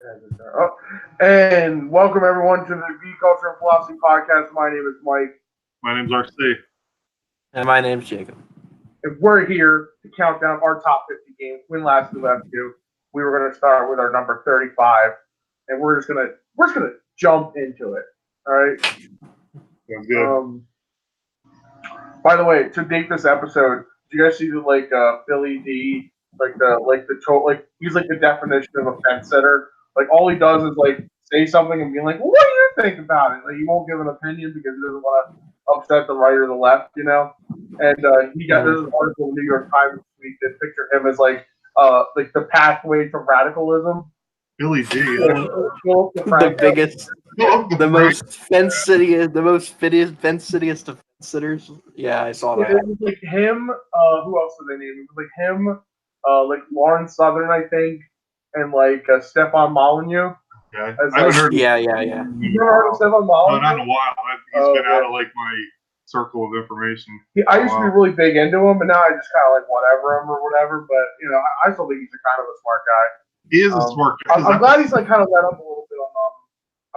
Oh, and welcome everyone to the V Culture and Philosophy Podcast. My name is Mike. My name's RC. And my name's Jacob. And we're here to count down our top 50 games. Win last, we left you. We were going to start with our number 35, and we're just gonna jump into it. All right. Sounds good. By the way, to date this episode, do you guys see the Billy D, he's like the definition of a fence sitter. Like all he does is like say something and be like, well, "What do you think about it?" Like he won't give an opinion because he doesn't want to upset the right or the left, you know. And he got this article in the New York Times this week that pictured him as like the pathway to radicalism. Billy D. The biggest, the most fence-citiest of fence sitters. Yeah, I saw that. It was like him. Who else did they name? It was like him, like Lauren Southern, I think, and like Stefan Molyneux. Yeah, I haven't heard. Yeah. You never heard of Stefan Molyneux? No, not in a while. He's been out of like my circle of information. I used to be really big into him, but now I just kind of like whatever him or whatever. But you know, I still think he's a kind of a smart guy. He is a smart guy. I'm glad he's like kind of let up a little bit on.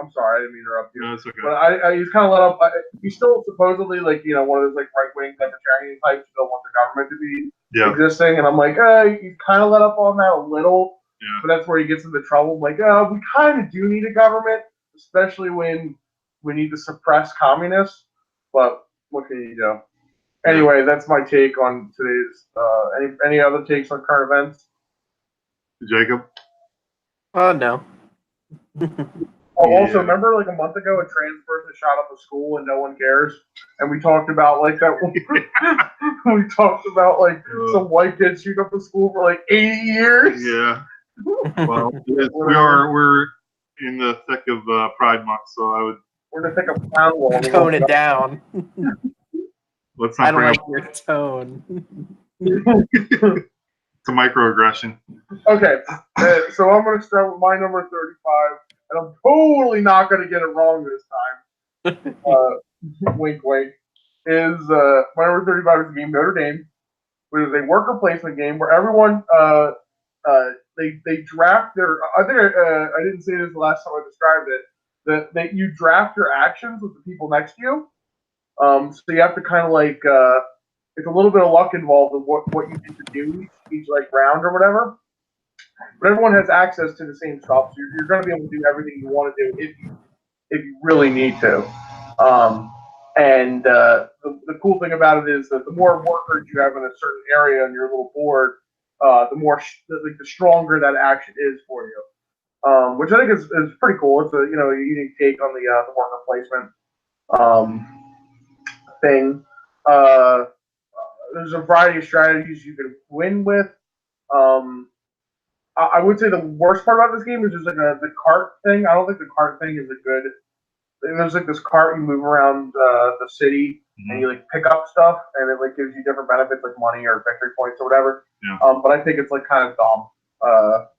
I'm sorry, I didn't mean to interrupt you. No, it's okay. But he's kind of let up. He's still supposedly like one of those like right wing libertarian types who don't want the government to be existing, and I'm like, he's kind of let up on that a little. Yeah. But that's where he gets into trouble. Like, we kind of do need a government, especially when we need to suppress communists. But what can you do? Anyway, that's my take on today's. Any other takes on current events? Jacob? No. Also, remember like a month ago, a trans person shot up a school and no one cares, and we talked about like that. We talked about like some white kids shoot up a school for like 80 years. Yeah. Well, we're in the thick of Pride Month, so we're in the thick of Clown Wall. Tone it down. Let's not I don't bring like up your tone. it's a microaggression. Okay, so I'm going to start with my number 35, and I'm totally not going to get it wrong this time. Wink, wink. Is my number 35 is the game Notre Dame, which is a worker placement game where everyone they draft their. I think I didn't say this the last time I described it. That you draft your actions with the people next to you. So you have to kind of like it's a little bit of luck involved in what you need to do each like round or whatever. But everyone has access to the same stuff, so you're going to be able to do everything you want to do if you really need to. And the cool thing about it is that the more workers you have in a certain area on your little board, the stronger that action is for you. Which I think is pretty cool. It's a unique take on the worker placement thing. There's a variety of strategies you can win with. I would say the worst part about this game is just like the cart thing. I don't think the cart thing is a good. There's like this cart you move around the city and you like pick up stuff and it like gives you different benefits like money or victory points or whatever. Yeah. But I think it's like kind of dumb.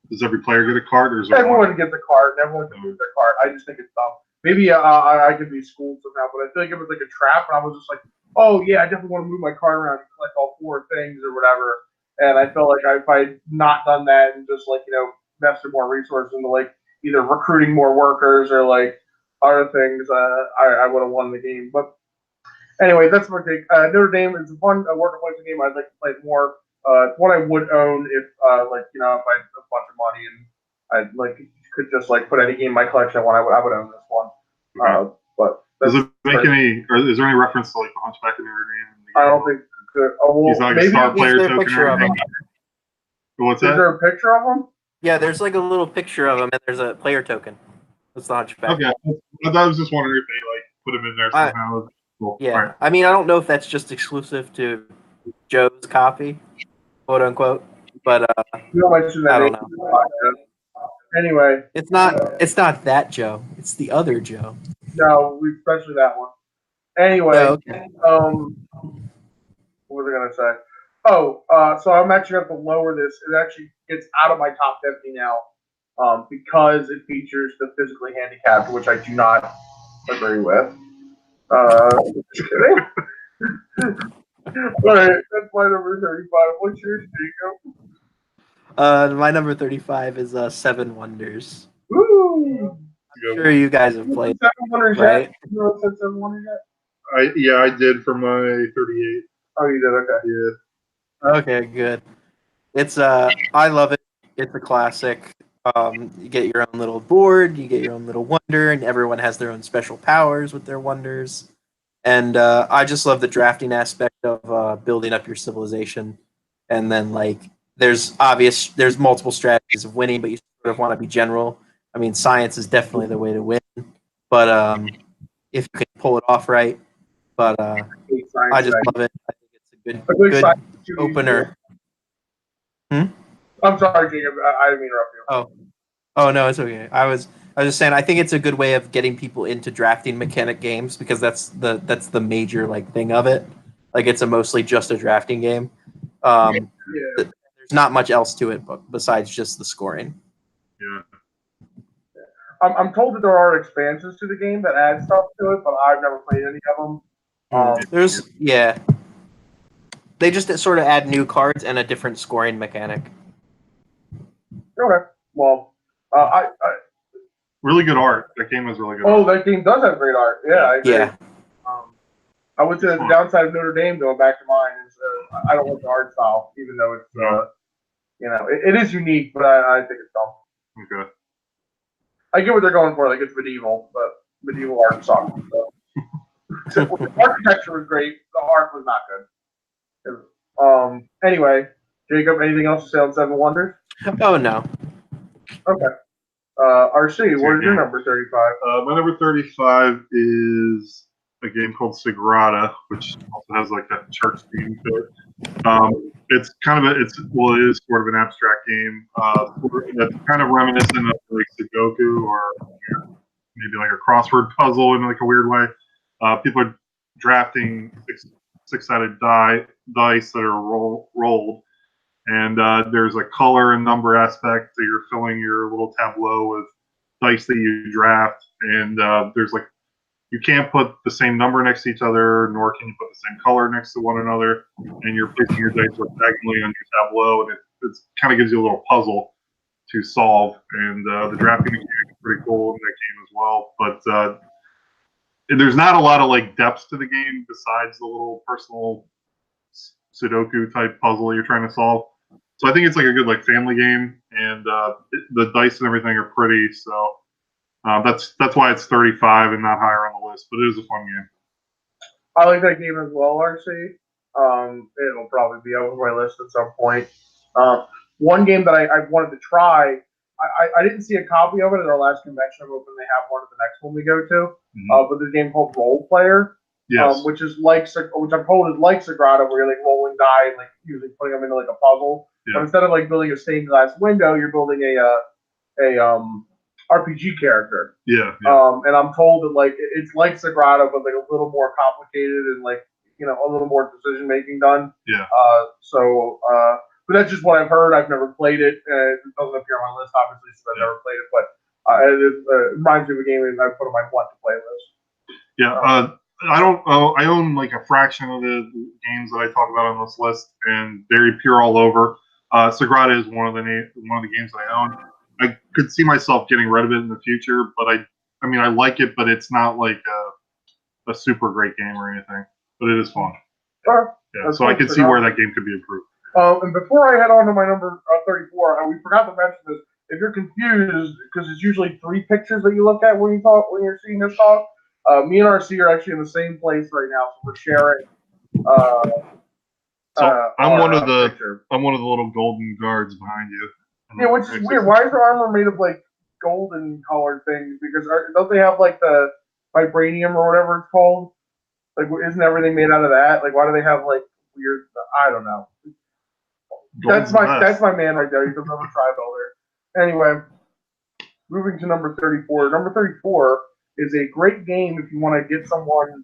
Does every player get a card, or is everyone gets a card and everyone can move their card? I just think it's dumb. Maybe I could be schooled somehow, but I feel like it was like a trap, and I was just like, oh yeah, I definitely want to move my card around and collect all 4 things or whatever. And I felt like if I had not done that and just like invested more resources into like either recruiting more workers or like other things, I would have won the game. But anyway, that's my take. Notre Dame is a fun worker placement game. I'd like to play it more. It's what I would own if if I had a bunch of money and I like could just like put any game in my collection I would own this one. Okay. But does it make any? Or is there any reference to like the Hunchback of Notre Dame? I don't think. He's not like a star player token or anything. What's that? Is there a picture of him? Yeah, there's like a little picture of him, and there's a player token. That's the Hunchback. Okay, I was just wondering if they like put him in there somehow. Cool. Yeah, right. I mean, I don't know if that's just exclusive to Joe's copy, quote unquote, but I don't know. Anyway, it's not that Joe. It's the other Joe. No, especially that one. Anyway, okay. What was I gonna say? So I'm actually going to lower this. It actually gets out of my top 50 now because it features the physically handicapped, which I do not agree with. Just kidding. All right, that's my number 35. What's yours, Jacob? My number 35 is Seven Wonders. Ooh, Woo! Sure, you guys have played, right? right? You said 7 wonders yet? I did for my 38. Oh, you did. Okay. Yeah. Okay, good. It's I love it. It's a classic. You get your own little board, you get your own little wonder, and everyone has their own special powers with their wonders. And I just love the drafting aspect of building up your civilization. And then like there's multiple strategies of winning, but you sort of want to be general. I mean, science is definitely the way to win, but if you can pull it off right. But I just love it. I think it's a good opener. I'm sorry, Jacob. I didn't mean to interrupt you. Oh no, it's okay. I was just saying I think it's a good way of getting people into drafting mechanic games because that's the major like thing of it. Like it's mostly just a drafting game. There's not much else to it besides just the scoring. Yeah. I'm told that there are expansions to the game that add stuff to it, but I've never played any of them. They just sort of add new cards and a different scoring mechanic. Okay. Well, I really good art. That game was really good. Oh, that game does have great art. Yeah, I agree. Yeah. I would say the downside of Notre Dame, going back to mine, is I don't like the art style, even though it's it is unique, but I think it's dumb. Okay. I get what they're going for. Like it's medieval, but medieval art sucks. So. The architecture was great. The art was not good. Anyway, Jacob, anything else to say on Seven Wonders? Oh no. Okay. RC, what is your number 35? My number 35 is a game called Sagrada, which also has like a church theme to it. It's kind of it is sort of an abstract game. That's kind of reminiscent of like Sudoku or maybe like a crossword puzzle in like a weird way. People are drafting six-sided dice that are rolled, and there's a color and number aspect. So you're filling your little tableau with dice that you draft, and there's like you can't put the same number next to each other, nor can you put the same color next to one another. And you're placing your dice diagonally on your tableau, and it kind of gives you a little puzzle to solve. And the drafting mechanic is pretty cool in that game as well. But there's not a lot of like depth to the game besides the little personal Sudoku type puzzle you're trying to solve. So I think it's like a good like family game, and the dice and everything are pretty. So that's why it's 35 and not higher on the list. But it is a fun game. I like that game as well, RC. It'll probably be over my list at some point. One game that I wanted to try. I didn't see a copy of it at our last convention. I'm hoping they have one at the next one we go to. But there's a game called Role Player, which is which I'm told is like Sagrada, where you're like rolling die and like usually putting them into like a puzzle. Yeah. But instead of like building a stained glass window, you're building a RPG character. Yeah. And I'm told that like it's like Sagrada, but like a little more complicated and like a little more decision making done. Yeah. But that's just what I've heard. I've never played it. It doesn't appear on my list, obviously, since I've never played it. But it reminds me of a game that I put on my want to play list. Yeah. I own like a fraction of the games that I talk about on this list, and they appear all over. Sagrada is one of the games that I own. I could see myself getting rid of it in the future, but I mean I like it, but it's not like a super great game or anything. But it is fun. Yeah. So I can see where that game could be improved. And before I head on to my number 34, we forgot to mention this. If you're confused, because it's usually 3 pictures that you look at when you're seeing this talk. Me and RC are actually in the same place right now, so we're sharing. I'm one of the little golden guards behind you. Yeah, which is weird. Why is their armor made of like golden colored things? Because don't they have like the vibranium or whatever it's called? Like, isn't everything made out of that? Like, why do they have like weird? I don't know. That's my man right there. He's another tribe elder. Anyway, moving to number 34. Number 34 is a great game if you want to get someone.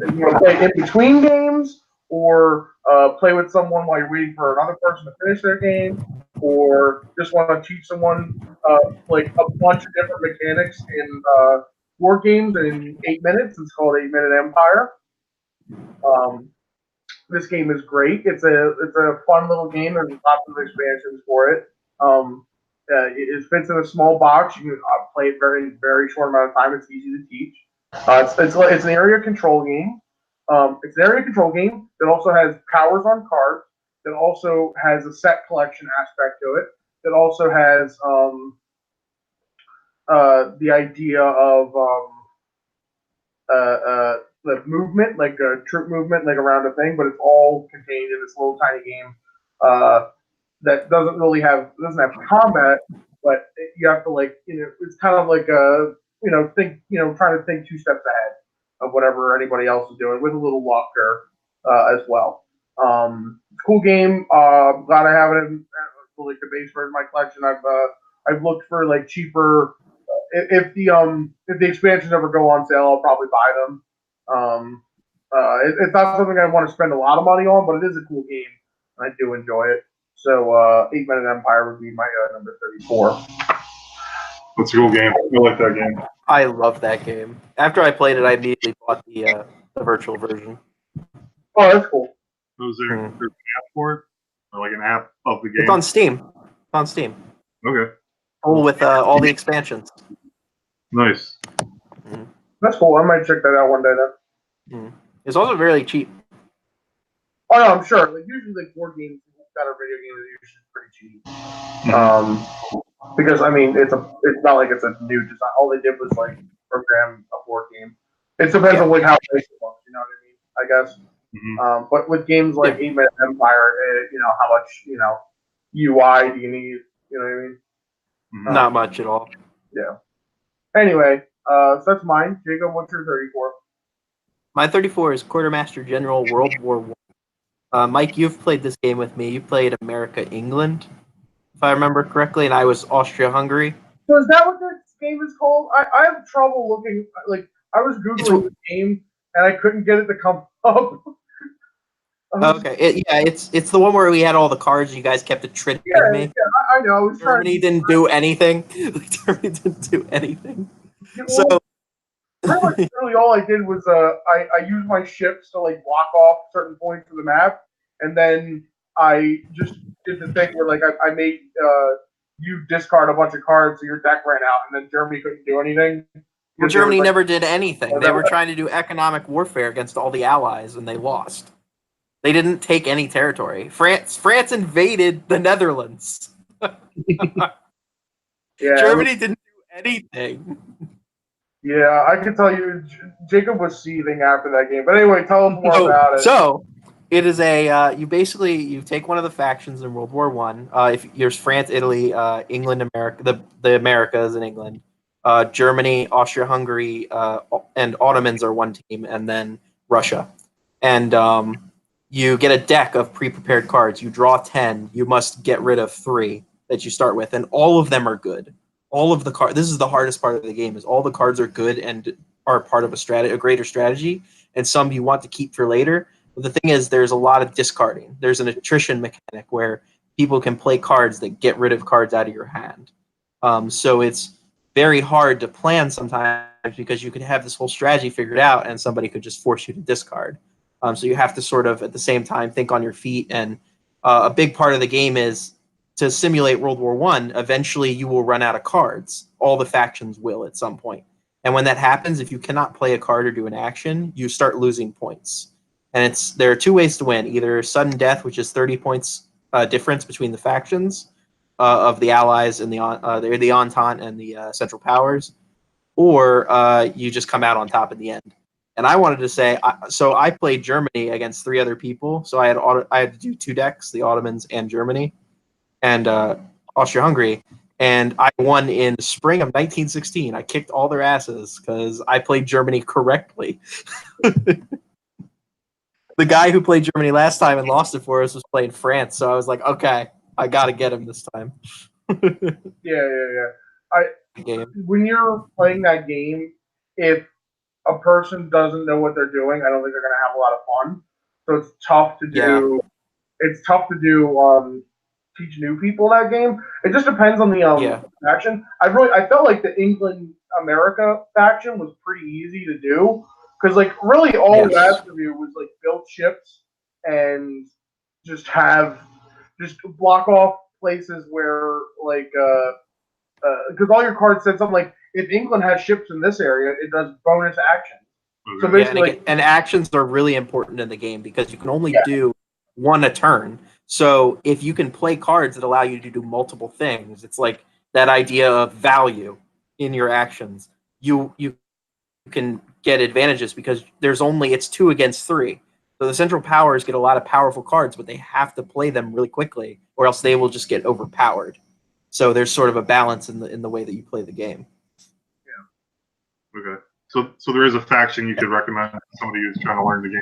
If you want to play in between games, or play with someone while you're waiting for another person to finish their game, or just want to teach someone like a bunch of different mechanics in war games in 8 minutes. It's called 8 Minute Empire. This game is great. It's a fun little game. There's lots of expansions for it. It fits in a small box. You can play it very short amount of time. It's easy to teach. It's an area control game. It's an area control game that also has powers on cards. That also has a set collection aspect to it. That also has the idea of the movement, like a troop movement, like around a thing, but it's all contained in this little tiny game that doesn't have combat, but you have to it's kind of like a trying to think 2 steps ahead of whatever anybody else is doing with a little luck as well. Cool game. Glad I have it in like the base version of my collection. I've looked for like cheaper. If the expansions ever go on sale, I'll probably buy them. It's not something I want to spend a lot of money on, but it is a cool game, and I do enjoy it. So, 8-Minute Empire would be my number 34. That's a cool game. I like that game. I love that game. After I played it, I immediately bought the virtual version. Oh, that's cool. Was there's an app for it? Or like an app of the game? It's on Steam. It's on Steam. Okay. Oh, with all the expansions. Nice. That's cool. I might check that out one day then. It's also very cheap. Oh no, I'm sure. Like usually, like board games that are video games are usually pretty cheap. Because I mean, it's not like it's a new design. All they did was like program a board game. It depends on like how basic it looks. You know what I mean? I guess. But with games like 8-Minute Empire, how much UI do you need? You know what I mean? Not much at all. Yeah. Anyway, so that's mine. Jacob, what's your 34? My 34 is Quartermaster General World War I. Mike, you've played this game with me. You played America England, if I remember correctly, and I was Austria Hungary. So is that what this game is called? I have trouble looking. Like I was googling the game and I couldn't get it to come up. Okay, it's the one where we had all the cards. You guys kept tricking me. Yeah, I know. Germany didn't do anything. Germany didn't do anything. So really all I did was I used my ships to like block off certain points of the map, and then I just did the thing where like I made you discard a bunch of cards so your deck ran out, and then Germany couldn't do anything. Well, Germany never did anything. They were trying to do economic warfare against all the allies, and they lost. They didn't take any territory. France invaded the Netherlands. Germany didn't do anything. Yeah, I can tell you, Jacob was seething after that game. But anyway, tell us more about it. So, it is you take one of the factions in World War I. If there's France, Italy, England, America, the Americas and England, Germany, Austria-Hungary, and Ottomans are one team, and then Russia. And you get a deck of pre-prepared cards. You draw 10. You must get rid of 3 that you start with, and all of them are good. All of the cards. This is the hardest part of the game. Is all the cards are good and are part of a greater strategy, and some you want to keep for later. But the thing is, there's a lot of discarding. There's an attrition mechanic where people can play cards that get rid of cards out of your hand. So it's very hard to plan sometimes because you could have this whole strategy figured out, and somebody could just force you to discard. So you have to sort of, at the same time, think on your feet. And a big part of the game is to simulate World War I. Eventually, you will run out of cards. All the factions will at some point. And when that happens, if you cannot play a card or do an action, you start losing points. And there are 2 ways to win: either sudden death, which is 30 points difference between the factions of the Allies and the Entente and the Central Powers, or you just come out on top at the end. And I wanted to say, so I played Germany against 3 other people. So I had to do 2 decks, the Ottomans and Germany, and Austria-Hungary. And I won in spring of 1916. I kicked all their asses because I played Germany correctly. The guy who played Germany last time and lost it for us was playing France. So I was like, okay, I got to get him this time. Yeah. When you're playing that game, if a person doesn't know what they're doing, I don't think they're going to have a lot of fun. So it's tough to do. Yeah. It's tough to do. Teach new people that game. It just depends on the faction. I felt like the England America faction was pretty easy to do because like really all we had to do was like build ships and just block off places where like because all your cards said something like if England has ships in this area, it does bonus action. So Okay. basically, and actions are really important in the game because you can only Yeah. do one a turn. So if you can play cards that allow you to do multiple things, it's like that idea of value in your actions. You can get advantages because it's 2 against 3. So the Central Powers get a lot of powerful cards, but they have to play them really quickly, or else they will just get overpowered. So there's sort of a balance in the way that you play the game. Okay. So there is a faction you could recommend to somebody who's trying to learn the game.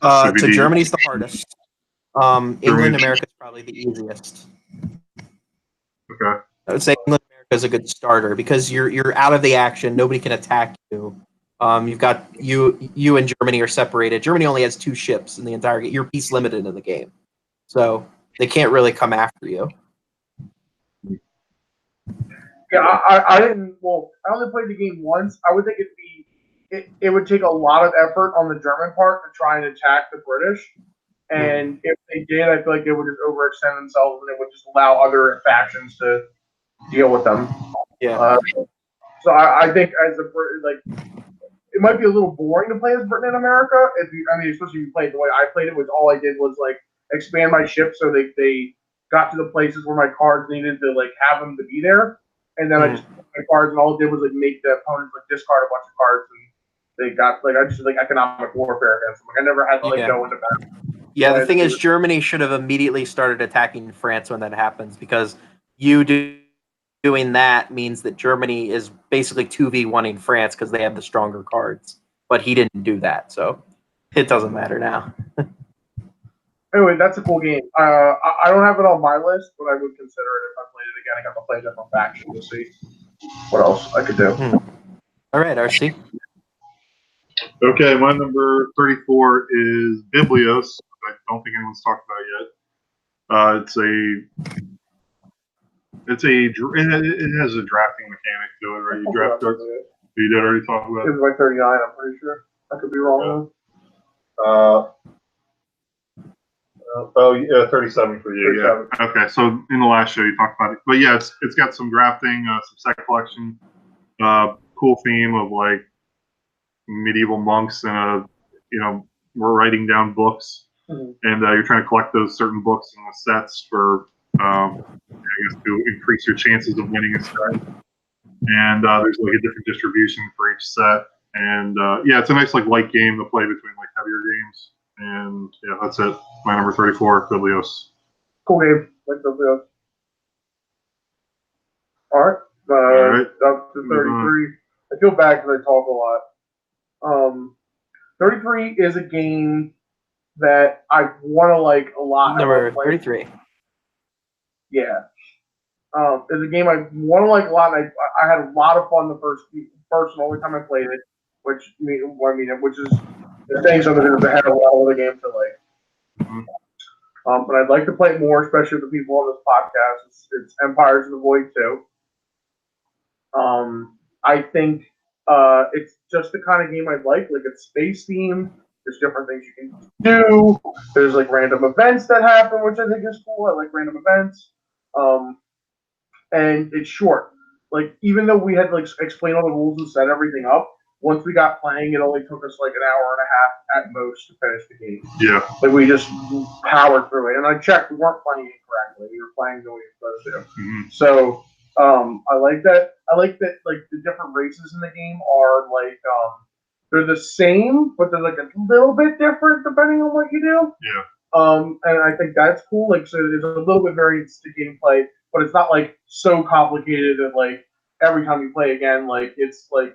So CBD. Germany's the hardest. England, America is probably the easiest. Okay. I would say England, America is a good starter because you're out of the action. Nobody can attack you. You've got you and Germany are separated. Germany only has 2 ships in the entire game. You're piece limited in the game, so they can't really come after you. yeah, I didn't. Well, I only played the game once. I would think it would take a lot of effort on the German part to try and attack the British. And if they did, I feel like they would just overextend themselves and they would just allow other factions to deal with them. Yeah. So I think as a like, it might be a little boring to play as Britain in America. Especially if you played the way I played it, was all I did was like expand my ship so they got to the places where my cards needed to like have them to be there, and then I just put my cards, and all it did was like make the opponents like discard a bunch of cards, and they got like I just did like economic warfare against them. Like I never had to like go into battle. Yeah, the thing is, Germany should have immediately started attacking France when that happens because doing that means that Germany is basically 2v1ing France because they have the stronger cards. But he didn't do that, so it doesn't matter now. Anyway, that's a cool game. I don't have it on my list, but I would consider it if I played it again. I got to play a different faction to see what else I could do. All right, RC. Okay, my number 34 is Biblios. I don't think anyone's talked about it yet. It has a drafting mechanic to it, right? You draft cards. You did already talk about it. It was like 39, I'm pretty sure. I could be wrong. Yeah, 37 for you. 37. Yeah. Okay, so in the last show you talked about it, but yeah, it's got some drafting, some set collection, cool theme of like medieval monks and we're writing down books, and you're trying to collect those certain books in the sets for I guess to increase your chances of winning a set. And there's like a different distribution for each set, and yeah, it's a nice like light game to play between like heavier games. And yeah, that's it. My number 34, Biblios. Cool game, like Biblios. All right, All right. up to 33. I feel bad because I talk a lot. 33 is a game that I want to like a lot. Number 33. Yeah. It's a game I want to like a lot. And I had a lot of fun the first and only time I played it, which is the thing something that I had a lot of other games to like. But I'd like to play it more, especially with the people on this podcast. It's Empires of the Void 2. I think it's just the kind of game I'd like. Like it's space themed. There's different things you can do. There's like random events that happen, which I think is cool. I like random events. And it's short. Like even though we had to like explain all the rules and set everything up, once we got playing, it only took us like an hour and a half at most to finish the game. Yeah. Like we just powered through it, and I checked, we weren't playing it correctly. We were playing the way we were supposed to. Mm-hmm. So I like that. I like that. Like the different races in the game are like they're the same, but they're like a little bit different depending on what you do. Yeah. And I think that's cool. Like so, there's a little bit variance to gameplay, but it's not like so complicated that like every time you play again, like it's like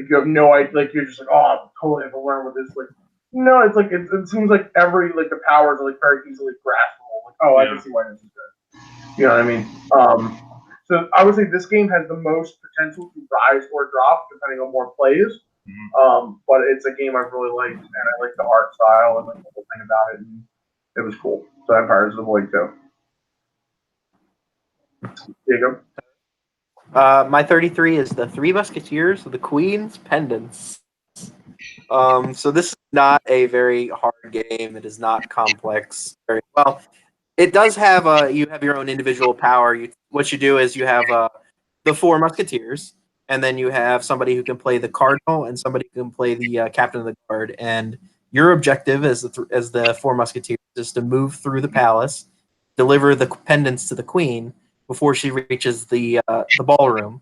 you have no idea, like you're just like, oh, I totally have to learn what this like. No, it's like it seems like every like the powers are like very easily graspable. Like, oh, I can see why this is good. You know what I mean? So I would say this game has the most potential to rise or drop depending on more plays. But it's a game I really liked, and I like the art style and like the whole thing about it, and it was cool. So Empires of the Void 2. Jacob? My 33 is the Three Musketeers of the Queen's Pendants. So this is not a very hard game. It is not complex very well. It does have you have your own individual power. What you do is you have the Four Musketeers, and then you have somebody who can play the Cardinal and somebody who can play the Captain of the Guard. And your objective as the Four Musketeers is to move through the palace, deliver the pendants to the Queen before she reaches the ballroom,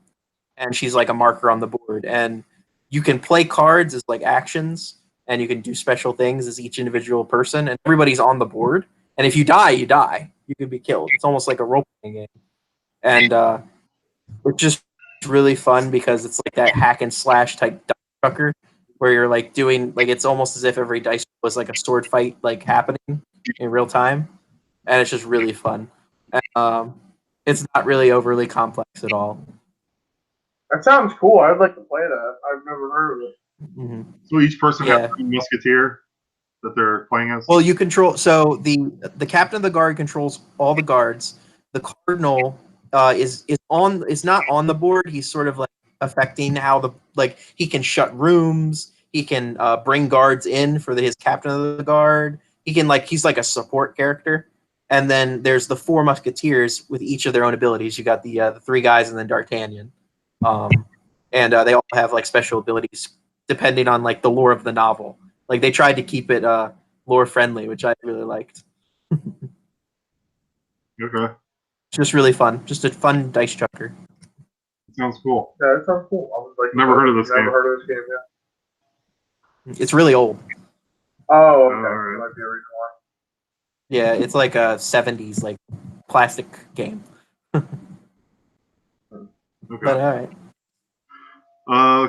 and she's like a marker on the board. And you can play cards as like actions, and you can do special things as each individual person, and everybody's on the board. And if you die, you die. You could be killed. It's almost like a role playing game, and it's just really fun because it's like that hack and slash type dice chucker where you're like doing like it's almost as if every dice was like a sword fight like happening in real time, and it's just really fun. And, it's not really overly complex at all. That sounds cool. I'd like to play that. I've never heard of it. Mm-hmm. So each person Yeah. has a musketeer that they're playing as. Well, you control. So the captain of the guard controls all the guards. The cardinal is not on the board. He's sort of like affecting how he can shut rooms. He can bring guards in for his captain of the guard. He's like a support character. And then there's the Four Musketeers with each of their own abilities. You got the three guys and then D'Artagnan, and they all have like special abilities depending on like the lore of the novel. Like they tried to keep it lore friendly, which I really liked. Okay. It's just really fun. Just a fun dice chucker. Sounds cool. Yeah, that sounds cool. I was like, Never heard of this game. Never heard of this game, yeah. It's really old. Oh, okay. Alright. That might be a reason why. Yeah, it's like a 70s like plastic game. Okay. But all right.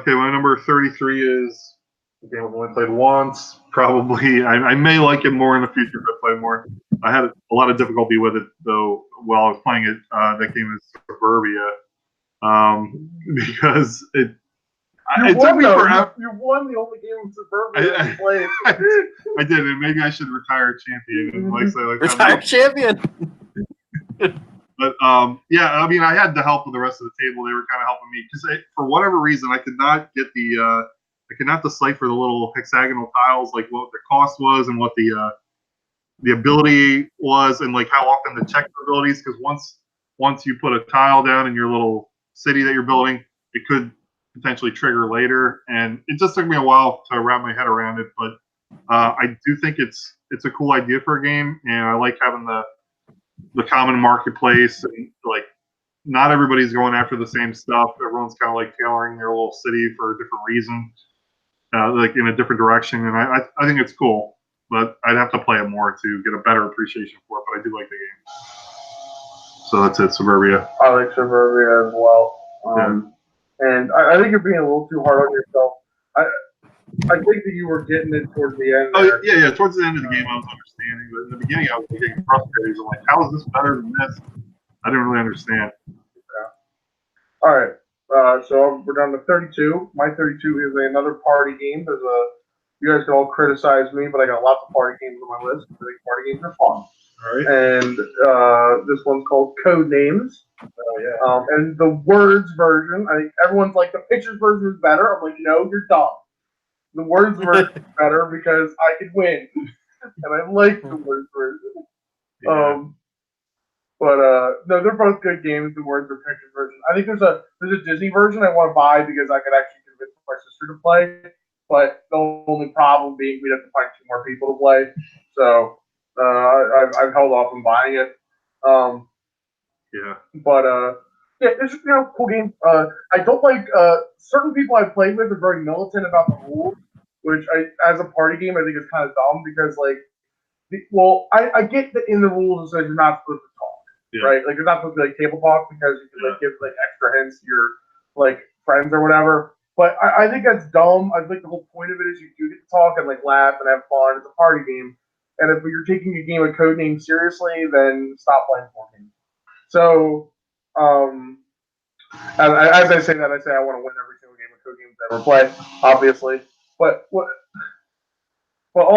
Okay, my number 33 is a game I've only played once. Probably, I may like it more in the future if I play more. I had a lot of difficulty with it, though, while I was playing it. That game is Suburbia. Because it took me forever. You won the only game of Suburbia you played. I did, and maybe I should retire champion and Retire champion. But yeah, I mean, I had the help of the rest of the table. They were kind of helping me because for whatever reason, I could not get I could not decipher the little hexagonal tiles, like what the cost was and what the ability was, and like how often to check the abilities. Because once you put a tile down in your little city that you're building, it could potentially trigger later, and it just took me a while to wrap my head around it. But I do think it's a cool idea for a game, and I like having the common marketplace, and like not everybody's going after the same stuff. Everyone's kind of like tailoring their little city for a different reason, like in a different direction. And I think it's cool, but I'd have to play it more to get a better appreciation for it. But I do like the game. So that's it, Suburbia. I like Suburbia as well. And I think you're being a little too hard on yourself. I think that you were getting it towards the end. Oh yeah. Towards the end of the game, I was understanding, but in the beginning, I was getting frustrated. I'm like, how is this better than this? I didn't really understand. Yeah. All right. So we're down to 32. My 32 is another party game. You guys can all criticize me, but I got lots of party games on my list. I think party games are fun. All right. And this one's called Code Names. Oh yeah. And the words version, I think everyone's like, the pictures version is better. I'm like, no, you're dumb. The words version is better because I could win, and I like the words version. Yeah. No, they're both good games. The words or pictures version. I think there's a Disney version I want to buy because I could actually convince my sister to play. But the only problem being we'd have to find 2 more people to play. So I've held off on buying it. Yeah. But yeah, it's just cool game. I don't like certain people I've played with are very militant about the rules, which as a party game I think is kind of dumb because I get that in the rules it says you're not supposed to talk, right? Like you're not supposed to like table talk because you can give like extra hints to your like friends or whatever. But I think that's dumb. I think the whole point of it is you do get to talk and like laugh and have fun. It's a party game, and if you're taking a game of Codenames seriously, then stop playing board games. So. As I say that, I say I want to win every single game of Codenames I ever play, obviously. But all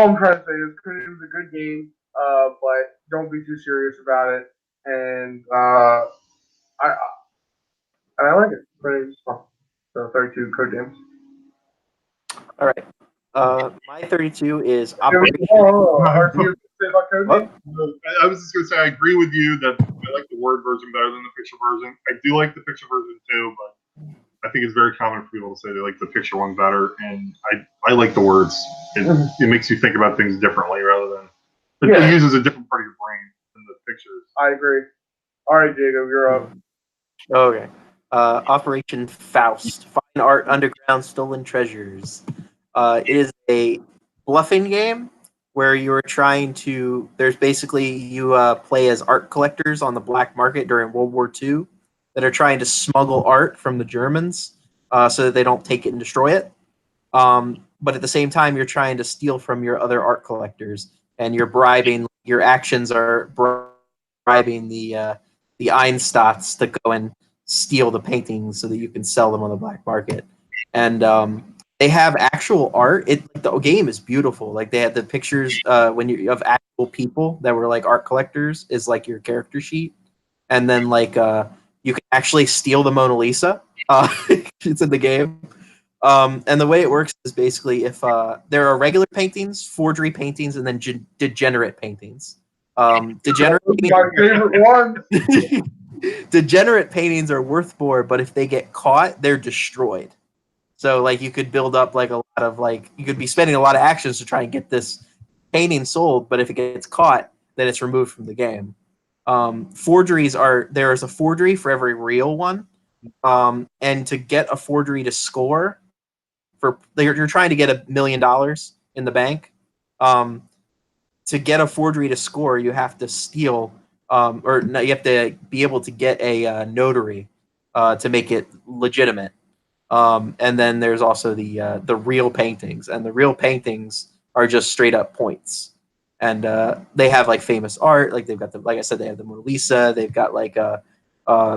I'm trying to say is Codenames is a good game, but don't be too serious about it. And I like it. Codenames is fun. So 32 Codenames. All right. My 32 is Operation. Our say about Cody? I was just going to say I agree with you that I like the word version better than the picture version. I do like the picture version too, but I think it's very common for people to say they like the picture one better, and I like the words. It makes you think about things differently rather than it uses a different part of your brain than the pictures. I agree. All right, Jacob, you're up. Okay. Operation Faust. Find art underground stolen treasures. It is a bluffing game where you are trying to. There's basically you play as art collectors on the black market during World War II that are trying to smuggle art from the Germans so that they don't take it and destroy it. But at the same time, you're trying to steal from your other art collectors, and you're bribing. Your actions are bribing the Einstats to go and steal the paintings so that you can sell them on the black market. And they have actual art. The game is beautiful. Like they had the pictures when you of actual people that were like art collectors is like your character sheet, and then like you can actually steal the Mona Lisa. It's in the game. And the way it works is basically if there are regular paintings, forgery paintings, and then degenerate paintings. Degenerate My favorite one. degenerate paintings are worth more, but if they get caught, they're destroyed. So like you could build up like a lot of like you could be spending a lot of actions to try and get this painting sold, but if it gets caught, then it's removed from the game. Forgeries are there is a forgery for every real one, and to get a forgery to score for you're trying to get $1 million in the bank. To get a forgery to score, you have to steal, or no, you have to be able to get a notary to make it legitimate. And then there's also the real paintings, and the real paintings are just straight up points. And they have like famous art, like they've got like I said, they have the Mona Lisa, they've got like the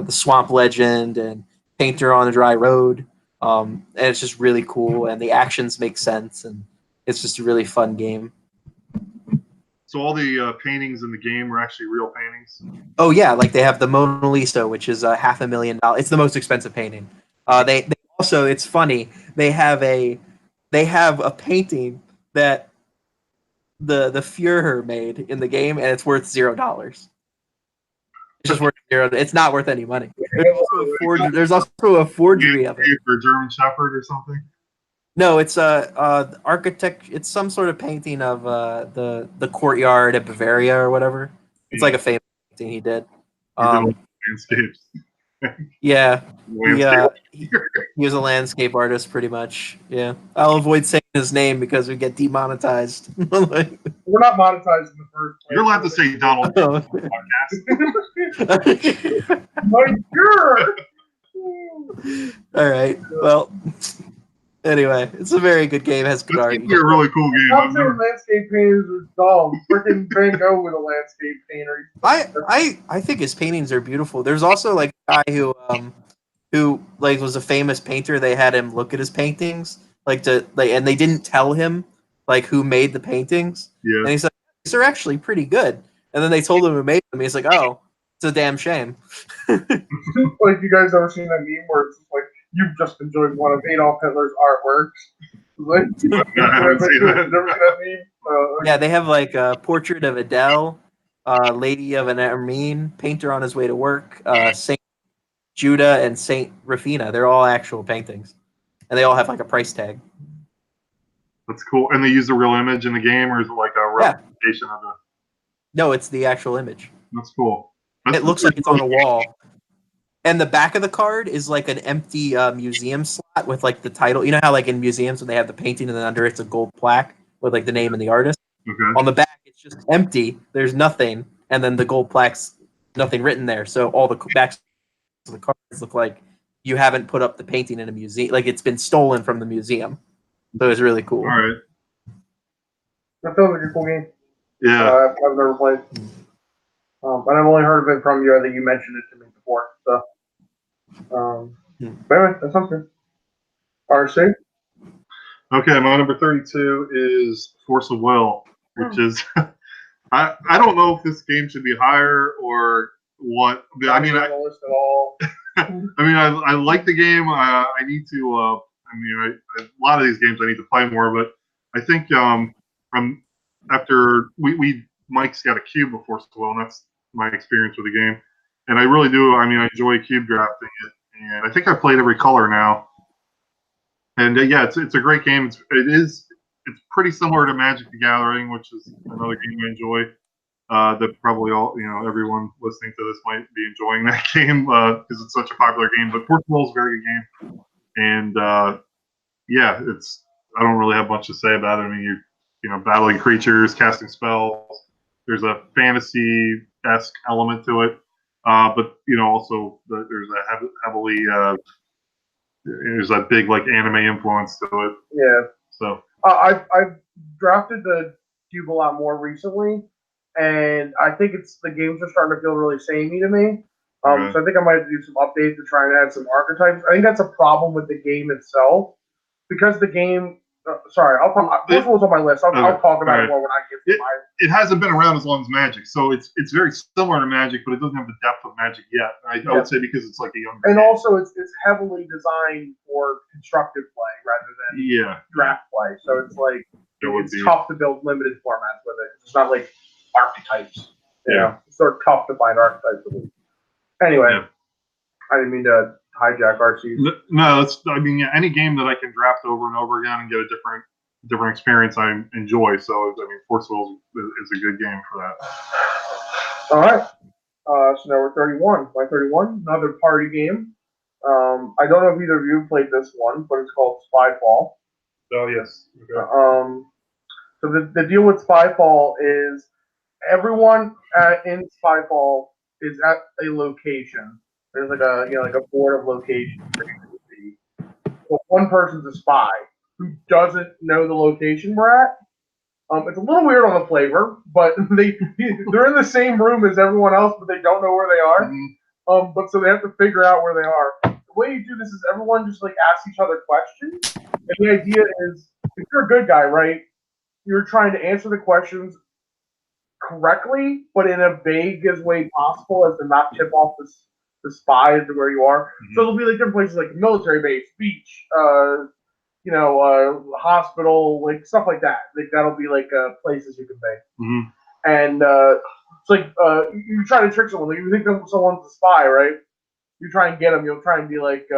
Swamp Legend and Painter on a Dry Road. And it's just really cool, and the actions make sense, and it's just a really fun game. So all the paintings in the game are actually real paintings? Oh yeah, like they have the Mona Lisa, which is $500,000. It's the most expensive painting. They also, it's funny, they have a painting that the Führer made in the game, and it's worth $0. It's just worth zero. It's not worth any money. There's also a forgery of it. For a German Shepherd or something? No, it's a architect. It's some sort of painting of the courtyard at Bavaria or whatever. It's like a famous painting he did. Landscapes. Yeah, he was a landscape artist, pretty much. Yeah, I'll avoid saying his name because we get demonetized. We're not monetized in the first place. You're allowed to say Donald Trump on the podcast. My God. All right. Well, anyway, it's a very good game. It has good art. It's a really cool game. I'm saying landscape painters are dumb. Freaking Van Gogh with a landscape painter. I think his paintings are beautiful. There's also like a guy who like was a famous painter. They had him look at his paintings and they didn't tell him like who made the paintings. Yeah. And he's like, these are actually pretty good. And then they told him who made them. He's like, oh, it's a damn shame. Like, you guys ever seen that meme where it's like, you've just enjoyed one of Adolf Hitler's artworks? Like, never seen that meme? Yeah, they have like a portrait of Adele, Lady of an Armine, Painter on His Way to Work, Saint Judah, and Saint Rufina. They're all actual paintings, and they all have like a price tag. That's cool. And they use the real image in the game, or is it like a representation of the? No, it's the actual image. That's cool. It looks like it's on a wall. And the back of the card is like an empty museum slot with like the title. You know how like in museums when they have the painting and then under it's a gold plaque with like the name and the artist? Okay. On the back, it's just empty. There's nothing. And then the gold plaque's nothing written there. So all the backs of the cards look like you haven't put up the painting in a museum. Like it's been stolen from the museum. So it's really cool. All right. That sounds like a cool game. Yeah. I've never played. But I've only heard of it from you. I think you mentioned it to me before. So. But anyway, that sounds good. RC? Okay, my number 32 is Force of Will, which is I don't know if this game should be higher or what. I mean, on the list at all. I like the game. I need to. A lot of these games I need to play more, but I think from after we Mike's got a cube of Force Will, and that's my experience with the game. And I really do. I mean, I enjoy cube drafting it, and I think I played every color now. And yeah, it's a great game. It's pretty similar to Magic the Gathering, which is another game I enjoy. That probably everyone listening to this might be enjoying that game because it's such a popular game. But Force Will is a very good game, and yeah, I don't really have much to say about it. I mean, you're battling creatures, casting spells. There's a fantasy-esque element to it, but also there's a heavily there's a big like anime influence to it. Yeah. So I've drafted the cube a lot more recently, and I think the games are starting to feel really samey to me. Right. So I think I might have to do some updates to try and add some archetypes. I think that's a problem with the game itself because the game. Sorry, Force Will's on my list. I'll talk about it more when I get to my. It hasn't been around as long as Magic, so it's very similar to Magic, but it doesn't have the depth of Magic yet. I would say because it's like a younger. And game. Also, it's heavily designed for constructive play rather than draft play. So it's like it's tough to build limited formats with it. It's not like archetypes. You know, it's sort of tough to find archetypes with it. Anyway, I didn't mean to hijack RC's. No, any game that I can draft over and over again and get a different experience, I enjoy. So I mean, Force Will is a good game for that. All right. So now we're 31. My 31, another party game. I don't know if either of you played this one, but it's called Spyfall. Oh yes. Okay. So the deal with Spyfall is everyone in Spyfall is at a location. There's like a board of locations. But one person's a spy who doesn't know the location we're at. It's a little weird on the flavor, but they're in the same room as everyone else, but they don't know where they are. Mm-hmm. But so they have to figure out where they are. The way you do this is everyone just like asks each other questions, and the idea is if you're a good guy, right, you're trying to answer the questions correctly, but in a vague as way possible as to not tip off the spy as to where you are. Mm-hmm. So there'll be like different places like military base, beach, hospital, like stuff like that. Like that'll be like places you can be. Mm-hmm. And it's like you try to trick someone. Like you think someone's a spy, right? You try and get them. You'll try and be like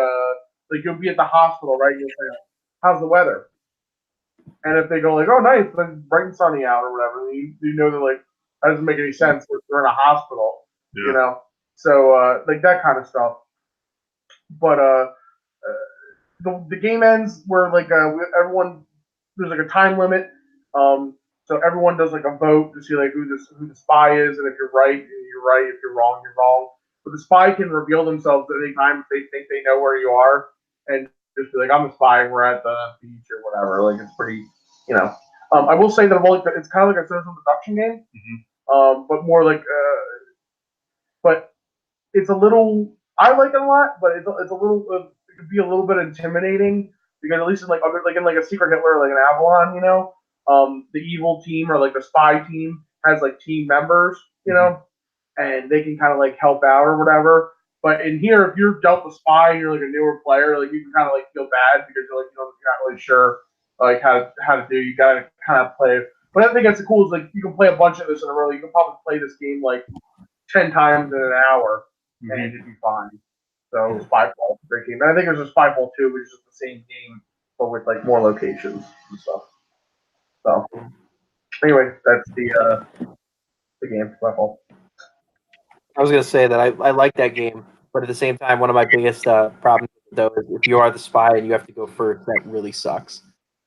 you'll be at the hospital, right? You'll say, "How's the weather?" And if they go like, "Oh, nice, it's bright and sunny out," or whatever, you know that like that doesn't make any sense. We're in a hospital, you know. So like that kind of stuff. But the game ends where like everyone there's like a time limit. So everyone does like a vote to see like who the spy is, and if you're right, you're right. If you're wrong, you're wrong. But the spy can reveal themselves at any time if they think they know where you are, and just be like, "I'm a spy. We're at the beach or whatever." Like it's pretty, I will say that it's kind of like a social deduction game, but more like, but it's a little. I like it a lot, but it's a little. It could be a little bit intimidating because at least in like a Secret Hitler, like an Avalon, the evil team or like the spy team has like team members, and they can kind of like help out or whatever. But in here, if you're dealt a spy and you're like a newer player, like you can kind of like feel bad because you're like you're not really sure like how to do. You gotta kind of play. But I think that's the cool is like you can play a bunch of this in a row. You can probably play this game like 10 times in an hour and it'd be fine. So Spyfall is a great game. And I think there's a Spyfall 2, which is just the same game, but with like more locations and stuff. So anyway, that's the game, Spyfall. I was gonna say that I like that game, but at the same time, one of my biggest problems though is if you are the spy and you have to go first, that really sucks.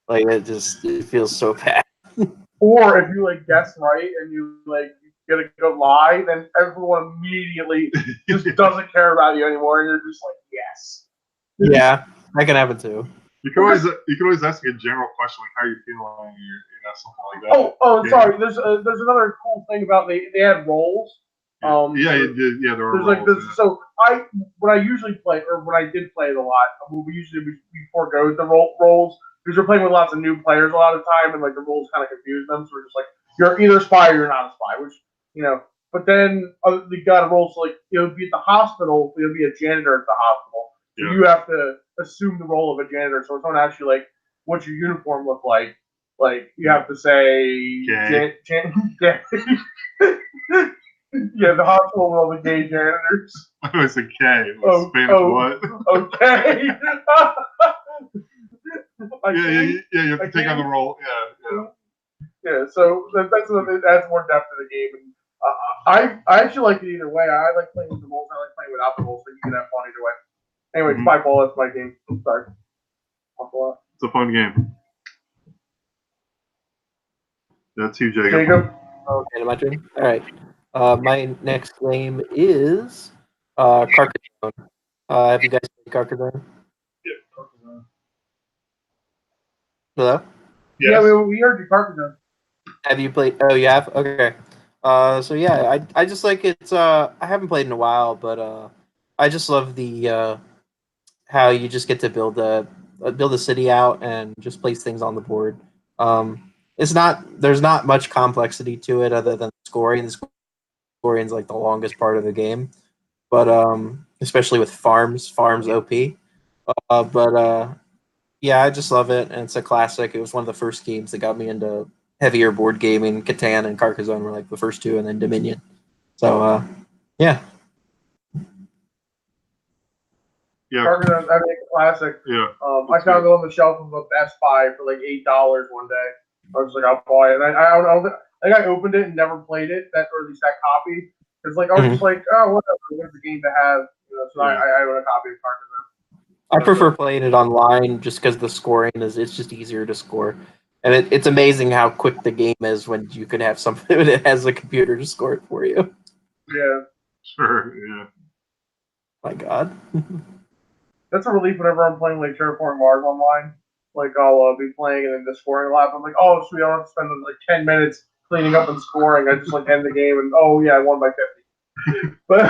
Like it feels so bad. Or if you like guess right and you like get a good lie, then everyone immediately just doesn't care about you anymore, and you're just like, yes. Yeah, that can happen too. You can always ask a general question like how you feeling, something like that. Oh, sorry. There's another cool thing about they had roles. There are roles. So when I usually play, or when I did play it a lot, we forego the roles because we're playing with lots of new players a lot of the time, and like the roles kind of confuse them. So we're just like, you're either a spy or you're not a spy, which But then you got to roll. So like you'll be at the hospital, you'll be a janitor at the hospital. So you have to assume the role of a janitor. So it's not actually like what's your uniform look like, Like you have to say Gay. gay. Yeah, the hospital with all the gay janitors. It was a K. It was Spanish what? Okay. Yeah. You have to take on the role. Yeah. Yeah, so that's what adds more depth to the game, and I actually like it either way. I like playing with the rolls. I like playing without the rolls, so you can have fun either way. Anyway, it's my ball. That's my game. I'm sorry. It's a fun game. That's you, Jacob. Jacob. Okay, my turn. All right. My next game is Carcassonne. Have you guys played Carcassonne? Hello? Yes. Yeah, we heard you Carcassonne. Have you played? Oh, you have? Okay. So yeah, I just like it's. I haven't played in a while, but I just love the how you just get to build a city out and just place things on the board. It's not there's not much complexity to it other than scoring. The scoring is like the longest part of the game, but especially with farms OP. But yeah, I just love it, and it's a classic. It was one of the first games that got me into heavier board gaming. Catan and Carcassonne were like the first two, and then Dominion. So yeah. Yeah. Carcassonne, I mean, classic. Yeah. I found it on the shelf of a Best Buy for like $8 one day. I was like, I'll buy it. And I don't know. I think I opened it and never played it, or at least that copy. It's like I was just like, oh, whatever. It's a game to have. So I own a copy of Carcassonne. I prefer playing it online just because the scoring it's just easier to score. And it's amazing how quick the game is when you can have something that has a computer to score it for you. Yeah. Sure, yeah. My God. That's a relief whenever I'm playing like Terraforming Mars online. Like I'll be playing and then just scoring a lot. I'm like, oh sweet, I don't have to spend like 10 minutes cleaning up and scoring. I just like end the game and oh yeah, I won by 50. But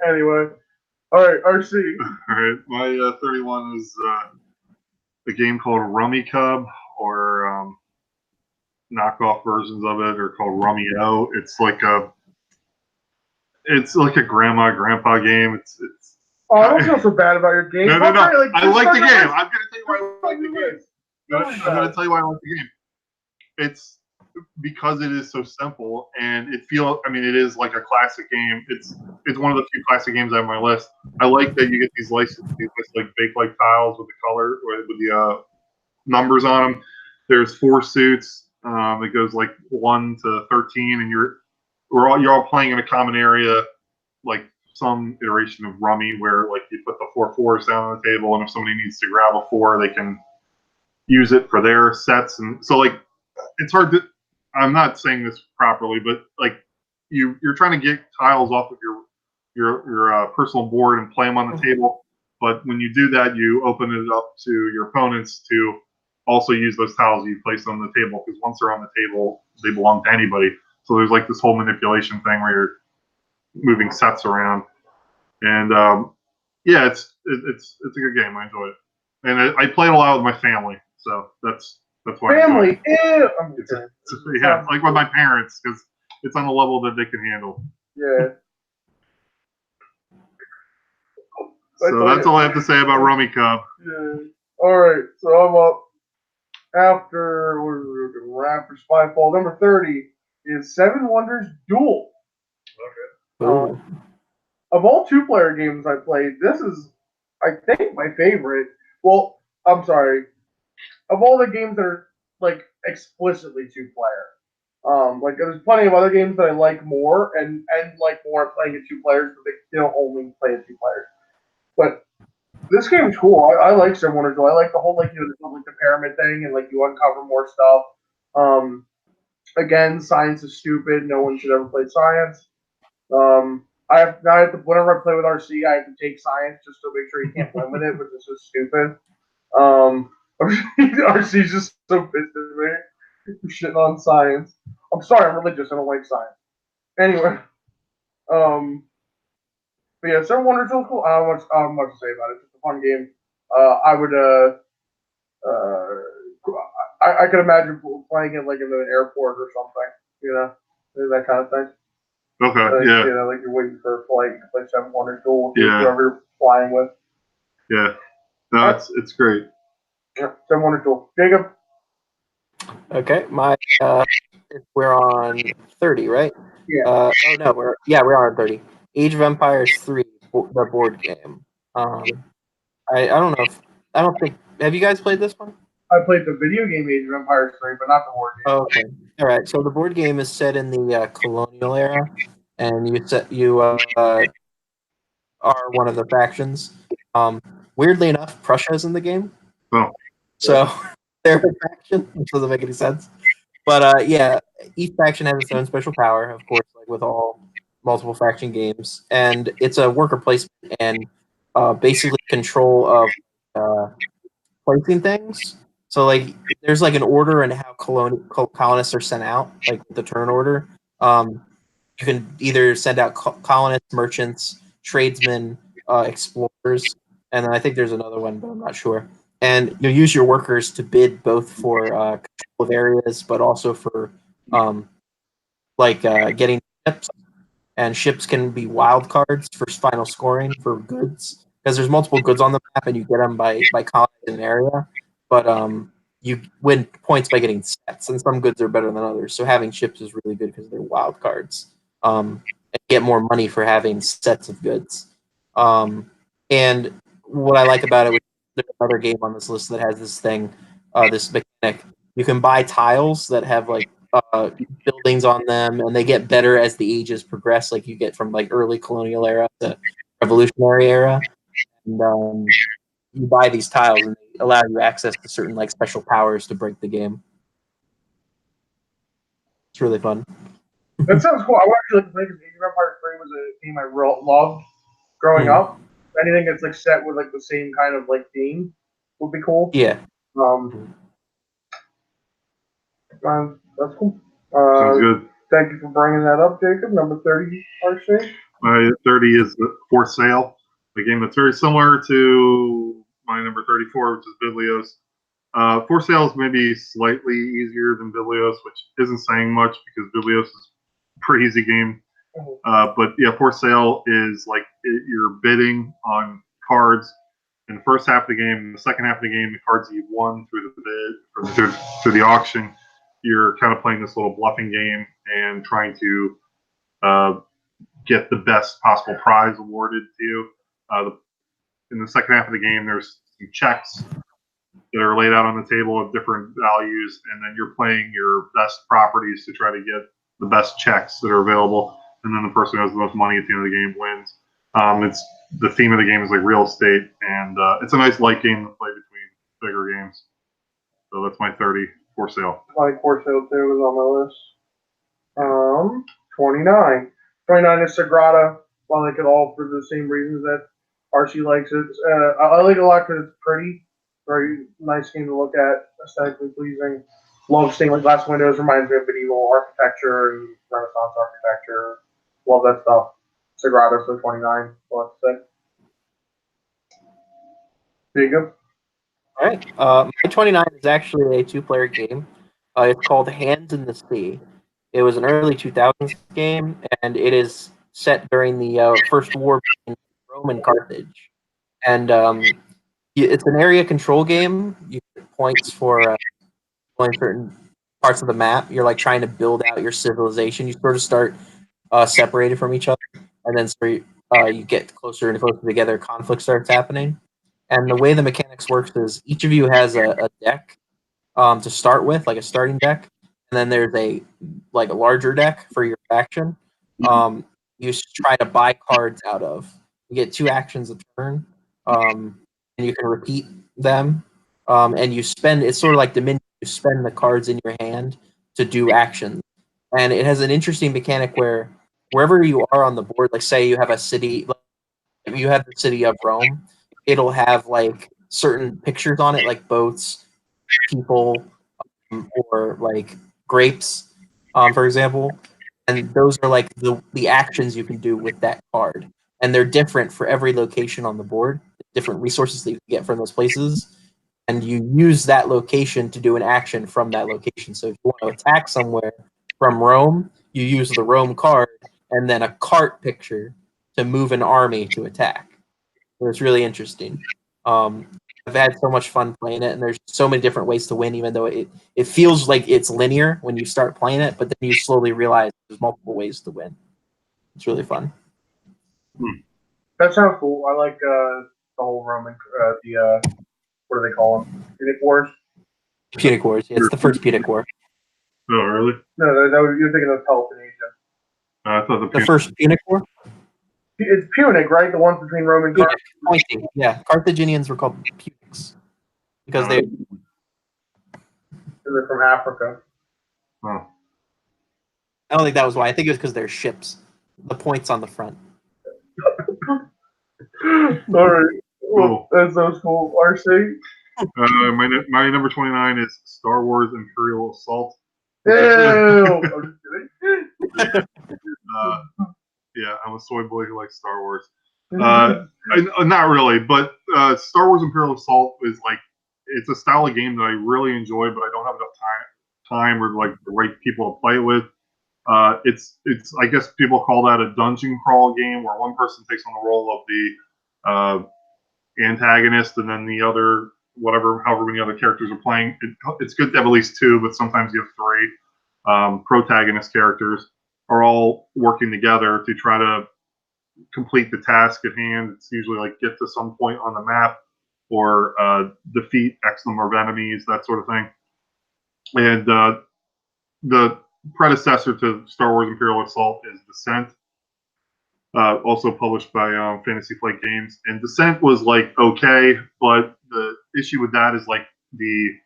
anyway, all right, RC. All right, my 31 is a game called Rummy Cub, or knockoff versions of it are called Rummy-O. It's like a grandma grandpa game. It's Oh, I don't feel so bad about your game. No. I like the game. I'm going to tell you why I like the game. I'm going to tell you why I like the game. It's because it is so simple, and it is like a classic game. It's one of the few classic games I have on my list. I like that you get these like bake-like tiles with the color, with the numbers on them. There's 4 suits. It goes like 1 to 13, and you're all playing in a common area, like some iteration of Rummy, where like you put the 4 4s down on the table, and if somebody needs to grab a 4, they can use it for their sets. And so like it's hard to. I'm not saying this properly, but like you're trying to get tiles off of your personal board and play them on the table. But when you do that, you open it up to your opponents to also use those tiles you place on the table, because once they're on the table, they belong to anybody. So there's like this whole manipulation thing where you're moving sets around, and yeah, it's a good game. I enjoy it, and I play it a lot with my family, so that's why. Family, yeah, like with my parents, because it's on a level that they can handle. Yeah. So that's all I have to say about Rummy Cub. Yeah. All right, so I'm up after Spyfall. Number 30 is Seven Wonders Duel. Okay. Of all 2-player games I played, this is, I think, my favorite. Well, I'm sorry. Of all the games that are like explicitly 2-player, like there's plenty of other games that I like more and like more playing at 2 players, but they don't only play at 2 players. But this game is cool. I like Seven Wonders Duel. I like the whole like the pyramid thing and like you uncover more stuff. Again, science is stupid. No one should ever play science. Whenever I play with RC, I have to take science just to make sure he can't win with it, which is just stupid. RC's just so pissed at me for shitting on science. I'm sorry, I'm religious. I don't like science. Anyway, but yeah, Seven Wonders is cool. I don't have much to say about it. It's just a fun game. I could imagine playing it like in an airport or something. That kind of thing. Okay, yeah. Like you're waiting for a flight to play Seven Wonders Duel with Yeah. whoever you're flying with. Yeah. No, it's great. Yeah, Seven Wonders Duel. Jacob? Okay, we're on 30, right? Yeah. Oh no, we're on 30. Age of Empires 3, the board game. I don't know if I don't think have you guys played this one? I played the video game Age of Empires 3, but not the board game. Oh, okay. All right. So the board game is set in the colonial era, and you are one of the factions. Weirdly enough, Prussia is in the game, So so they're a faction, which doesn't make any sense. But yeah, each faction has its own special power, of course, like with all multiple faction games, and it's a worker placement and basically control of uh, placing things. So like, there's like an order in how colonists are sent out, like the turn order. You can either send out colonists, merchants, tradesmen, explorers, and then I think there's another one, but I'm not sure. And you'll use your workers to bid both for control of areas, but also for um, getting ships. And ships can be wild cards for final scoring for goods because there's multiple goods on the map, and you get them by colonizing an area. But you win points by getting sets, and some goods are better than others. So having ships is really good because they're wild cards. And get more money for having sets of goods. And what I like about it, there's another game on this list that has this thing, this mechanic. You can buy tiles that have like buildings on them, and they get better as the ages progress. Like you get from like early colonial era to revolutionary era, and you buy these tiles, and they allow you access to certain like special powers to break the game. It's really fun. That sounds cool. I would actually like to play because Age of Empires 3 was a game I loved growing up. Anything that's like set with like the same kind of like theme would be cool. Yeah. That's cool. sounds good. Thank you for bringing that up, Jacob. Number 30, RC. 30 is For Sale, a game that's very similar to my number 34, which is Biblios. For Sale is maybe slightly easier than Biblios, which isn't saying much because Biblios is a pretty easy game. But yeah, For Sale is like you're bidding on cards in the first half of the game. In the second half of the game, the cards that you've won through the bid or through the auction, you're kind of playing this little bluffing game and trying to get the best possible prize awarded to you. In the second half of the game, there's some checks that are laid out on the table of different values, and then you're playing your best properties to try to get the best checks that are available, and then the person who has the most money at the end of the game wins. It's the theme of the game is like real estate, and it's a nice light game to play between bigger games. So that's my 30 For Sale. My For Sale too was on my list. 29. 29 is Sagrada. I like it all for the same reasons that RC likes it. I like it a lot because it's pretty. Very nice game to look at, aesthetically pleasing. Love seeing like glass windows, reminds me of medieval architecture and Renaissance architecture. Love that stuff. Sagrada, so 29. Let's say. Jacob? All right. My 29 is actually a two-player game. It's called Hands in the Sea. It was an early 2000s game, and it is set during the First War between Rome and Carthage. And it's an area control game. You get points for pulling certain parts of the map. You're like trying to build out your civilization. You sort of start separated from each other, and then you get closer and closer together. Conflict starts happening. And the way the mechanics works is each of you has a deck to start with, like a starting deck, and then there's a larger deck for your faction. You try to buy cards out of. You get 2 actions a turn, and you can repeat them. And you spend. It's sort of like Dominion. You spend the cards in your hand to do actions, and it has an interesting mechanic where wherever you are on the board, like say you have a city, like you have the city of Rome, it'll have like certain pictures on it, like boats, people, or like grapes, for example. And those are like the actions you can do with that card, and they're different for every location on the board. Different resources that you can get from those places, and you use that location to do an action from that location. So if you want to attack somewhere from Rome, you use the Rome card and then a cart picture to move an army to attack. So it's really interesting. I've had so much fun playing it, and there's so many different ways to win, even though it feels like it's linear when you start playing it, but then you slowly realize there's multiple ways to win. It's really fun. That sounds cool. I like the whole Roman, what do they call them? Punic Wars? Punic Wars. Yeah, it's the first Punic War. Oh, really? No, you're thinking of Peloponnesian. I thought The first Punic War? It's Punic, right? The ones between Roman Punic. Pointing. Yeah, Carthaginians were called Punics because they're from Africa. Oh. I don't think that was why. I think it was because they're ships. The points on the front. All right. Cool. That's so cool. RC? My number 29 is Star Wars Imperial Assault. Ew! I'm just kidding. Yeah, I'm a soy boy who likes Star Wars. Not really, but Star Wars Imperial Assault is like, it's a style of game that I really enjoy, but I don't have enough time or like the right people to play it with. It's I guess people call that a dungeon crawl game where one person takes on the role of the antagonist, and then the other, however many other characters are playing. It's good to have at least two, but sometimes you have three protagonist characters are all working together to try to complete the task at hand. It's usually like get to some point on the map or defeat X number of enemies, that sort of thing. And the predecessor to Star Wars Imperial Assault is Descent, also published by Fantasy Flight Games. And Descent was like okay, but the issue with that is like the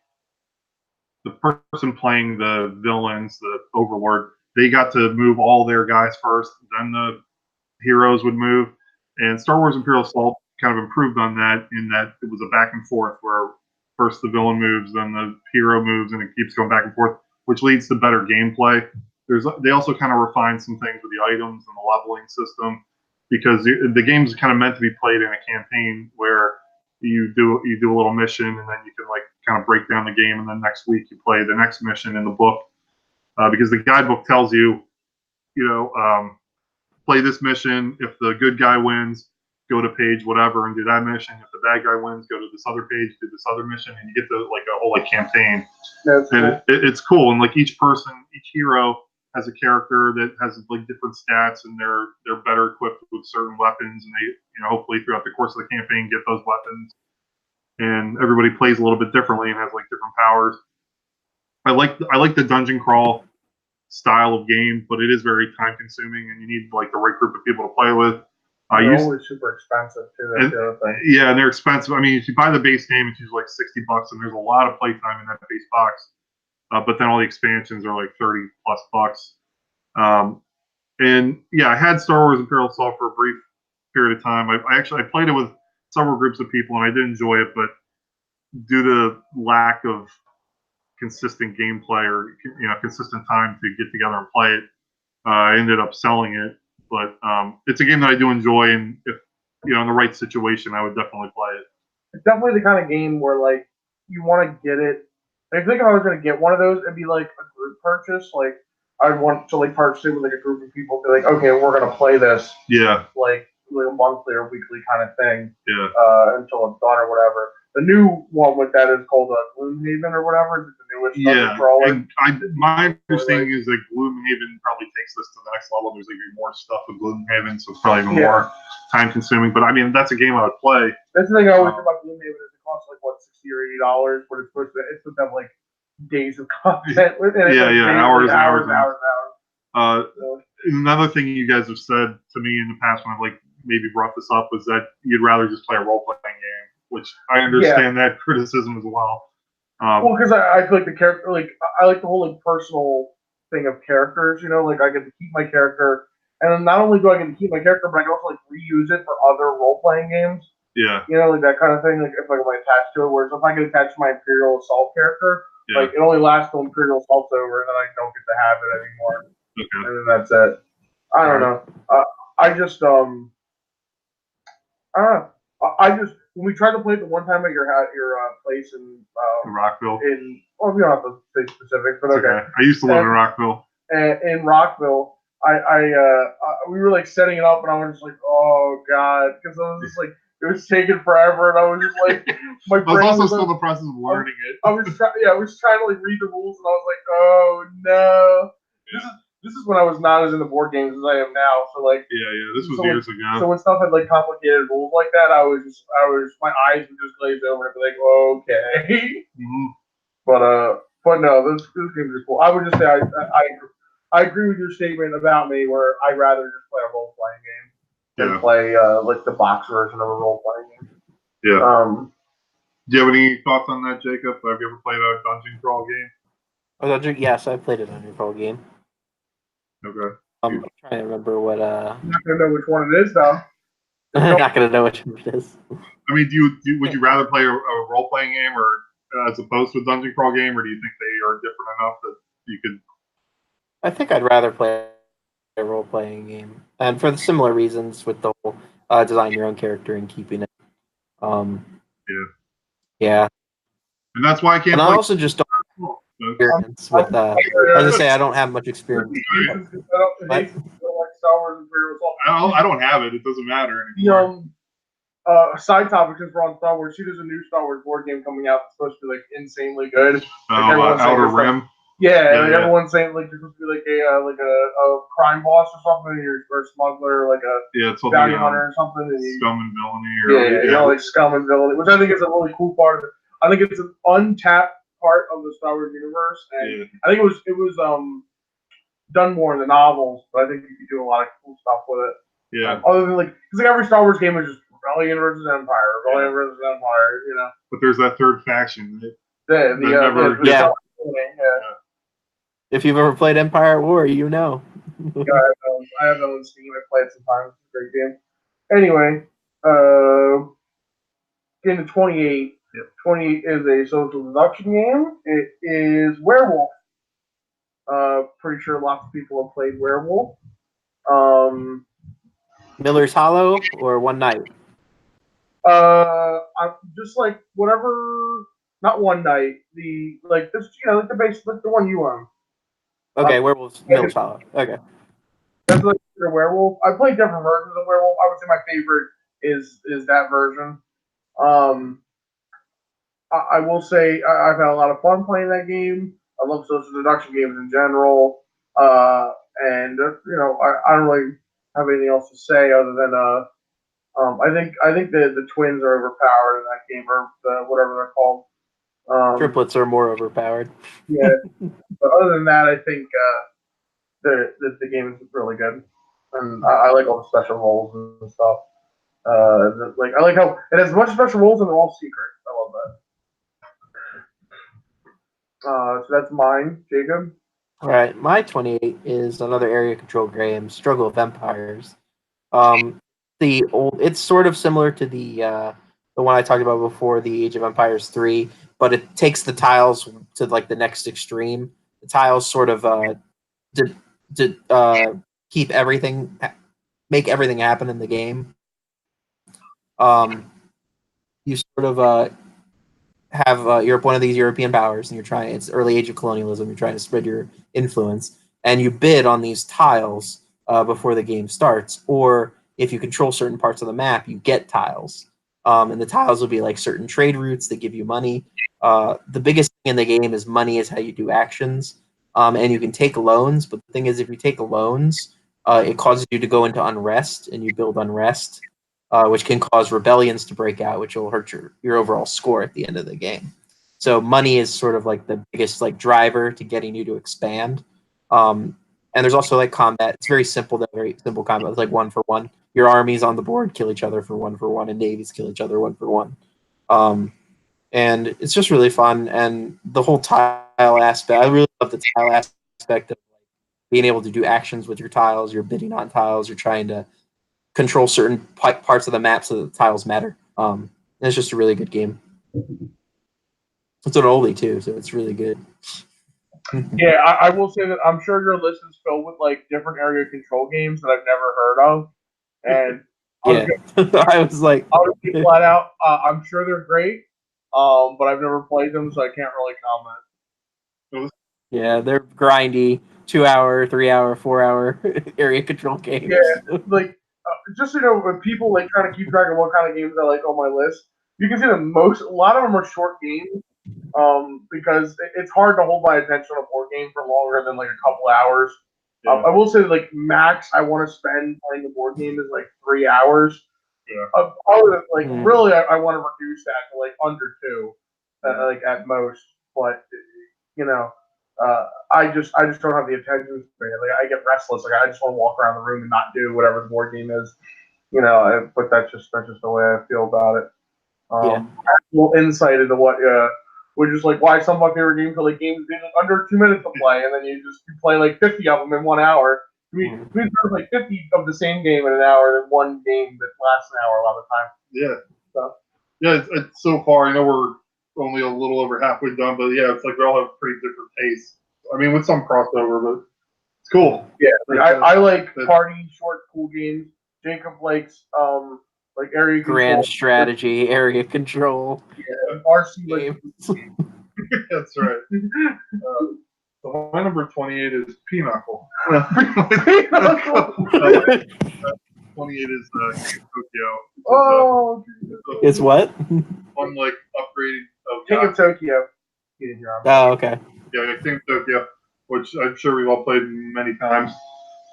person playing the villains, the Overlord, they got to move all their guys first, then the heroes would move. And Star Wars Imperial Assault kind of improved on that in that it was a back and forth where first the villain moves, then the hero moves, and it keeps going back and forth, which leads to better gameplay. They also kind of refined some things with the items and the leveling system, because the game's kind of meant to be played in a campaign where you do a little mission, and then you can like kind of break down the game, and then next week you play the next mission in the book, because the guidebook tells you, play this mission. If the good guy wins, go to page whatever and do that mission. If the bad guy wins, go to this other page, do this other mission, and you get to like a whole like campaign. That's and cool. it's cool. And like each hero has a character that has like different stats, and they're better equipped with certain weapons, and they hopefully throughout the course of the campaign get those weapons. And everybody plays a little bit differently and has like different powers. I like the dungeon crawl style of game, but it is very time consuming, and you need like the right group of people to play with. They're always super expensive too. That's the other thing. Yeah, and they're expensive. I mean, if you buy the base game, it's usually like $60, and there's a lot of playtime in that base box. But then all the expansions are like $30+. And yeah, I had Star Wars Imperial Assault for a brief period of time. I played it with several groups of people, and I did enjoy it, but due to lack of consistent gameplay or consistent time to get together and play it, I ended up selling it. But it's a game that I do enjoy, and if in the right situation, I would definitely play it. It's definitely the kind of game where like you want to get it. I think if I was going to get one of those, it'd be like a group purchase. Like I'd want to like purchase it with like a group of people. Be like, okay, we're going to play this. Yeah. Like a monthly or weekly kind of thing. Yeah. Until it's done or whatever. The new one with that is called Gloomhaven or whatever. It's the newest. Yeah. And my understanding is that Gloomhaven probably takes this to the next level. There's going to be more stuff with Gloomhaven, so it's probably even more time consuming. But I mean, that's a game I would play. That's the thing I always think about Gloomhaven is it costs like what $60 or $80, but it's supposed to have like days of content with it. Hours. So. Another thing you guys have said to me in the past when I've like maybe brought this up was that you'd rather just play a role playing game, which I understand that criticism as well. Well, because I feel like the character, like I like the whole like personal thing of characters. Like I get to keep my character, and then not only do I get to keep my character, but I can also like reuse it for other role playing games. Yeah. Like that kind of thing. Like if I'm attached to it, whereas if I get attached to my Imperial Assault character, like it only lasts till Imperial Assault's over, and then I don't get to have it anymore. Okay. And then that's it. I don't know. I just when we tried to play it the one time at your place in Rockville. You don't have to say specifics, but okay. I used to live in Rockville. In Rockville, we were like setting it up, and I was just like, oh god, because I was just like, It was taking forever, and I was just like, my I was brain also was still in like, the process of learning it. I was trying to like read the rules, and I was like, oh no. This is when I was not as into board games as I am now. So like, Yeah. This was so years when, ago. so when stuff had like complicated rules like that, my eyes would just glaze over and be like, okay. Mhm. But no, this games are cool. I would just say I agree with your statement about me, where I'd rather just play a role playing game than Yeah. play like the box version of a role playing game. Yeah. Do you have any thoughts on that, Jacob? Have you ever played a dungeon crawl game? Yes, I played a dungeon crawl game. Okay. I'm trying to remember what. I'm not gonna know which one it is though. I'm not gonna know which one it is. I mean, would you rather play a role playing game or as opposed to a dungeon crawl game, or do you think they are different enough that you could? I think I'd rather play a role playing game, and for the similar reasons with the whole design your own character and keeping it. Yeah. Yeah, And that's why I can't and I play. also just don't have experience with. As I say, I don't have much experience. I don't like Star Wars Imperial Assault. I don't have it. It doesn't matter The anymore. side topic since we're on Star Wars, there's a new Star Wars board game coming out that's supposed to be like insanely good. Outer Rim. Yeah, everyone's saying like there's supposed to be like a crime boss or something, or a smuggler, like a It's bounty hunter or something. Scum and Villainy. Like Scum and Villainy, which I think is a really cool part of it. I think it's an untapped part of the Star Wars universe, and I think it was done more in the novels, but I think you could do a lot of cool stuff with it. Yeah. Other than like, because like every Star Wars game is just Rebellion versus Empire, Rebellion versus Empire, you know. But there's that third faction. If you've ever played Empire at War, you know. I have no Steam. I played sometimes. It's a great game. Anyway, getting to 28. Yep. 28 is a social deduction game. It is Werewolf. Pretty sure lots of people have played Werewolf. Miller's Hollow or One Night? I'm just like whatever. Not One Night. The like this, like the base, like the one you own. Okay, Werewolf's Miller's Hollow. Okay. That's like a Werewolf. I played different versions of Werewolf. I would say my favorite is that version. I will say I've had a lot of fun playing that game. I love social deduction games in general. And I don't really have anything else to say other than I think the twins are overpowered in that game, or whatever they're called. Triplets are more overpowered. Yeah, but other than that, I think the game is really good, and I like all the special roles and stuff. I like how it has a bunch of special roles and they're all secret. I love that. So that's mine, Jacob. All right, my 28 is another area control game, Struggle of Empires. It's sort of similar to the one I talked about before, the Age of Empires 3, but it takes the tiles to like the next extreme. The tiles sort of keep everything, make everything happen in the game. You sort of have you're one of these European powers, and it's early age of colonialism. You're trying to spread your influence, and you bid on these tiles before the game starts. Or if you control certain parts of the map, you get tiles, and the tiles will be like certain trade routes that give you money. The biggest thing in the game is money is how you do actions, and you can take loans. But the thing is, if you take loans, it causes you to go into unrest, and you build unrest. Which can cause rebellions to break out, which will hurt your overall score at the end of the game. So money is sort of like the biggest like driver to getting you to expand. And there's also like combat. It's very simple combat. It's like 1 for 1. Your armies on the board kill each other for 1 for 1, and navies kill each other 1 for 1. And it's just really fun. And the whole tile aspect, I really love the tile aspect of being able to do actions with your tiles. You're bidding on tiles. You're trying to control certain parts of the map so that the tiles matter. It's just a really good game. It's an oldie too, so it's really good. Yeah, I will say that I'm sure your list is filled with like different area control games that I've never heard of, and I was like, I'll just be flat out. I'm sure they're great, but I've never played them, so I can't really comment. Yeah, they're grindy, 2 hour, 3 hour, 4 hour area control games. Yeah, like just so you know, when people like trying to keep track of what kind of games I like on my list, you can see that a lot of them are short games. Because it's hard to hold my attention on a board game for longer than like a couple hours. Yeah. I will say like max I want to spend playing the board game is like 3 hours. Yeah. Really, I want to reduce that to like under 2, like at most. But I just don't have the attention span. Like I get restless. Like I just want to walk around the room and not do whatever the board game is. But that's just the way I feel about it. Actual insight into what which is like why some of my favorite games are like games being like under 2 minutes to play, and then you play like 50 of them in 1 hour. I mean, we play 50 of the same game in an hour than one game that lasts an hour a lot of the time. Yeah. So. Yeah, it's so far. I know we're only a little over halfway done, but yeah, it's like we all have pretty different tastes. I mean, with some crossover, but it's cool. Yeah, like I like party, short, cool games. Jacob likes like area grand control, strategy, area control. Yeah, RC games. That's right. So my number 28 is Pinochle. 28 is Tokyo. Oh, it's what? One like upgraded of King of Tokyo. Oh, okay. Yeah, King of Tokyo, which I'm sure we've all played many times.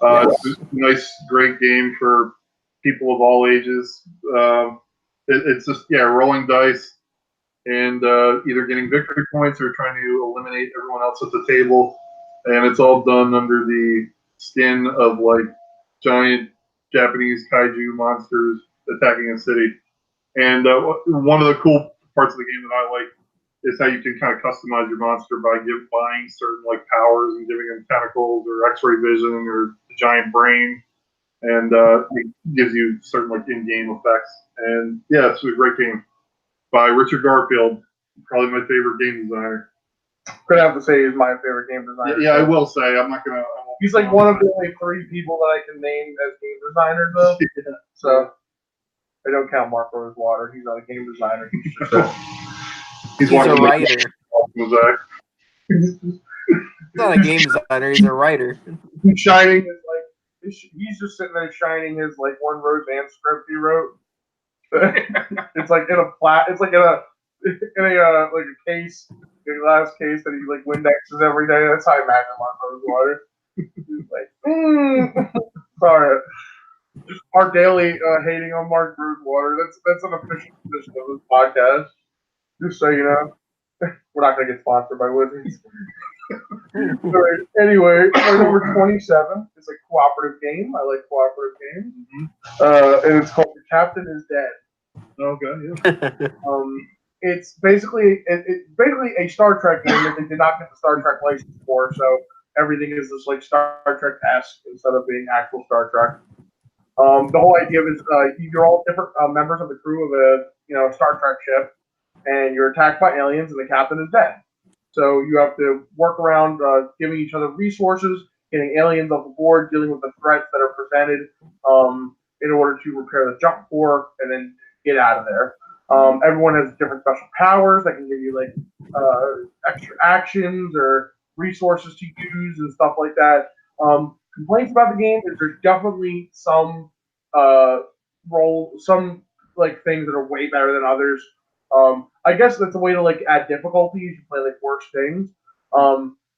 Yes. It's a nice, great game for people of all ages. It's just rolling dice and either getting victory points or trying to eliminate everyone else at the table, and it's all done under the skin of like giant Japanese kaiju monsters attacking a city. And one of the cool parts of the game that I like is how you can kind of customize your monster by buying certain like powers and giving them tentacles or X-ray vision or a giant brain, and it gives you certain like in-game effects. And yeah, it's a great game by Richard Garfield, probably my favorite game designer. Could have to say he's my favorite game designer. Yeah, I will say I'm not gonna. He's like one of the only 3 people that I can name as game designers, though. Yeah. So I don't count Mark Rosewater. He's not a game designer. He's a writer. He's not a game designer. He's a writer. He's shining his like. He's just sitting there shining his like one Roseanne script he wrote. It's like in a It's like in a like a case, a glass case that he like Windexes every day. That's how I imagine Mark Rosewater. He's like, sorry. Just our daily hating on Mark Rosewater. That's an official position of this podcast. Just so you know, we're not gonna get sponsored by Wizards. Anyway, number 27 is a cooperative game. I like cooperative games, and it's called The Captain is Dead. Okay. Yeah. It's basically a Star Trek game that they did not get the Star Trek license for, so everything is just like Star Trek-esque instead of being actual Star Trek. The whole idea is you're all different members of the crew of a Star Trek ship, and you're attacked by aliens, and the captain is dead. So you have to work around giving each other resources, getting aliens off the board, dealing with the threats that are presented in order to repair the jump core, and then get out of there. Everyone has different special powers that can give you like extra actions or resources to use and stuff like that. Complaints about the game is there's definitely some some like things that are way better than others. I guess that's a way to like add difficulties. You play like worse things,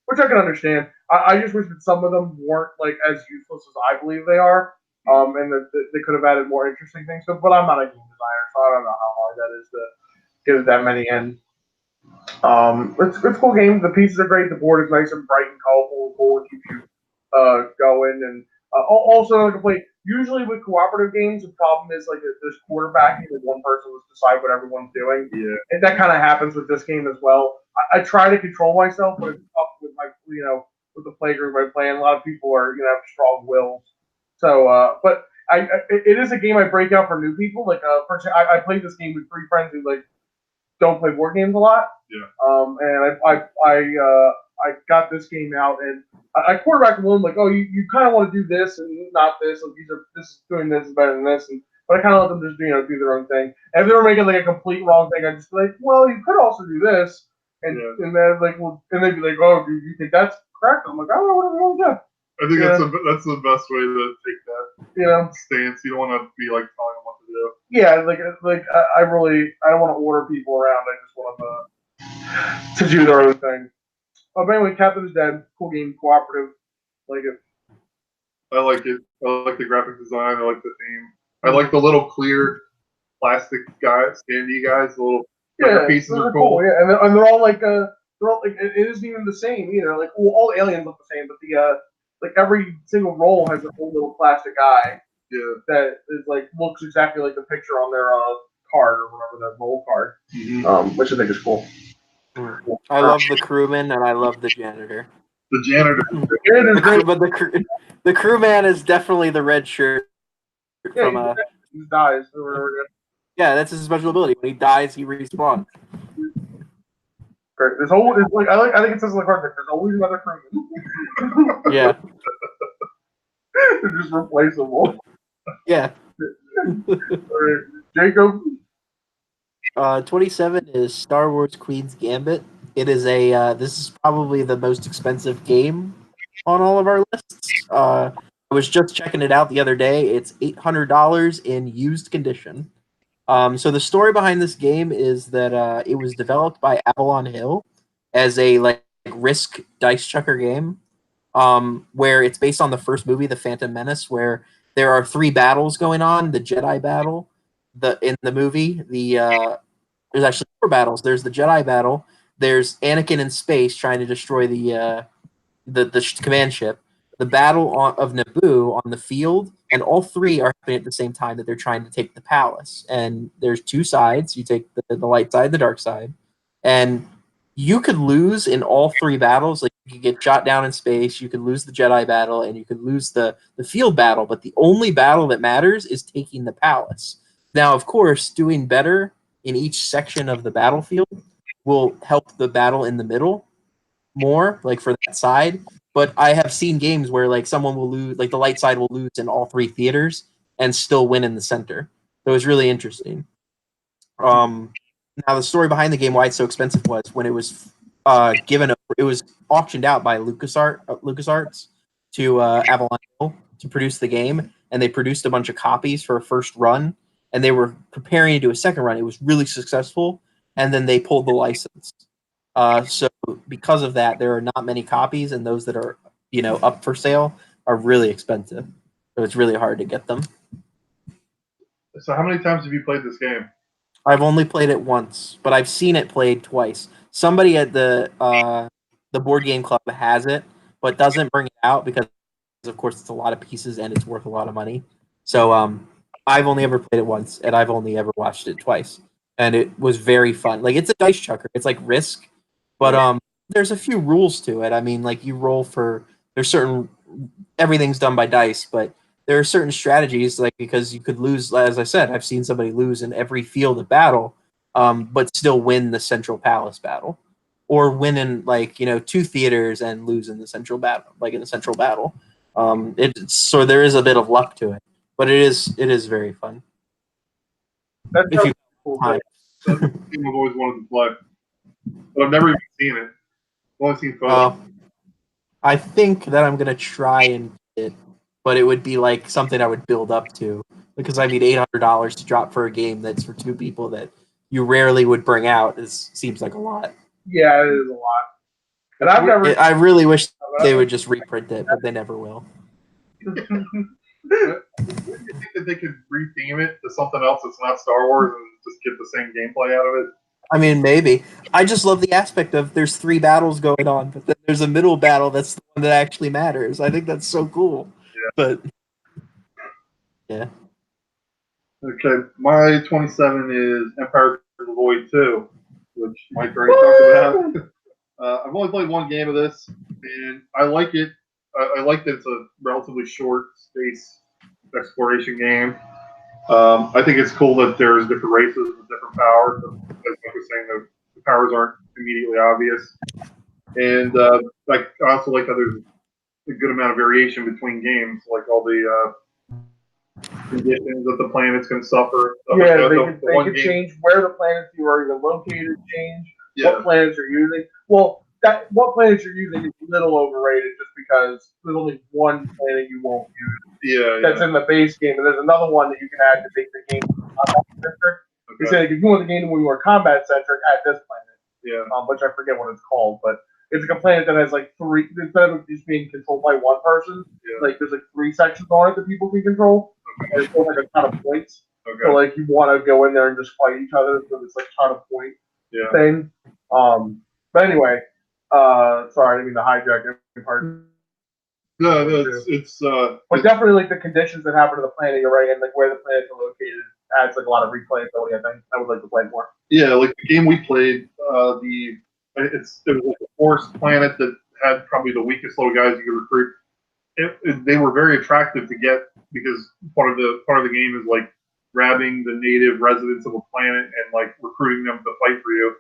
which I can understand. I just wish that some of them weren't like as useless as I believe they are, and that they could have added more interesting things. But I'm not a game designer, so I don't know how hard that is to get that many in. It's a cool game. The pieces are great. The board is nice and bright and colorful and cool. It keeps you going. And also, like usually with cooperative games, the problem is like there's quarterbacking. Like one person will decide what everyone's doing. Yeah. And that kind of happens with this game as well. I try to control myself, but it's tough with my with the playgroup I play. And a lot of people are have strong wills. So, but it is a game I break out for new people. Like, for example, I played this game with 3 friends who like don't play board games a lot. Yeah. And I got this game out and I quarterbacked one like, oh, you kind of want to do this and not this. Like this is doing this is better than this. But I kind of let them just do their own thing. And if they were making like a complete wrong thing, I'd just be like, well, you could also do this. And then like, well, and they'd be like, oh, do you think that's correct? I'm like, I don't know, whatever you want to do. I think that's the best way to take that stance. You don't want to be like telling them what to do. Yeah, I don't want to order people around. I just want them to do their own thing. But anyway, Captain is Dead. Cool game, cooperative. Like it. I like it. I like the graphic design. I like the theme. I like the little clear plastic guys, standee guys. The little pieces are cool. Yeah, and they're all like it isn't even the same either. Like all aliens look the same, but the like every single roll has a whole little plastic eye. Yeah. That is like looks exactly like the picture on their card or whatever, their roll card. Mm-hmm. Which I think is cool. I love the crewman and I love the janitor. The janitor. But the crewman is definitely the red shirt from he dies. Yeah, that's his special ability. When he dies, he respawns. Great. I think it says in the card that there's always another crewman. Yeah. They're just replaceable. Yeah. Right. Jacob. 27 is Star Wars Queen's Gambit. It is this is probably the most expensive game on all of our lists. I was just checking it out the other day. It's $800 in used condition. So the story behind this game is that it was developed by Avalon Hill as a risk dice chucker game, where it's based on the first movie, The Phantom Menace, where there are 3 battles going on. The Jedi battle, in the movie, there's actually 4 battles. There's the Jedi battle. There's Anakin in space trying to destroy the command ship. The battle of Naboo on the field, and all 3 are happening at the same time that they're trying to take the palace. And there's 2 sides. You take the light side, the dark side, and you could lose in all 3 battles. Like you could get shot down in space, you could lose the Jedi battle, and you could lose the field battle. But the only battle that matters is taking the palace. Now, of course, doing better in each section of the battlefield will help the battle in the middle more, like for that side. But I have seen games where someone will lose, like the light side will lose in all 3 theaters and still win in the center. So it was really interesting. Now the story behind the game, why it's so expensive, was when it was it was auctioned out by LucasArts to Avalon Hill to produce the game, and they produced a bunch of copies for a first run, and they were preparing to do a second run. It was really successful, and then they pulled the license. So because of that, there are not many copies, and those that are up for sale are really expensive. So it's really hard to get them. So how many times have you played this game? I've only played it once, but I've seen it played twice. Somebody at the board game club has it, but doesn't bring it out because, of course, it's a lot of pieces and it's worth a lot of money. So I've only ever played it once, and I've only ever watched it twice, and it was very fun. Like it's a dice chucker. It's like Risk, but there's a few rules to it. I mean, like you roll for everything's done by dice, but there are certain strategies, because you could lose. As I said, I've seen somebody lose in every field of battle, but still win the Central Palace battle, or win in 2 theaters and lose in the central battle, so there is a bit of luck to it, but it is very fun. That's cool. That's a game I've always wanted to play, but I've never even seen it. I've only seen photos. I think that I'm gonna try and get it, but it would be something I would build up to, because I need $800 to drop for a game that's for 2 people that you rarely would bring out. Seems like a lot. Yeah, it is a lot. And I really wish they would just reprint it, but they never will. You think that they could retheme it to something else that's not Star Wars and just get the same gameplay out of it? I mean, maybe. I just love the aspect of there's 3 battles going on, but then there's a middle battle that's the one that actually matters. I think that's so cool. Yeah. But yeah. Okay, my 27 is Empire of the Void 2, which Mike already talked about. I've only played 1 game of this, and I like it. I like that it's a relatively short space exploration game. I think it's cool that there's different races with different powers. As I was saying, the powers aren't immediately obvious. And I also like that there's a good amount of variation between games, like all the conditions that the planets can suffer. Yeah, they can change where the planets you are even located, change what planets you're using. Well, that what planets you're using is a little overrated just because there's only one planet you won't use that's in the base game, and there's another one that you can add to make the game combat centric. He said if you want the game to be more combat centric, add this planet. Yeah. Which I forget what it's called, but it's like a planet that has like three, instead of just being controlled by one person, like there's like 3 sections on it that people can control. And it's like a ton of points. So like you want to go in there and just fight each other, so it's like ton of point thing. But anyway, sorry, I didn't mean to hijack every part. No, it's but definitely like the conditions that happen to the planet, you're right, and like where the planets are located adds like a lot of replayability. I think I would like to play more. Yeah, like the game we played, it was like a forest planet that had probably the weakest little guys you could recruit. They were very attractive to get because part of the game is like grabbing the native residents of a planet and like recruiting them to fight for you.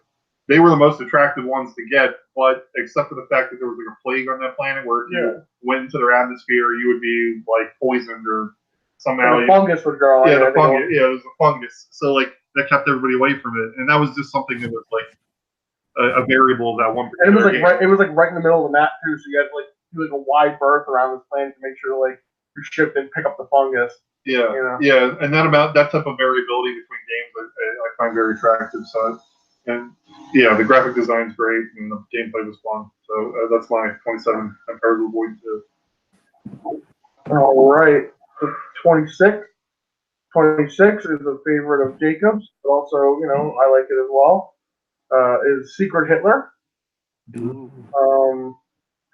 They were the most attractive ones to get, but except for the fact that there was like a plague on that planet where if you went into their atmosphere, you would be like poisoned or somehow. The fungus would grow. Yeah, the fungus. Yeah, it was a fungus. So like that kept everybody away from it, and that was just something that was like a variable of that one particular. And it was like game. it was like right in the middle of the map too, so you had to like do like a wide berth around this planet to make sure like your ship didn't pick up the fungus. Yeah, yeah, and that type of variability between games I find very attractive. So, and yeah, the graphic design's great and the gameplay was fun. So that's my 27 Empires of Void 2. All right, so 26. 26 is a favorite of Jacob's, but also I like it as well. Is Secret Hitler.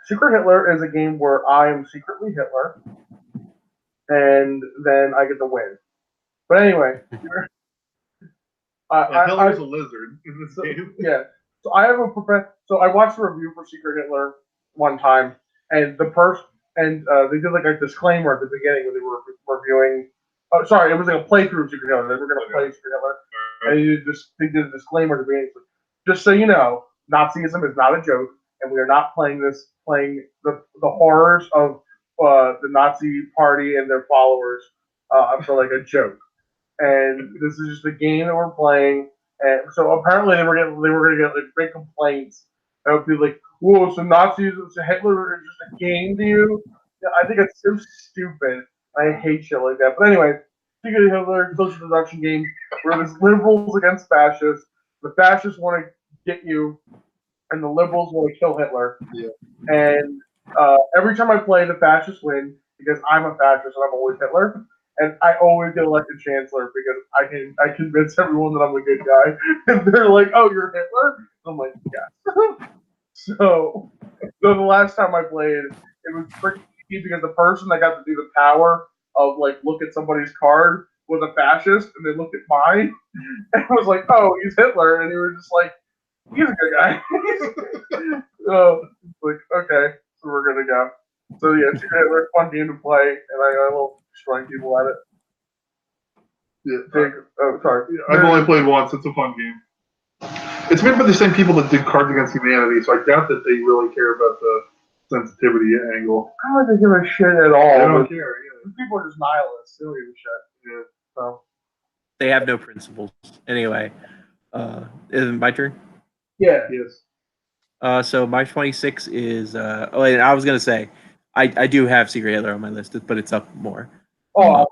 Secret Hitler is a game where I am secretly Hitler, and then I get to win. But anyway, Hitler's a lizard in this game. Yeah. So I have So I watched a review for Secret Hitler one time, and they did like a disclaimer at the beginning when they were reviewing. Oh, sorry, it was like a playthrough of Secret Hitler. They were going to play Secret Hitler, and they did a disclaimer at the beginning. Just so you know, Nazism is not a joke, and we are not playing the horrors of the Nazi party and their followers for like a joke. And this is just a game that we're playing. And so apparently they were going to get like big complaints. It would be like, "Whoa, so Nazis, so Hitler is just a game to you?" Yeah, I think it's so stupid. I hate shit like that. But anyway, Secret Hitler, social deduction game where there's liberals against fascists. The fascists want to get you, and the liberals want to kill Hitler. Yeah. And every time I play, the fascists win because I'm a fascist and I'm always Hitler. And I always get elected chancellor because I convince everyone that I'm a good guy, and they're like, "Oh, you're Hitler?" I'm like, "Yeah." So the last time I played, it was pretty easy because the person that got to do the power of like look at somebody's card was a fascist, and they looked at mine and was like, "Oh, he's Hitler," and they were just like, "He's a good guy." So like, okay, so we're gonna go. So yeah, Secret Hitler, fun game to play, and I love destroying people at it. Yeah. Sorry. I've only played once. It's a fun game. It's made by the same people that did Cards Against Humanity, so I doubt that they really care about the sensitivity angle. I don't think they give a shit at all. They don't care. Yeah. People are just nihilists. They don't give a shit. Yeah. So. They have no principles. Anyway, is it my turn? Yeah. Yes. So my 26 is. And I was gonna say, I do have Secret Hitler on my list, but it's up more. Oh,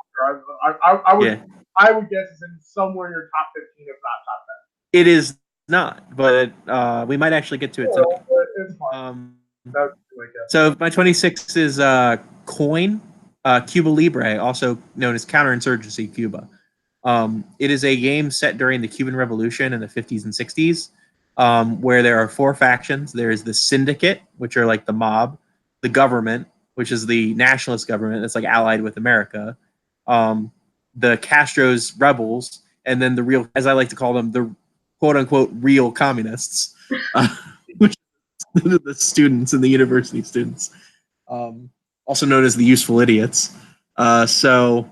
I would. Yeah. I would guess it's in somewhere in your top 15, if not top 10. It is not, but we might actually get to it tonight. It's fine. So my 26 is Coin, Cuba Libre, also known as Counterinsurgency Cuba. It is a game set during the Cuban Revolution in the 50s and 60s, where there are 4 factions. There is the Syndicate, which are like the mob, the government, which is the nationalist government that's like allied with America, the Castro's rebels, and then the real, as I like to call them, the quote-unquote real communists, which are the students and the university students, also known as the useful idiots. So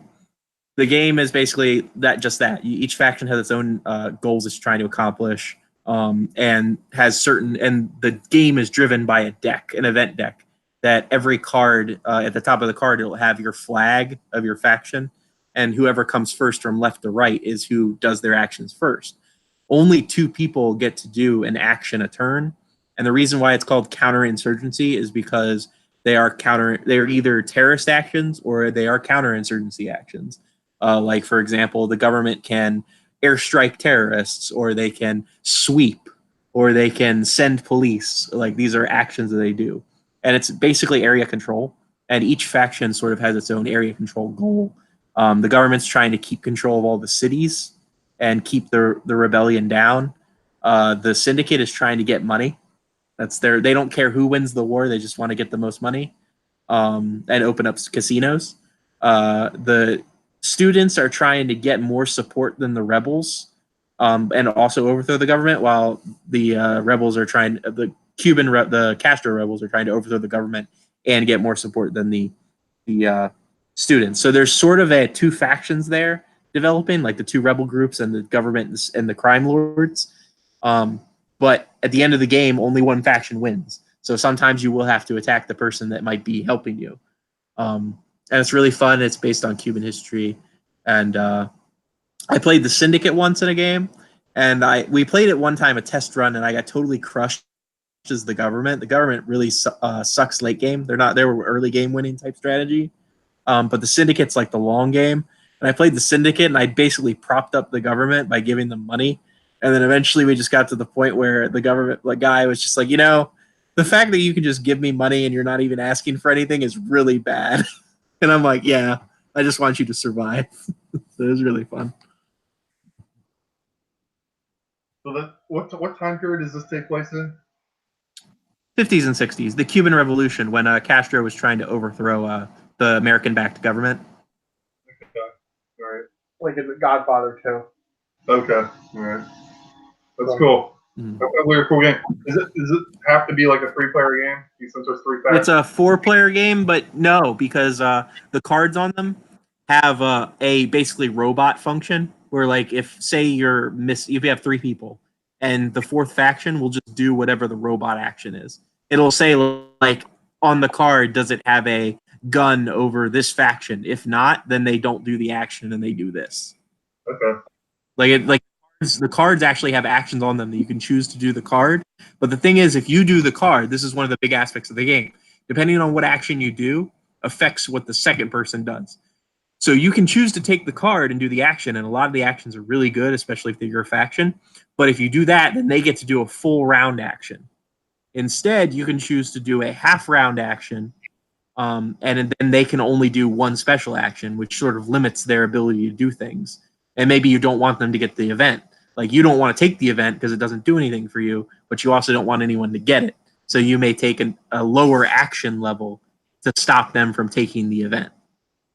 the game is basically just that. Each faction has its own goals it's trying to accomplish, and has and the game is driven by a deck, an event deck, that every card, at the top of the card, it'll have your flag of your faction, and whoever comes first from left to right is who does their actions first. Only 2 people get to do an action a turn, And the reason why it's called counterinsurgency is because they're either terrorist actions or they are counterinsurgency actions. Like, for example, the government can airstrike terrorists, or they can sweep, or they can send police. Like, these are actions that they do. And it's basically area control. And each faction sort of has its own area control goal. The government's trying to keep control of all the cities and keep the rebellion down. The syndicate is trying to get money. They don't care who wins the war. They just want to get the most money, and open up casinos. The students are trying to get more support than the rebels, and also overthrow the government, while the rebels are the Castro rebels are trying to overthrow the government and get more support than the students. So there's sort of two factions there developing, like the two rebel groups and the government and the crime lords. But at the end of the game, only one faction wins. So sometimes you will have to attack the person that might be helping you. And it's really fun. It's based on Cuban history. And I played the Syndicate once in a game. And we played it one time, a test run, and I got totally crushed as the government. The government really sucks late game. They were early game winning type strategy. But the Syndicate's like the long game. And I played the Syndicate, and I basically propped up the government by giving them money. And then eventually we just got to the point where the government guy was just like, the fact that you can just give me money and you're not even asking for anything is really bad. And I'm like, yeah, I just want you to survive. So it was really fun. So what time period does this take place in? 50s and 60s, the Cuban Revolution, when Castro was trying to overthrow the American-backed government. Okay. All right. Like in The Godfather too. Okay. All right. That's cool. Mm. Weird, cool game. Does it have to be like a 3-player game? Since there's 3 factions? It's a 4-player game, but no, because the cards on them have a basically robot function where, like, if you have 3 people and the 4th faction will just do whatever the robot action is. It'll say, like, on the card, does it have a gun over this faction? If not, then they don't do the action and they do this. Okay. The cards actually have actions on them that you can choose to do the card. But the thing is, if you do the card, this is one of the big aspects of the game. Depending on what action you do, affects what the second person does. So you can choose to take the card and do the action, and a lot of the actions are really good, especially if they're your faction. But if you do that, then they get to do a full round action. Instead, you can choose to do a half round action, and then they can only do one special action, which sort of limits their ability to do things. And maybe you don't want them to get the event. Like, you don't want to take the event because it doesn't do anything for you, but you also don't want anyone to get it. So you may take a lower action level to stop them from taking the event.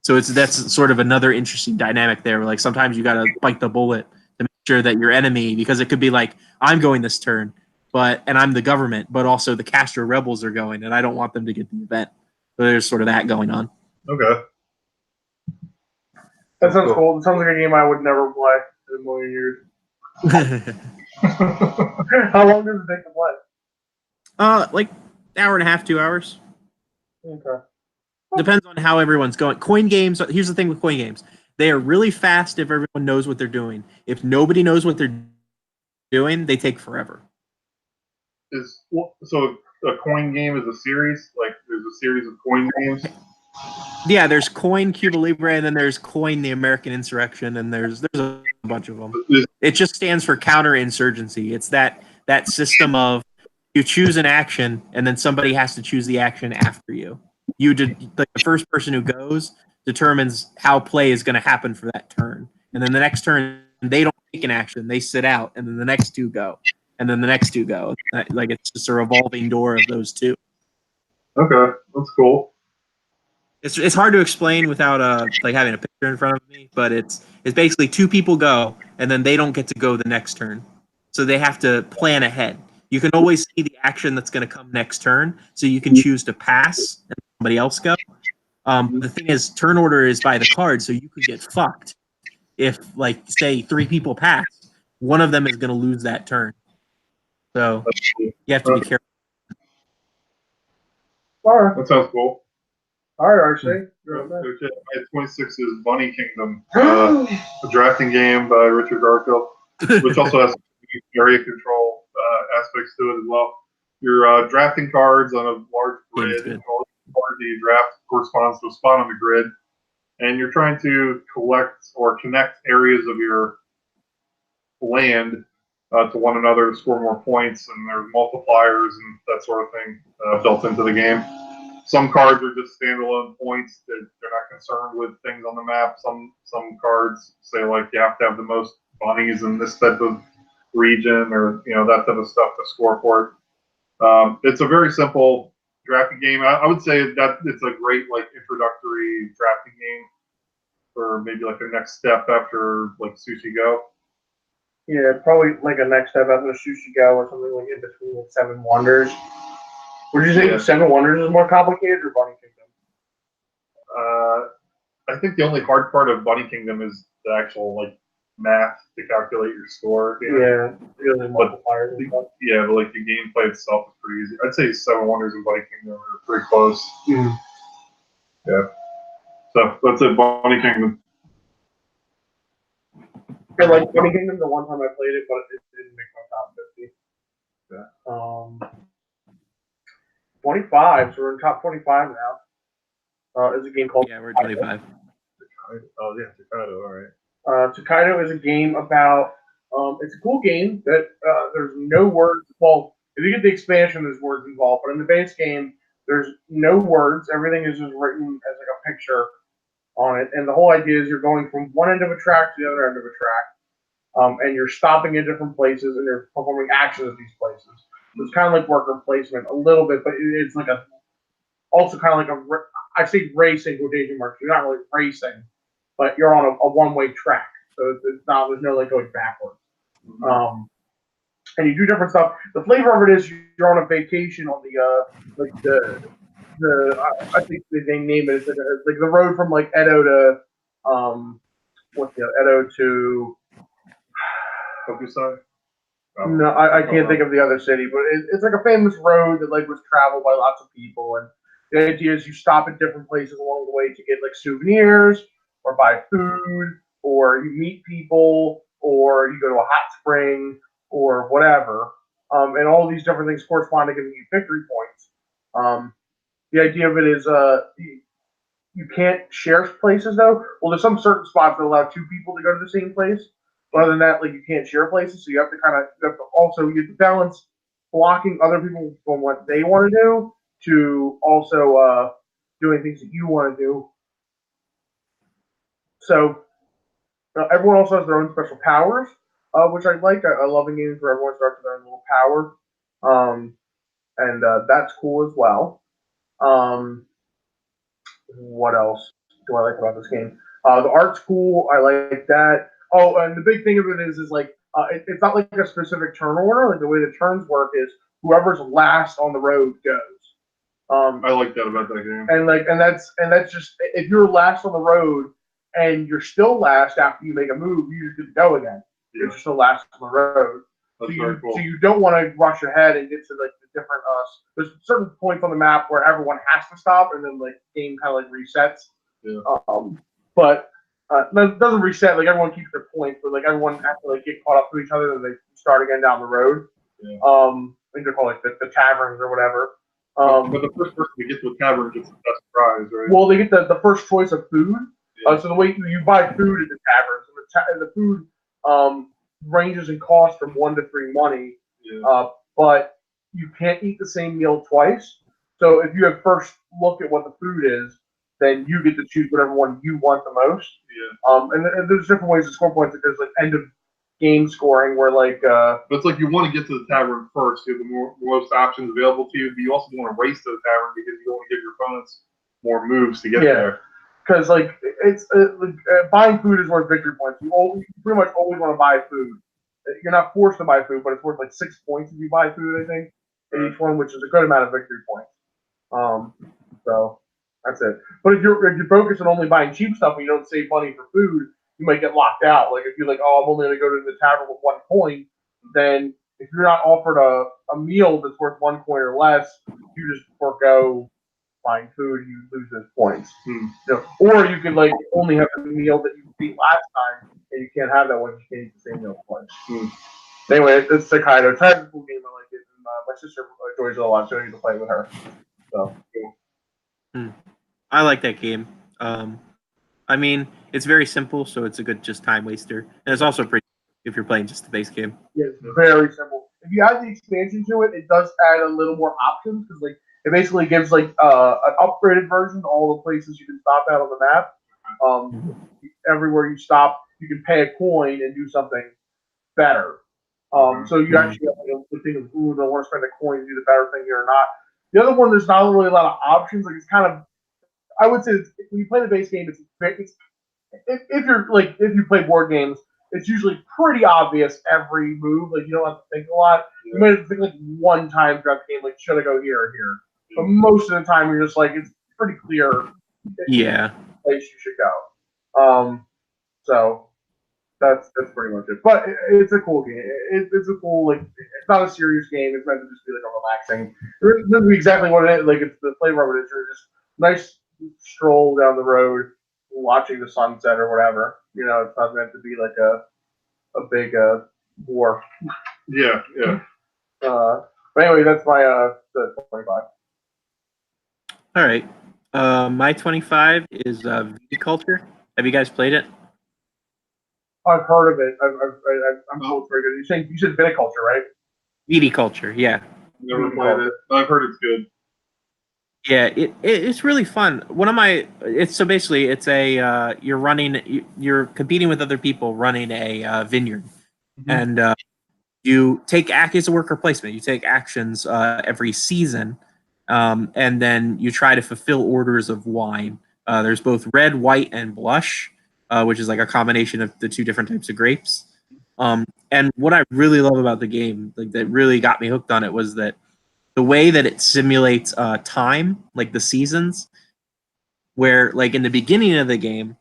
So that's sort of another interesting dynamic there. Where, like, sometimes you got to bite the bullet to make sure that your enemy, because it could be like, I'm going this turn, and I'm the government, but also the Castro rebels are going, and I don't want them to get the event. So there's sort of that going on. Okay. That sounds cool. It sounds like a game I would never play in a million years. How long does it take to play? Like hour and a half, 2 hours. Okay. Depends on how everyone's going. Coin games, here's the thing with coin games. They are really fast if everyone knows what they're doing. If nobody knows what they're doing, they take forever. So a coin game is a series? Like, there's a series of coin games? Yeah, there's Coin Cuba Libre, and then there's Coin the American Insurrection, and there's a bunch of them. It just stands for counterinsurgency. It's that system of you choose an action, and then somebody has to choose the action after you. The first person who goes determines how play is going to happen for that turn, and then the next turn they don't take an action, they sit out, and then the next 2 go, and then the next 2 go. Like, it's just a revolving door of those 2. Okay, that's cool. It's hard to explain without like having a picture in front of me, but it's basically 2 people go, and then they don't get to go the next turn, so they have to plan ahead. You can always see the action that's going to come next turn, so you can choose to pass and somebody else go. The thing is, turn order is by the card, so you could get fucked if, like, say 3 people pass. One of them is going to lose that turn, so you have to be careful. All right. That sounds cool. All right, RC. You're on Okay. 26 is Bunny Kingdom, a drafting game by Richard Garfield, which also has area control aspects to it as well. You're drafting cards on a large Game's grid. good. All the cards that you draft corresponds to a spot on the grid, and you're trying to collect or connect areas of your land to one another to score more points, and there's multipliers and that sort of thing built into the game. Some cards are just standalone points that they're not concerned with things on the map. Some cards say like you have to have the most bunnies in this type of region, or that type of stuff to score for it. It's a very simple drafting game. I would say that it's a great like introductory drafting game for maybe like a next step after like Sushi Go. Yeah, probably like a next step after Sushi Go or something like in between like Seven Wonders. Would you say Seven Wonders is more complicated or Bunny Kingdom? I think the only hard part of Bunny Kingdom is the actual like math to calculate your score. Yeah, really multipliers and stuff. Yeah, but like the gameplay itself is pretty easy. I'd say Seven Wonders and Bunny Kingdom are pretty close. Mm. Yeah. So that's it, Bunny Kingdom. I like Bunny Kingdom the one time I played it, but it didn't make my top 50. Yeah. 25, so we're in top 25 now. Is a game called Yeah, we're 25. Oh yeah, Tokaido, all right. Tokaido is a game about. It's a cool game that there's no words. Well, if you get the expansion, there's words involved, but in the base game, there's no words. Everything is just written as like a picture on it, and the whole idea is you're going from one end of a track to the other end of a track, and you're stopping in different places, and you're performing actions at these places. So it's kind of like worker placement a little bit, but it's like also kind of like I say racing quotation marks. You're not really racing, but you're on a one-way track, so it's not. There's no like going backwards. And you do different stuff. The flavor of it is you're on a vacation on the I think they name it. It's like the road from like Edo to Edo to Hokusai? No, I can't think of the other city, but it's like a famous road that like was traveled by lots of people, and the idea is you stop at different places along the way to get like souvenirs or buy food, or you meet people, or you go to a hot spring or whatever, and all these different things correspond to giving you victory points. The idea of it is you can't share places though. Well, there's some certain spots that allow two people to go to the same place. But other than that, like you can't share places, so you have to balance blocking other people from what they want to do to also doing things that you want to do. So everyone also has their own special powers, which I like. I love in games where everyone starts with their own little power, and that's cool as well. What else do I like about this game? The art's cool. I like that. Oh, and the big thing of it is like it's not like a specific turn order. Like the way the turns work is whoever's last on the road goes. I like that about that game. And that's just if you're last on the road and you're still last after you make a move, you just get to go again. Yeah. You're still last on the road. That's very cool. So you don't want to rush ahead and get to like the different there's certain points on the map where everyone has to stop and then like the game kind of like resets. Yeah. But it doesn't reset. Like everyone keeps their points, but like everyone has to like get caught up to each other and they start again down the road. Yeah. I think they're called like the taverns or whatever. But the first person to get to a tavern gets the best prize, right? Well, they get the first choice of food. Yeah. So the way you buy food at the taverns, and the food ranges in cost from 1 to 3 money. Yeah. But you can't eat the same meal twice. So if you have first look at what the food is, then you get to choose whatever one you want the most. Yeah. And there's different ways to score points. Like there's like end of game scoring where like. But it's like you want to get to the tavern first. You have the most options available to you, but you also want to race to the tavern because you want to give your opponents more moves to get there. Because like buying food is worth victory points. You pretty much always want to buy food. You're not forced to buy food, but it's worth like 6 points if you buy food. I think in each one, which is a good amount of victory points. So that's it. But if you're focused on only buying cheap stuff and you don't save money for food, you might get locked out. Like if you're like, oh, I'm only going to go to the tavern with 1 coin, then if you're not offered a meal that's worth 1 coin or less, you just forego buying food, you lose those points. Or you could like only have the meal that you beat last time, and you can't have that one. You can't eat the same meal twice. Anyway, it's Tokaido. It's a cool game. I like it. my sister enjoys it a lot, so I need to play with her. So I like that game. I mean, it's very simple, so it's a good just time waster, and it's also pretty if you're playing just the base game. yeah, it's very simple. If you add the expansion to it, it does add a little more options because like it basically gives like an upgraded version of all the places you can stop at on the map. Everywhere you stop, you can pay a coin and do something better. So you actually have like a thing of, ooh, do I want to spend a coin to do the better thing here or not? The other one, there's not really a lot of options. Like it's kind of, I would say, when you play the base game, it's if you're like if you play board games, it's usually pretty obvious every move. Like you don't have to think a lot. You might have to think like one time throughout the game, like should I go here or here? But most of the time, you're just like it's pretty clear. Yeah. Place you should go. So that's pretty much it. But it's a cool game. It's a cool like it's not a serious game. It's meant to just be like a relaxing. It doesn't be exactly what it is. Like it's the flavor of it is just nice stroll down the road, watching the sunset or whatever. You know, it's not meant to be like a big war. Yeah. But anyway, that's my the 25. All right. My 25 is Viticulture. Have you guys played it? I've heard of it. I'm told it's very good. You said viticulture, right? Viticulture, yeah. Never played it. I've heard it's good. Yeah, it's really fun. It's so basically it's a you're competing with other people running a vineyard, and you take as a worker placement. You take actions every season, and then you try to fulfill orders of wine. There's both red, white, and blush, which is like a combination of the two different types of grapes. And what I really love about the game, like that really got me hooked on it, was that the way that it simulates time, like the seasons, where like in the beginning of the game,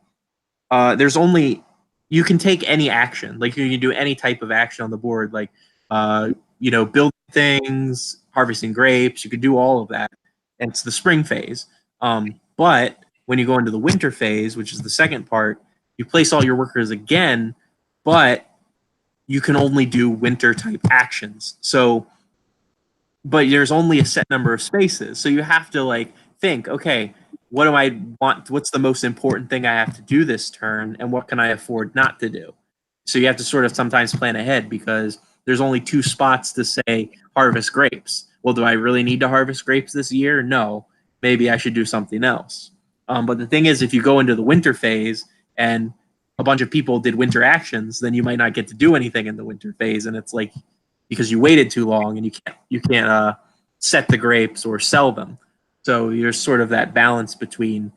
there's only you can take any action, like you can do any type of action on the board, like building things, harvesting grapes. You could do all of that, and it's the spring phase. But when you go into the winter phase, which is the second part, you place all your workers again, but you can only do winter type actions. So but there's only a set number of spaces. So you have to like think, okay, what do I want? What's the most important thing I have to do this turn, and what can I afford not to do? So you have to sort of sometimes plan ahead because there's only two spots to say harvest grapes. Well, do I really need to harvest grapes this year? No. Maybe I should do something else. But the thing is, if you go into the winter phase and a bunch of people did winter actions, then you might not get to do anything in the winter phase, and it's like because you waited too long and you can't set the grapes or sell them. So you're sort of that balance between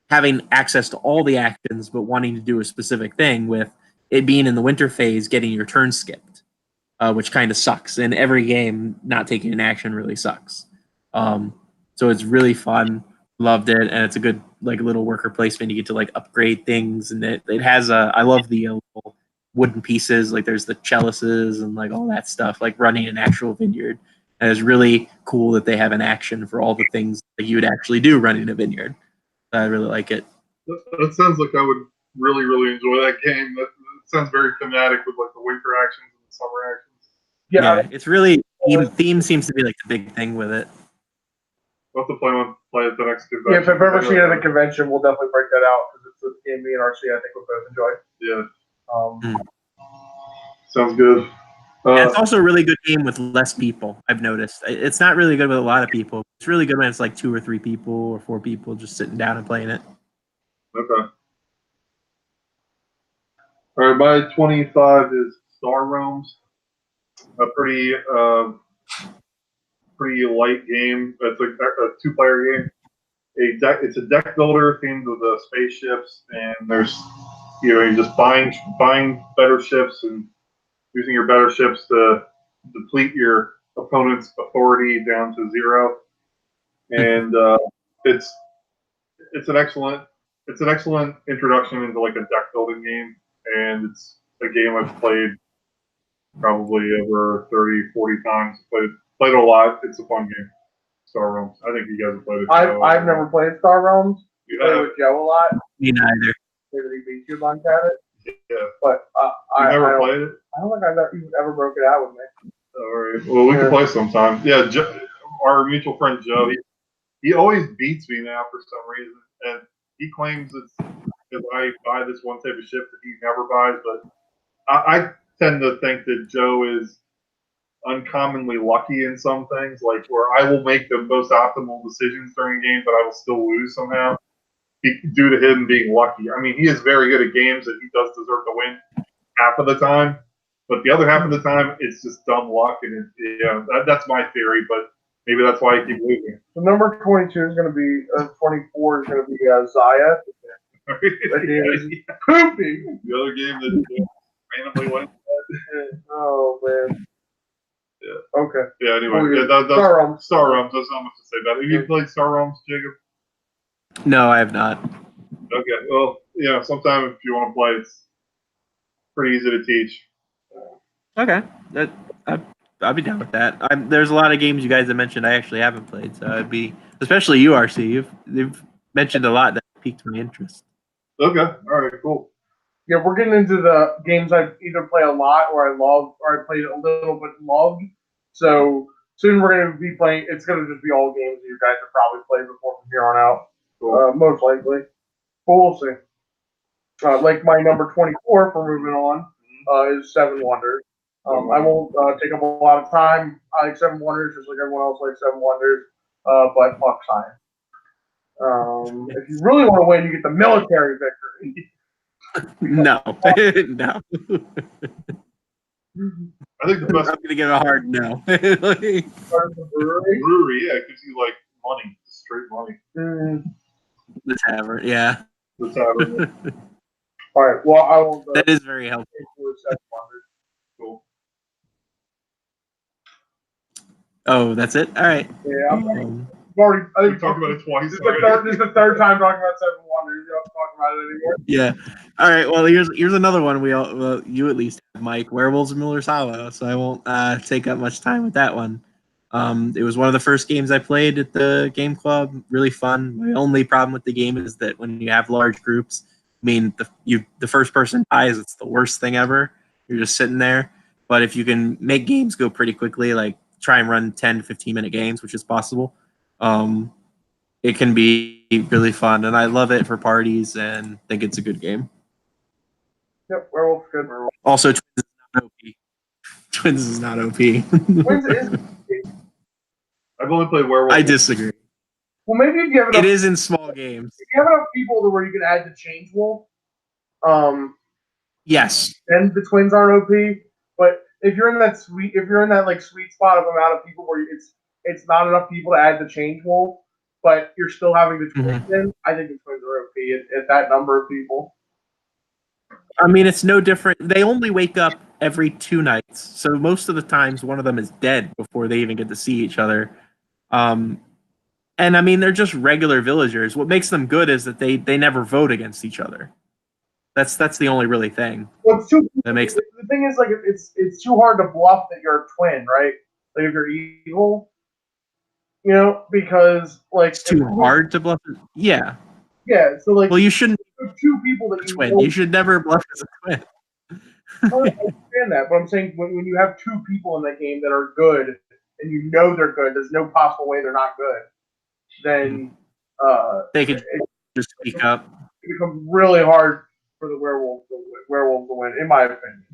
having access to all the actions but wanting to do a specific thing with it being in the winter phase, getting your turn skipped, which kind of sucks. In every game, not taking an action really sucks. So it's really fun. Loved it, and it's a good like little worker placement. You get to like upgrade things, and it has a. I love the little wooden pieces. Like there's the chalices and like all that stuff. Like running an actual vineyard, and it's really cool that they have an action for all the things that you would actually do running a vineyard. I really like it. That sounds like I would really, really enjoy that game. That sounds very thematic with like the winter actions and the summer actions. Yeah, it's really theme seems to be like the big thing with it. We'll have to play at the next convention. Yeah, if I've ever seen it at a convention, we'll definitely break that out because it's a game me and RC I think we'll both enjoy. Yeah. Sounds good. It's also a really good game with less people, I've noticed. It's not really good with a lot of people. It's really good when it's like 2 or 3 people or 4 people just sitting down and playing it. Okay. All right, my 25 is Star Realms. A pretty light game. It's a 2-player game. It's a deck builder themed with the spaceships, and there's you're just buying better ships and using your better ships to deplete your opponent's authority down to 0. And it's an excellent introduction into like a deck building game, and it's a game I've played probably over 30, 40 times. Played it a lot. It's a fun game. Star Realms. I think you guys have played it. I've never played Star Realms. You played with Joe a lot. Me neither. Maybe he beat you bunch at it. Yeah. But you never played it? I don't think I've ever broke it out with me. All right. Well, we can play sometime. Yeah, our mutual friend Joe, he always beats me now for some reason, and he claims it's because I buy this one type of ship that he never buys. But I tend to think that Joe is uncommonly lucky in some things, like where I will make the most optimal decisions during a game, but I will still lose somehow due to him being lucky. I mean, he is very good at games that he does deserve to win half of the time, but the other half of the time, it's just dumb luck, and that's my theory. But maybe that's why I keep losing. So number 22 is going to be 24 is going to be Zaya. That game is pooping. The other game that randomly went. Oh man. Yeah. Okay. Yeah. Anyway, Star Realms. Star Realms. That's not much to say about it. Have you played Star Realms, Jacob? No, I have not. Okay. Well, yeah. Sometime if you want to play, it's pretty easy to teach. Okay, I'd be down with that. There's a lot of games you guys have mentioned I actually haven't played, so it'd be especially URC. You've mentioned a lot that piqued my interest. Okay. All right. Cool. Yeah, we're getting into the games I either play a lot or I love, or I played a little but loved. So soon we're going to be playing. It's going to just be all games that you guys have probably played before from here on out, Cool. most likely. But we'll see. Like my number 24 for moving on is Seven Wonders. I won't take up a lot of time. I like Seven Wonders just like everyone else likes Seven Wonders, but fuck science. If you really want to win, you get the military victory. No, no. I think the best. I'm gonna give a hard no. Brewery, yeah, it gives you like money, straight money. The tavern, yeah. The tavern. All right. Well, I will. That is very helpful. Cool. Oh, that's it. All right. Yeah, I've already. I think we talked about it twice. This is the third time talking about Seven Wonders. You don't talk about it anymore. Yeah. All right. Well, here's another one. You at least have, Mike. Werewolves of Miller's Hollow. So I won't take up much time with that one. It was one of the first games I played at the game club. Really fun. My only problem with the game is that when you have large groups, I mean, the first person dies, it's the worst thing ever. You're just sitting there. But if you can make games go pretty quickly, like try and run 10 to 15 minute games, which is possible, it can be really fun. And I love it for parties and think it's a good game. Yep, Werewolf's good. Werewolf. Also, Twins is not OP. Twins is not OP. Twins is. I've only played Werewolf. I disagree. Well, maybe if you have enough, it is in small games. If you have enough people to where you can add the Change Wolf, yes, then the Twins aren't OP. But if you're in that sweet spot of amount of people where it's not enough people to add the Change Wolf, but you're still having the Twins in, I think the Twins are OP at that number of people. I mean, it's no different. They only wake up every 2 nights, so most of the times one of them is dead before they even get to see each other. And I mean, they're just regular villagers. What makes them good is that they never vote against each other. That's the only really thing. Well, that makes the thing is, like, it's too hard to bluff that you're a twin, right? Like if you're evil, because like it's too hard to bluff. Yeah. Yeah. So like, well, you shouldn't. Two people that you twin. You should never bluff as a twin. I understand that, but I'm saying when you have two people in the game that are good and you know they're good, there's no possible way they're not good. Then they could just speak up. It becomes really hard for the werewolf to win, in my opinion.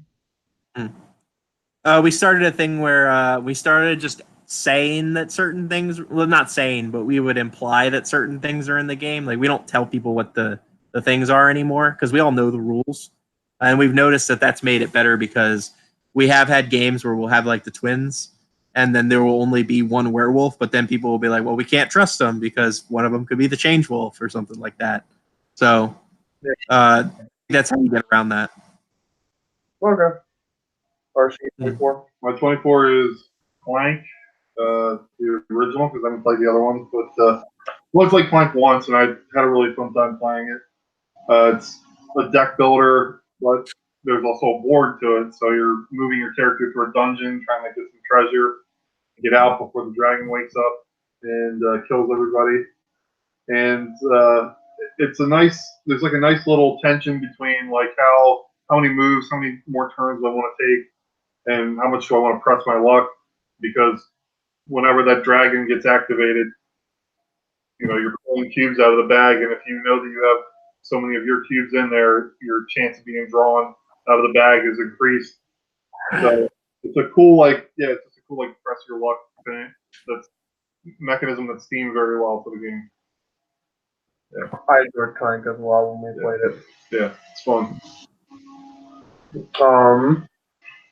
We started a thing where we started just saying that certain things, well, not saying, but we would imply that certain things are in the game. Like we don't tell people what the things are anymore because we all know the rules. And we've noticed that that's made it better because we have had games where we'll have like the twins and then there will only be one werewolf, but then people will be like, well, we can't trust them because one of them could be the change wolf or something like that. So that's how you get around that. Okay. RC24. My 24 is Plank, the original, because I haven't played the other ones. But I played Plank once, and I had a really fun time playing it. It's a deck builder, but there's also a board to it. So you're moving your character through a dungeon, trying to get some treasure, get out before the dragon wakes up and kills everybody. And it's there's like a nice little tension between like how many moves, how many more turns do I want to take, and how much do I want to press my luck, because whenever that dragon gets activated, you're pulling cubes out of the bag, and if you know that you have so many of your cubes in there, your chance of being drawn out of the bag is increased. So it's a cool, it's just a cool, press your luck thing. That's mechanism that steams very well for the game. Yeah. I enjoyed Clank as well when we played it. Yeah, it's fun.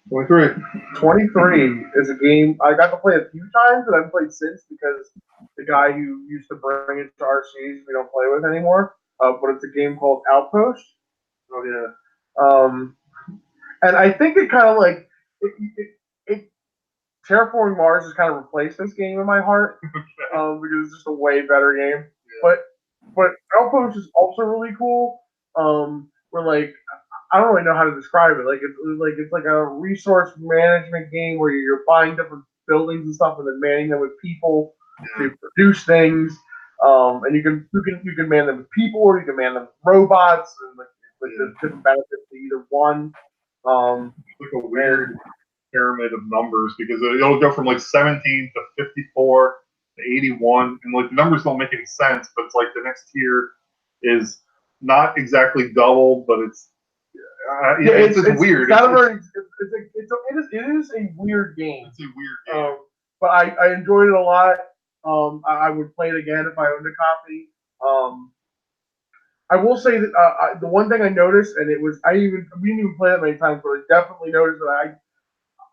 23. 23 is a game I got to play a few times, but I haven't played since because the guy who used to bring it to RCs we don't play with anymore. But it's a game called Outpost. Oh yeah. And I think it kind of it Terraforming Mars has kind of replaced this game in my heart because it's just a way better game. Yeah. But Outpost is also really cool. Where I don't really know how to describe it. It's like a resource management game where you're buying different buildings and stuff and then manning them with people to produce things. And you can man them with people or you can man them with robots and there's different benefits to either one. Like a weird pyramid of numbers because it'll go from 17 to 54 to 81, and the numbers don't make any sense. But it's the next tier is not exactly double, but it's it's weird. It is a weird game. It's a weird game. But I enjoyed it a lot. I would play it again if I owned a copy. I will say that the one thing I noticed, and we didn't even play it many times, but I definitely noticed that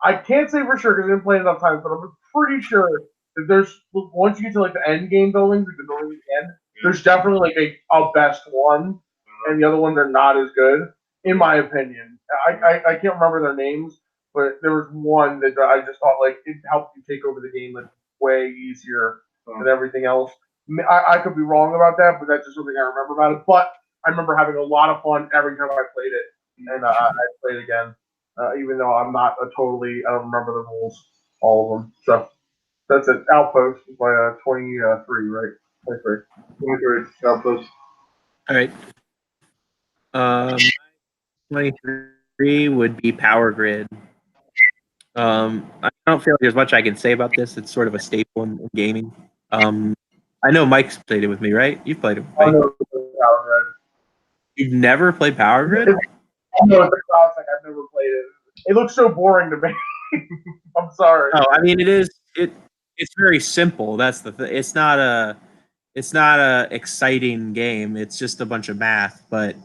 I can't say for sure because I didn't play it enough times, but I'm pretty sure that there's once you get to the end game buildings, the buildings at the end, there's definitely a best one, and the other ones are not as good, in my opinion. I can't remember their names, but there was one that I just thought it helped you take over the game way easier than everything else. I could be wrong about that, but that's just something I remember about it. But I remember having a lot of fun every time I played it, and I played it again, even though I'm not I don't remember the rules, all of them. So that's it. Outpost by 23, right? 23. Outpost. All right. 23 would be Power Grid. I don't feel like there's much I can say about this. It's sort of a staple in gaming. I know Mike's played it with me, right? You've played it with me. Power Grid. You've never played Power Grid? I know it's a classic. I've never played it. It looks so boring to me. I'm sorry. Oh, I mean, it is. It's very simple. That's the thing. It's not a exciting game. It's just a bunch of math. But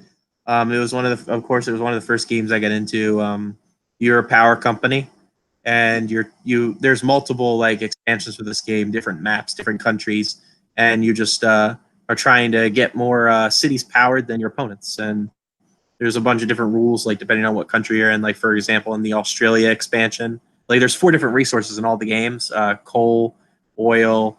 it was one of the first games I got into. You're a power company, and there's multiple expansions for this game, different maps, different countries, and you just are trying to get more cities powered than your opponents. And there's a bunch of different rules, depending on what country you're in. For example, in the Australia expansion, there's 4 different resources in all the games: coal, oil,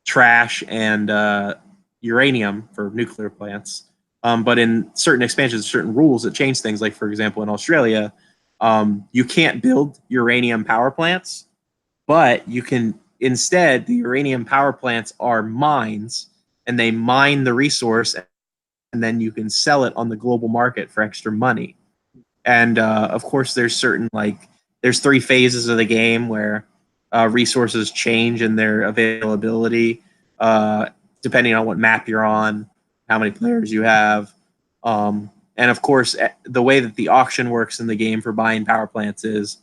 trash, and uranium for nuclear plants. But in certain expansions, certain rules that change things. For example, in Australia, you can't build uranium power plants, but you can instead. The uranium power plants are mines, and they mine the resource, and then you can sell it on the global market for extra money. And of course, there's certain there's 3 phases of the game where resources change in their availability depending on what map you're on, how many players you have. And of course, the way that the auction works in the game for buying power plants is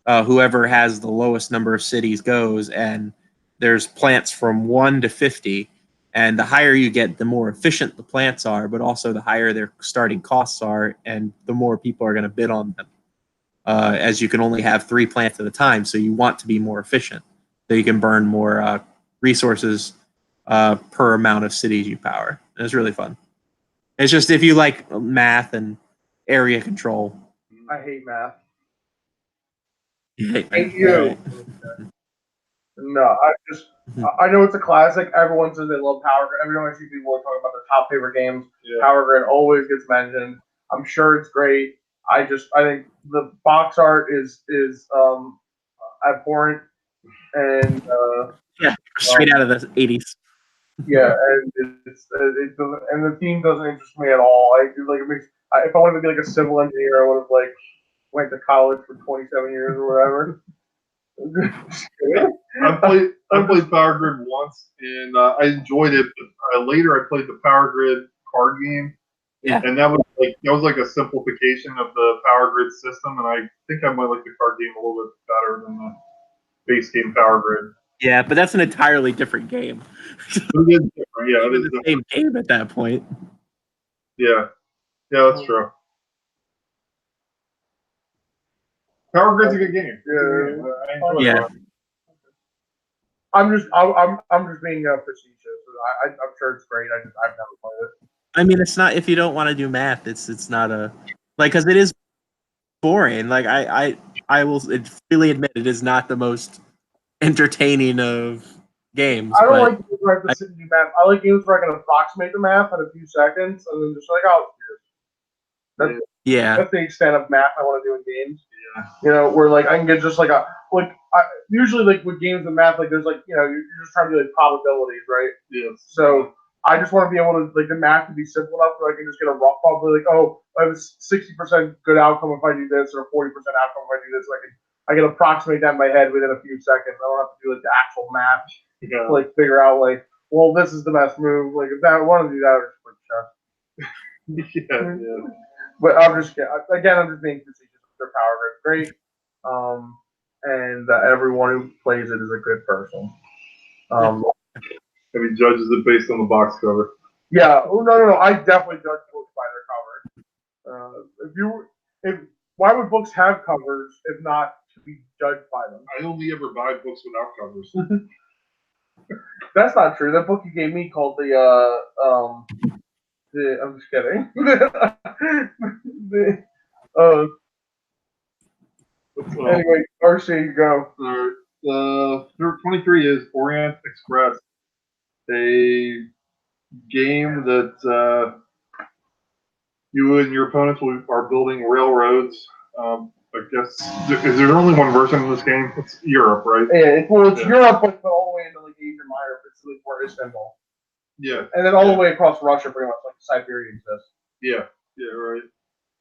whoever has the lowest number of cities goes, and there's plants from 1 to 50. And the higher you get, the more efficient the plants are, but also the higher their starting costs are, and the more people are going to bid on them. As you can only have 3 plants at a time, so you want to be more efficient, so you can burn more resources per amount of cities you power. And it's really fun. It's just if you like math and area control. I hate math. You hate math. Hate you. Right. No, I know it's a classic. Everyone says they love Power Grid. Every time I see people talking about their top favorite games, Power Grid always gets mentioned. I'm sure it's great. I think the box art is abhorrent and straight out of the 80s. Yeah, and and the theme doesn't interest me at all. It makes if I wanted to be a civil engineer, I would have went to college for 27 years or whatever. I played Power Grid once, and I enjoyed it. But later, I played the Power Grid card game, Yeah. and that was like a simplification of the Power Grid system. And I think I might like the card game a little bit better than the base game Power Grid. Yeah, but that's an entirely different game. It is different. Yeah, it is the different. same game at that point. Yeah, that's true. Power Grid's a good game. Yeah. I enjoy it. Yeah. I'm just being facetious. I'm sure it's great. I've never played it. I mean, it's not if you don't want to do math. It's not a because it is boring. Like I will freely admit it is not the most entertaining of games. I don't but like games where I have to sit and do math. I like games where I can approximate the math in a few seconds and then just like, oh, yeah, that's the extent of math I want to do in games. Yeah. You know, where like I can get just like usually like with games of math, like there's like you're just trying to do like probabilities, right? Yes. So I just want to be able to like the math to be simple enough so I can just get a rough probability like, oh, I have a 60% good outcome if I do this or 40% outcome if I do this. So I can approximate that in my head within a few seconds. I don't have to do like the actual math to like figure out like, well, this is the best move. Like if I want to do that, or just like chess. Yeah. But I'm just being facetious. Their Power Grid's great, and everyone who plays it is a good person. I mean, judges it based on the box cover. Yeah. Oh no. I definitely judge books by their cover. Why would books have covers if not to be judged by them? I only ever buy books without covers. That's not true. That book you gave me called I'm just kidding. Anyway, RC, go. Number 23 is Orient Express, a game that you and your opponents are building railroads. I guess is there only one version of this game? It's Europe, right? Yeah, it's Europe, but all the way into like Asia Minor, it's like where Istanbul. Yeah. And then all the way across Russia, pretty much like Siberia exists. Yeah, right.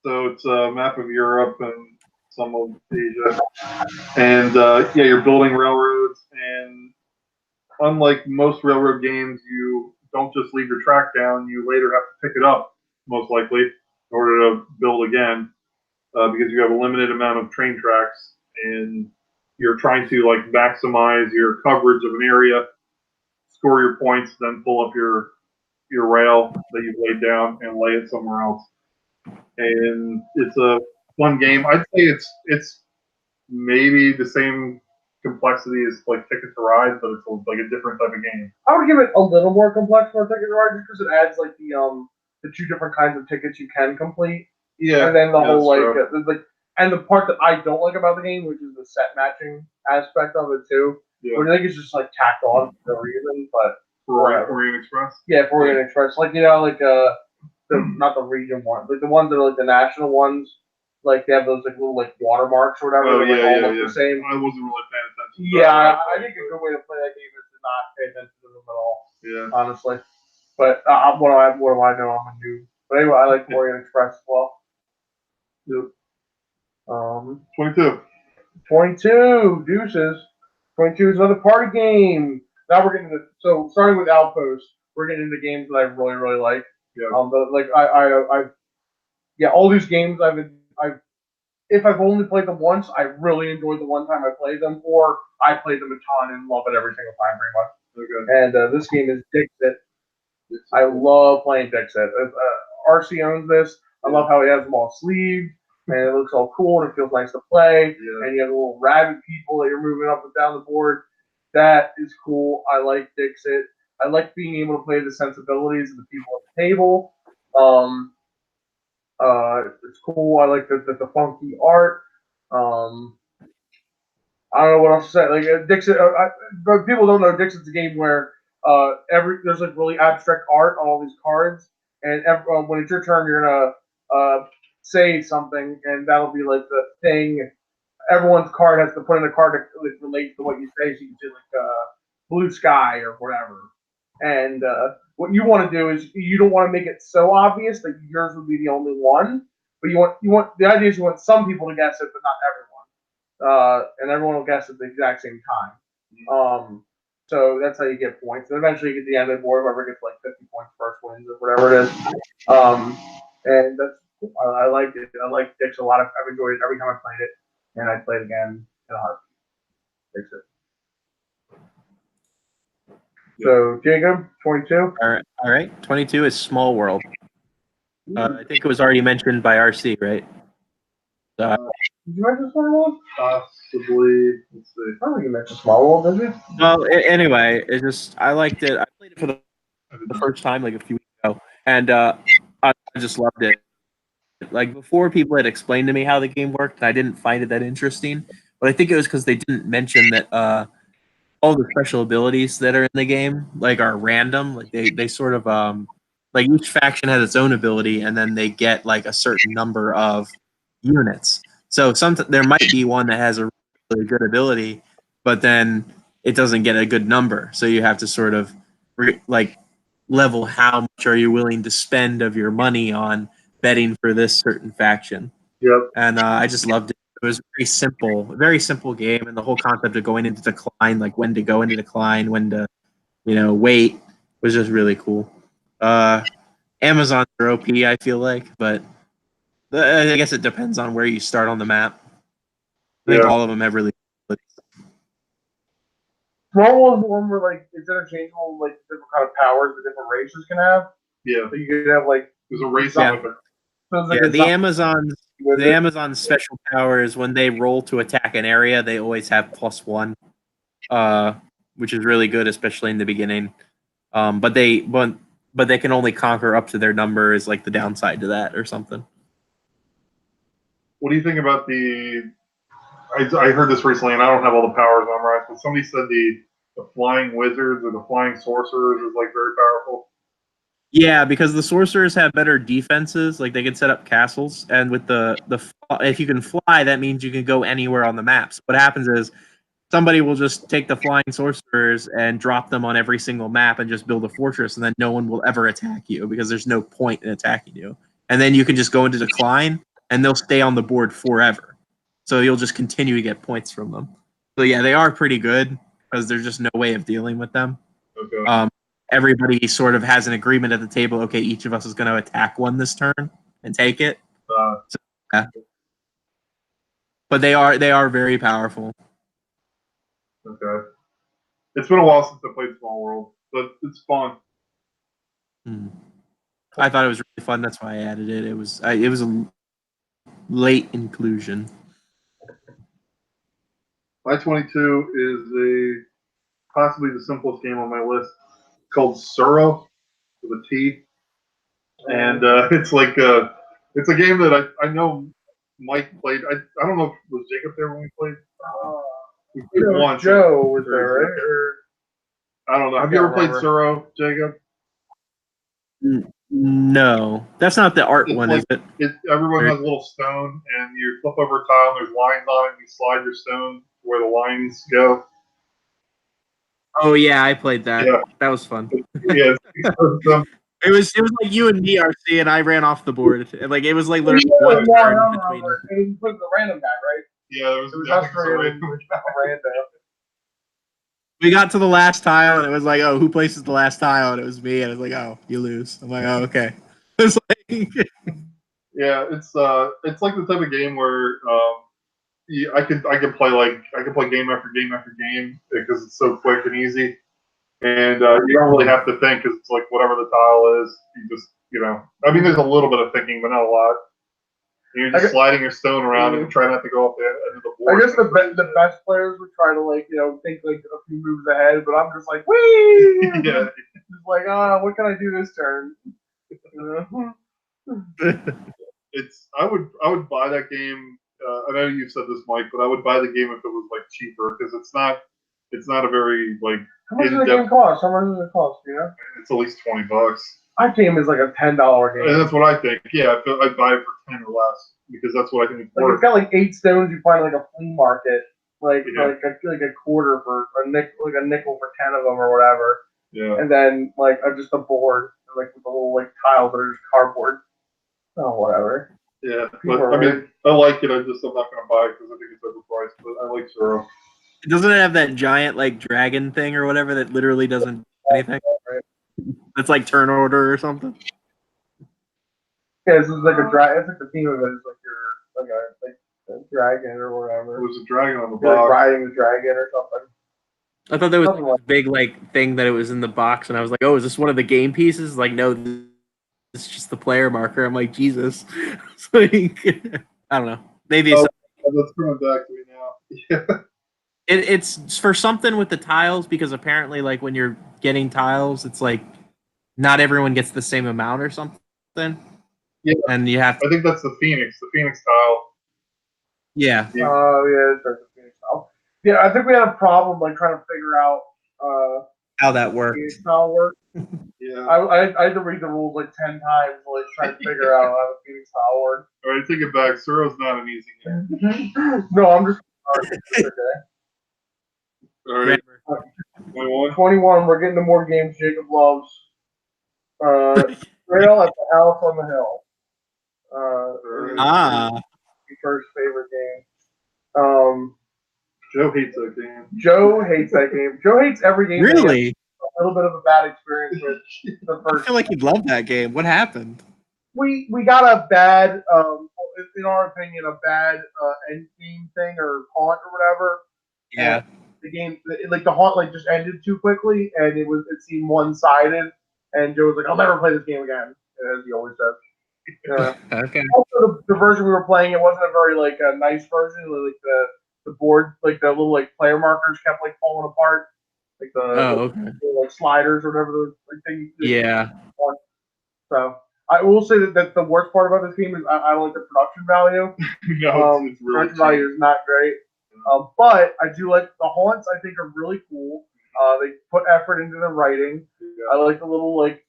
So it's a map of Europe and some of Asia, and you're building railroads. And unlike most railroad games, you don't just leave your track down; you later have to pick it up, most likely, in order to build again, because you have a limited amount of train tracks, and you're trying to like maximize your coverage of an area, score your points, then pull up your rail that you've laid down and lay it somewhere else. And it's a fun game. I'd say it's maybe the same complexity as like Ticket to Ride, but it's like a different type of game. I would give it a little more complex for Ticket to Ride just because it adds like the two different kinds of tickets you can complete. Yeah, and then the whole like and the part that I don't like about the game, which is the set matching aspect of it too, which I think is just like tacked on for no reason, but Orient Express. Yeah, for Orient Express, like not the region ones, like the ones that are like the national ones, like they have those like little like watermarks or whatever. Oh, all look the same. I wasn't really paying attention. Yeah, I think a good way to play that game is to not pay attention to them at all. Yeah, honestly. But what do I know? I'm a noob. But anyway, I like Orient Express as well. Yep. 22 deuces. 22 is another party game. Now we're getting so starting with Outpost, we're getting into games that I really, really like. Yeah. But like all these games if I've only played them once, I really enjoyed the one time I played them, or I played them a ton and love it every single time, pretty much. Okay. And this game is Dixit. I love playing Dixit. RC owns this. I love how he has them all sleeved, and it looks all cool, and it feels nice to play. Yeah. And you have the little rabbit people that you're moving up and down the board. That is cool. I like Dixit. I like being able to play the sensibilities of the people at the table. It's cool. I like the funky art. I don't know what else to say. Like Dixit, but people don't know Dixit's a game where there's like really abstract art on all these cards, and when it's your turn, you're gonna say something, and that'll be like the thing. Everyone's card has to put in a card that relates to what you say, so you can say like blue sky or whatever. And what you want to do is you don't want to make it so obvious that yours would be the only one, but you want the idea is you want some people to guess it, but not everyone. And everyone will guess at the exact same time. So that's how you get points. And eventually you get to the end of the board, whoever gets like 50 points first wins or whatever it is. And that's I like it. I like Dix a lot. I've enjoyed it every time I played it, and I play it again in a heartbeat. Fix it. So Jacob, 22. All right. 22 is Small World. I think it was already mentioned by RC, right? Did you mention Small World? Possibly. Let's see. I don't think you mentioned Small World, did you? Well, anyway, it just I liked it. I played it for the first time like a few weeks ago, and I just loved it. Like before, people had explained to me how the game worked, and I didn't find it that interesting. But I think it was because they didn't mention that all the special abilities that are in the game like are random. Like they sort of like each faction has its own ability, and then they get like a certain number of units. So there might be one that has a really good ability, but then it doesn't get a good number. So you have to sort of like level how much are you willing to spend of your money on betting for this certain faction. Yep. And I just loved it. It was very simple game, and the whole concept of going into decline, like when to go into decline, when to, wait, was just really cool. Amazon's are OP, I feel like, but I guess it depends on where you start on the map. I think all of them have really. Small World is the one where like it's interchangeable, like different kind of powers the different races can have. Yeah. So you could have like There's a race Yeah. on it. so like Yeah, the Amazon's special powers when they roll to attack an area, they always have +1, which is really good, especially in the beginning. But they can only conquer up to their number is like the downside to that or something. What do you think about the? I heard this recently, and I don't have all the powers memorized, but somebody said the flying wizards or the flying sorcerers is like very powerful. Yeah, because the sorcerers have better defenses, like they can set up castles, and with the if you can fly, that means you can go anywhere on the maps. What happens is somebody will just take the flying sorcerers and drop them on every single map and just build a fortress, and then no one will ever attack you because there's no point in attacking you. And then you can just go into decline, and they'll stay on the board forever. So you'll just continue to get points from them. So yeah, they are pretty good because there's just no way of dealing with them. Okay. Everybody sort of has an agreement at the table. Okay, each of us is going to attack one this turn and take it. So, yeah. But they are very powerful. Okay. It's been a while since I played Small World, but it's fun. I thought it was really fun. That's why I added it. It was a late inclusion. My 22 is possibly the simplest game on my list. It's called Suro with a T, and it's like it's a game that I know Mike played. I don't know if was Jacob there when we played. We played once. Joe was there, right? Or I don't know. Have you ever played Suro, Jacob? No, that's not the art one, like, is it? Everyone has a little stone, and you flip over a tile, and there's lines on it, and you slide your stone where the lines go. Oh yeah, I played that. Yeah. That was fun. Yeah. It was like you and me, RC, and I ran off the board. Like it was like literally one turn between. It was the random guy, right? Yeah, there was us random. We got to the last tile, and it was like, oh, who places the last tile? And it was me, and it was like, oh, you lose. I'm like, oh, okay. It's like, yeah, it's like the type of game where I could play game after game after game because it's so quick and easy, and you don't really have to think because it's like whatever the tile is, you just I mean, there's a little bit of thinking, but not a lot. You're just sliding your stone around and try not to go off the end of the board. I guess the best players would try to think like a few moves ahead, but I'm just like, wee! Yeah. Just like, what can I do this turn? I would buy that game. I know you said this, Mike, but I would buy the game if it was like cheaper because it's not a very like. How much does the game cost? How much does it cost? It's at least $20. My game is like a $10 game. And that's what I think. Yeah, I'd buy it for 10 or less because that's what I think it's worth. It's got like 8 stones you find like a flea market, like a quarter for a nickel for 10 of them or whatever. Yeah. And then like just a board like with the little like tiles that are just cardboard. Oh, whatever. Yeah, People but are I mean, I like it. I'm not going to buy it because I think it's overpriced. But I like Zero. Doesn't it have that giant like dragon thing or whatever that literally doesn't do anything? Right. That's like turn order or something. Yeah, this is like a dragon. It's like the theme of it is like you're like a dragon or whatever. It was a dragon on the You're like box. riding the dragon or something. I thought there was Something like this big like thing that it was in the box, and I was like, "Oh, is this one of the game pieces?" Like, no, this is just the player marker. I'm like, Jesus. It's like, I don't know. Maybe Oh, that's coming back to me now. Yeah. it's for something with the tiles because apparently, like when you're getting tiles, it's like not everyone gets the same amount or something, Yeah. and you have to, I think that's the Phoenix tile. yeah. Oh yeah, it's like the Phoenix tile. Yeah, I think we had a problem like trying to figure out How that works. Phoenix tile works. Yeah. I had to read the rules like 10 times, like trying to figure out how the Phoenix tile works. All right, take it back. Zero's not an easy game. No, I'm just okay. All right, Grammar. 21. 21. We're getting to more games Jacob loves. Trail at the House on the Hill. Ah, My first favorite game. Joe hates that game. Joe hates that game. Joe hates every game. that he has really? a little bit of a bad experience with the I first. feel like you'd love that game. What happened? We got a bad, in our opinion, a bad end game thing or haunt or whatever. Yeah. The game, like the haunt, like just ended too quickly, and it seemed one sided. And Joe was like, "I'll never play this game again," as he always says. Okay. Also, the version we were playing, it wasn't a very like a nice version. Like the board, like the little like player markers kept like falling apart, like Oh, okay. like sliders or whatever those like things. Yeah. So I will say that the worst part about this game is I don't like the production value. No, it's really Production value is not great. But I do like the haunts. I think are really cool. They put effort into the writing. I like the little like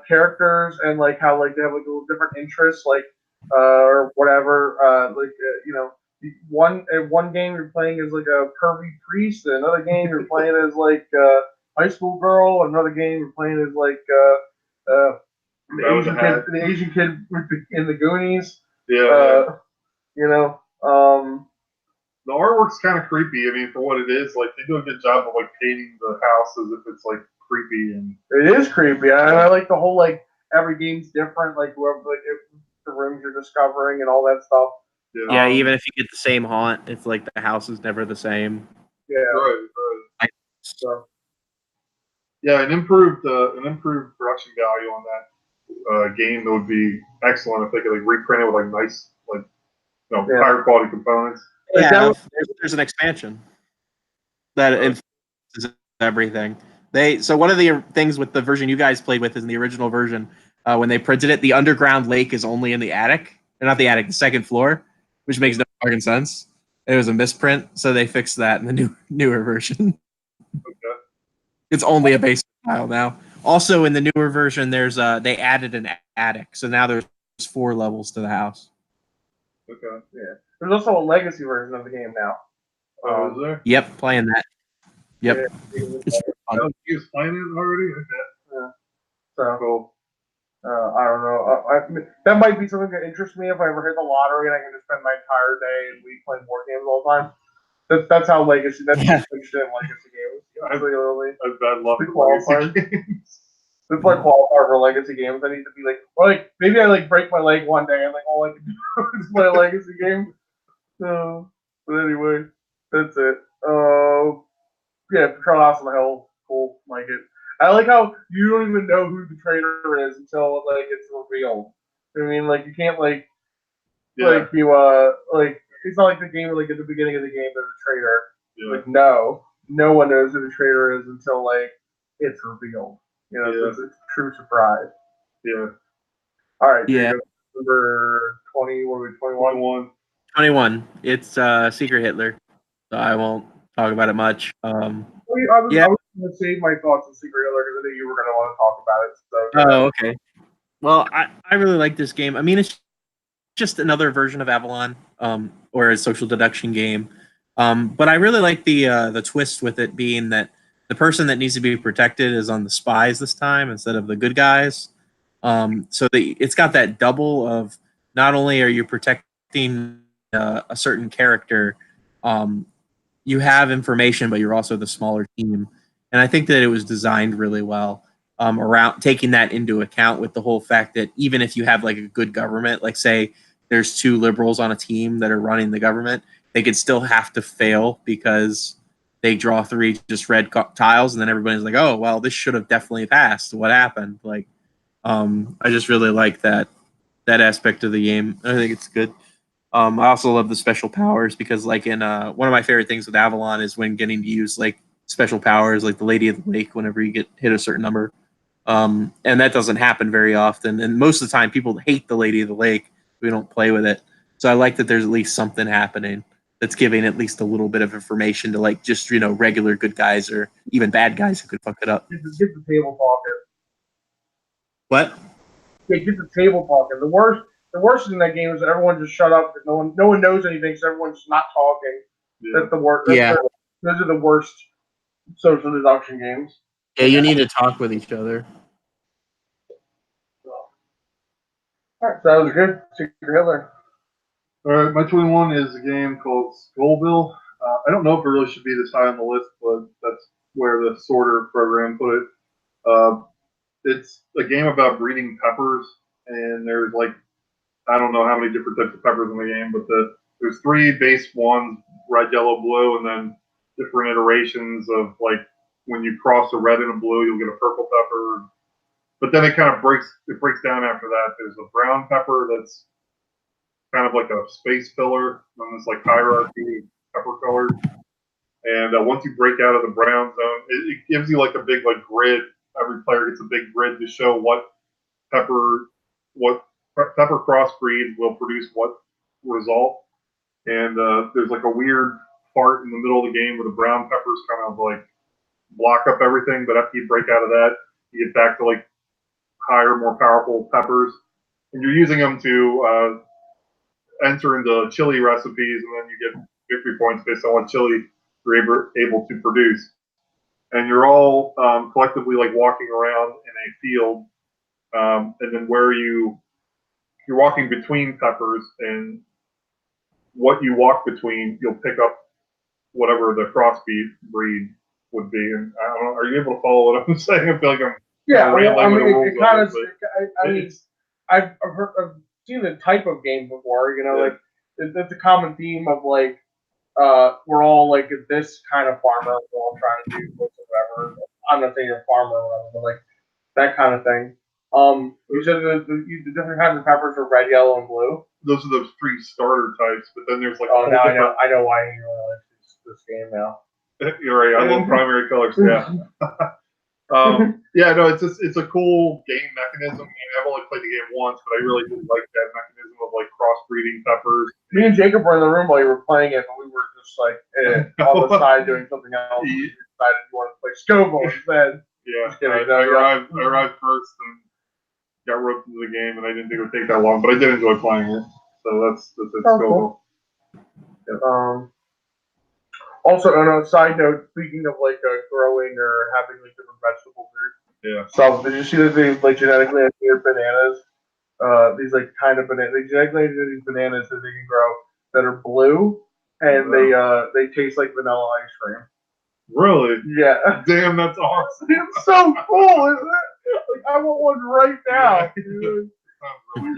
characters and like how like they have like a little different interests, like or whatever. You know, one game you're playing as like a pervy priest, and another game you're playing as like high school girl. Another game you're playing as like the Asian kid in the Goonies. Yeah. You know. The artwork's kind of creepy. I mean, for what it is, like they do a good job of like painting the house as if it's like creepy and. It is creepy, and I like the whole like every game's different, like whoever like the rooms you're discovering and all that stuff. Yeah, even if you get the same haunt, it's like the house is never the same. Yeah. Right. So. Yeah, an improved production value on that game that would be excellent if they could like reprint it with like nice higher quality components. Yeah, there's an expansion that influences everything. So one of the things with the version you guys played with is in the original version, when they printed it, the underground lake is only in the attic, or not the attic, the second floor, which makes no fucking sense. It was a misprint, so they fixed that in the newer version. Okay. It's only a basement tile now. Also, in the newer version, there's they added an attic, so now there's 4 levels to the house. Okay. Yeah. There's also a legacy version of the game now. Oh, is there? Yep, playing that. Yep. Yeah, It's fun. Oh, you guys playing it already? Okay. Yeah. So cool. I don't know. That might be something that interests me if I ever hit the lottery and I can just spend my entire day and week playing board games all the time. That's how legacy. That's interesting in legacy games. Literally. I've bad luck with qualifier. games. If I qualify for legacy games, I need to be like maybe I like break my leg one day and like all I can do is play a legacy game. So, but anyway, that's it. Yeah, Patrol House on the Hill, cool, like it. I like how you don't even know who the traitor is until like it's revealed. I mean, like you can't like it's not like the game like at the beginning of the game there's a traitor. Yeah. Like no one knows who the traitor is until like it's revealed. You know, it's a true surprise. Yeah. All right. Yeah. Number 20. What are we? 21. 21. It's Secret Hitler, so I won't talk about it much. I was going to save my thoughts on Secret Hitler because I knew you were going to want to talk about it. So. Oh, okay. Well, I really like this game. I mean, it's just another version of Avalon, or a social deduction game. But I really like the twist with it being that the person that needs to be protected is on the spies this time instead of the good guys. So it's got that double of not only are you protecting a certain character, you have information, but you're also the smaller team. And I think that it was designed really well around taking that into account with the whole fact that even if you have like a good government, like say there's 2 liberals on a team that are running the government, they could still have to fail because they draw 3 just red tiles, and then everybody's like, oh, well, this should have definitely passed. What happened? Like, I just really like that aspect of the game. I think it's good. I also love the special powers because, like, in one of my favorite things with Avalon is when getting to use like special powers, like the Lady of the Lake, whenever you get hit a certain number, and that doesn't happen very often. And most of the time, people hate the Lady of the Lake. We don't play with it, so I like that there's at least something happening that's giving at least a little bit of information to like just regular good guys or even bad guys who could fuck it up. Get the table talking. What? Yeah, get the table talking. The worst in that game is that everyone just shut up. No one knows anything, so everyone's just not talking. Yeah. That's the worst. Those are the worst social deduction games. Yeah, you need to talk with each other. All right, so that was good. Secret Hitler. All right, my 21 is a game called Skullville. I don't know if it really should be this high on the list, but that's where the sorter program put it. It's a game about breeding peppers, and there's like, I don't know how many different types of peppers in the game, but there's 3 base ones, red, yellow, blue, and then different iterations of like when you cross a red and a blue, you'll get a purple pepper. But then it kind of breaks down after that. There's a brown pepper that's kind of like a space filler on this like hierarchy of pepper colors. And once you break out of the brown zone, it gives you like a big like grid. Every player gets a big grid to show what pepper crossbreed will produce what result. And there's like a weird part in the middle of the game where the brown peppers kind of like block up everything. But after you break out of that, you get back to like higher, more powerful peppers, and you're using them to enter into chili recipes, and then you get victory points based on what chili you're able to produce. And you're all collectively like walking around in a field, and then where you're walking between peppers, and what you walk between, you'll pick up whatever the breed would be. And I don't know, are you able to follow what I'm saying? I feel like I'm it kind of. I mean, I've seen the type of game before. Like it's a common theme of like we're all like this kind of farmer. We're all trying to do whatever. I'm not saying you're a farmer or whatever, but like that kind of thing. You said the different kinds of peppers are red, yellow, and blue. Those are those 3 starter types, but then there's like now I know why you really like this game now. You're right. I love primary colors. Yeah. Yeah, no, it's a cool game mechanism. I mean, I've only played the game once, but I really did like that mechanism of like crossbreeding peppers. Me and Jacob were in the room while you were playing it, but we were just like on the side doing something else. We decided you wanted to play Scoville instead. Yeah, I arrived first and got roped into the game, and I didn't think it would take that long, but I did enjoy playing it. So that's it. Cool. Yeah. Also, on a side note, speaking of like growing or having like different vegetables or stuff, did you see that they like genetically engineered bananas? These like kind of bananas. They genetically engineered these bananas that they can grow that are blue, and they taste like vanilla ice cream. Really? Yeah. Damn, that's awesome. It's so cool, isn't it? Like I want one right now. Yeah. Sounds really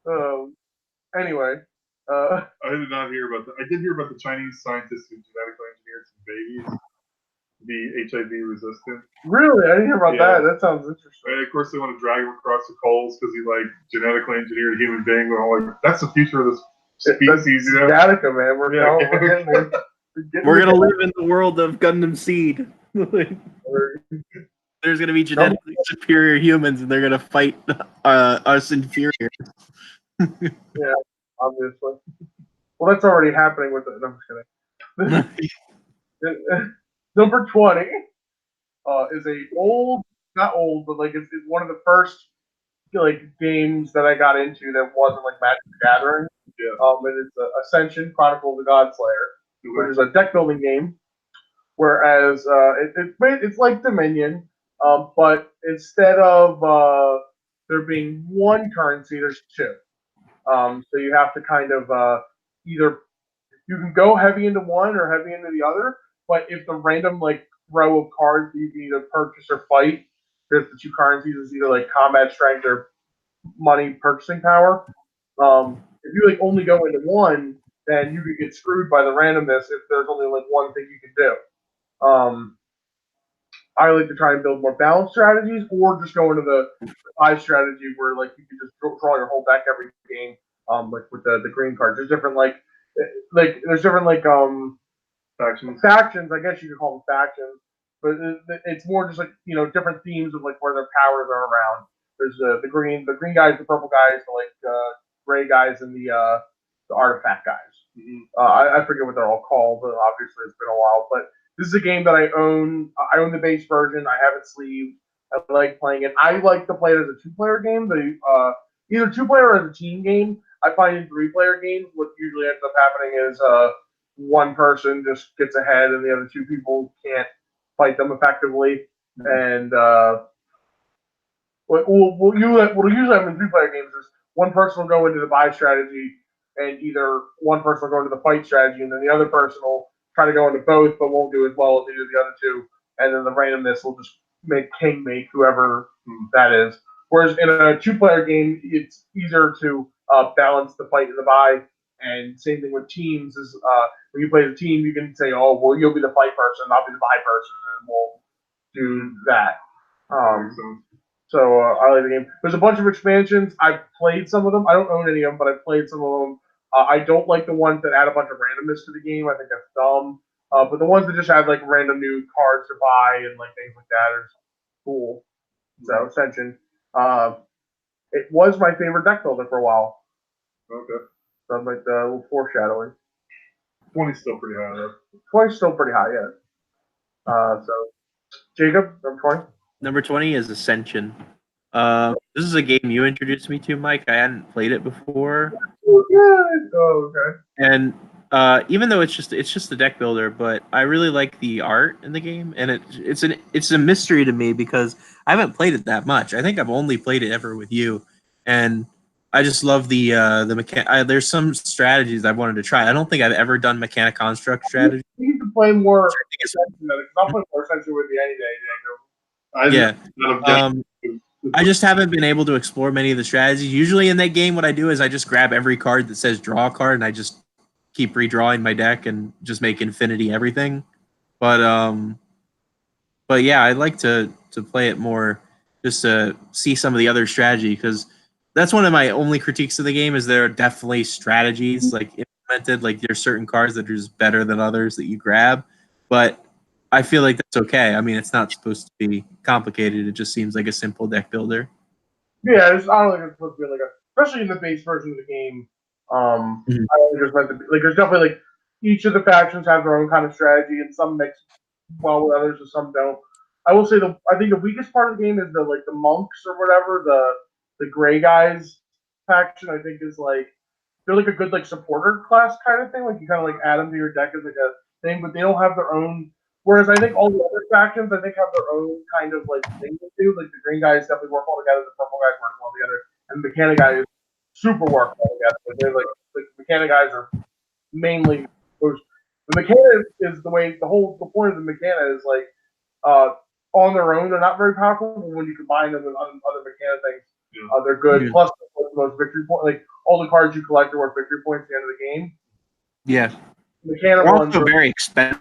good. Anyway. I did not hear about that. I did hear about the Chinese scientists who genetically engineered some babies to be HIV resistant. Really? I didn't hear about that. That sounds interesting. And of course, they want to drag him across the coals because he like genetically engineered a human being. We're like, that's the future of this species. Gattaca, man. We're getting there. We're gonna live in the world of Gundam Seed. There's gonna be genetically superior humans, and they're gonna fight us inferiors. Yeah, obviously. Well, that's already happening with the. No, I'm just kidding. Number 20 is not old, but like it's one of the first like games that I got into that wasn't like Magic the Gathering. Yeah. And it's Ascension: Chronicle of the Godslayer, which is a deck building game. Whereas it's like Dominion, but instead of there being one currency, there's 2. So you have to kind of either you can go heavy into one or heavy into the other, but if the random like row of cards that you can either purchase or fight, there's the two currencies is either like combat strength or money purchasing power. If you like only go into one, then you could get screwed by the randomness if there's only like one thing you can do. I like to try and build more balanced strategies, or just go into the high strategy where like you can just draw your whole deck every game. Like with the green cards, there's different there's different factions. I guess you could call them factions, but it's more just like different themes of like where their powers are around. There's the green guys, the purple guys, the gray guys, and the artifact guys. I forget what they're all called, but obviously it's been a while. But this is a game that I own. I own the base version. I have it sleeved. I like playing it. I like to play it as a two-player game. Either two-player or as a team game. I find in three-player games, what usually ends up happening is one person just gets ahead and the other two people can't fight them effectively. And what usually happen in three-player games is one person will go into the buy strategy, and either one person will go into the fight strategy, and then the other person will try to go into both, but won't do as well as they do the other two. And then the randomness will just make whoever that is. Whereas in a two-player game, it's easier to balance the fight and the buy. And same thing with teams is when you play the team, you can say, "Oh, well, you'll be the fight person, I'll be the buy person, and we'll do that." So I like the game. There's a bunch of expansions. I've played some of them. I don't own any of them, but I've played some of them. I don't like the ones that add a bunch of randomness to the game. I think that's dumb. But the ones that just have like random new cards to buy and like things like that are cool. So Ascension. It was my favorite deck builder for a while. Okay. So I'm like the little foreshadowing. 20's still pretty high though. 20's still pretty high, yeah. So Jacob, number 20. Number 20 is Ascension. This is a game you introduced me to, Mike. I hadn't played it before. Oh, okay. And even though it's just a deck builder, but I really like the art in the game, and it's a mystery to me because I haven't played it that much. I think I've only played it ever with you, and I just love the mechanic. There's some strategies I wanted to try. I don't think I've ever done mechanic construct strategy. You need to play more Ascension. I'll play more Ascension with you any day, Jacob. Yeah. I just haven't been able to explore many of the strategies. Usually in that game, what I do is I just grab every card that says draw a card, and I just keep redrawing my deck and just make infinity everything. But yeah, I'd like to play it more just to see some of the other strategy, because that's one of my only critiques of the game is there are definitely strategies like implemented. Like there's certain cards that are just better than others that you grab, but I feel like that's okay. I mean, it's not supposed to be complicated. It just seems like a simple deck builder. Yeah, I don't think it's supposed to be like especially in the base version of the game. I don't think it's meant to be there's definitely like each of the factions have their own kind of strategy, and some mix well with others, and some don't. I will say I think the weakest part of the game is the monks or whatever, the gray guys faction. I think is they're like a good supporter class kind of thing. Like you kind of add them to your deck as like a thing, but they don't have their own. Whereas I think all the other factions, I think have their own kind of thing to do. Like the green guys definitely work well together, the purple guys work well together, and the mechanic guys super work well together. They're the mechanic guys are mainly the mechanic is the point of the mechanic is on their own they're not very powerful, but when you combine them with other mechanic things, they're good. Yeah. Plus those victory points, all the cards you collect are worth victory points at the end of the game. Yeah, mechanic they're also very expensive.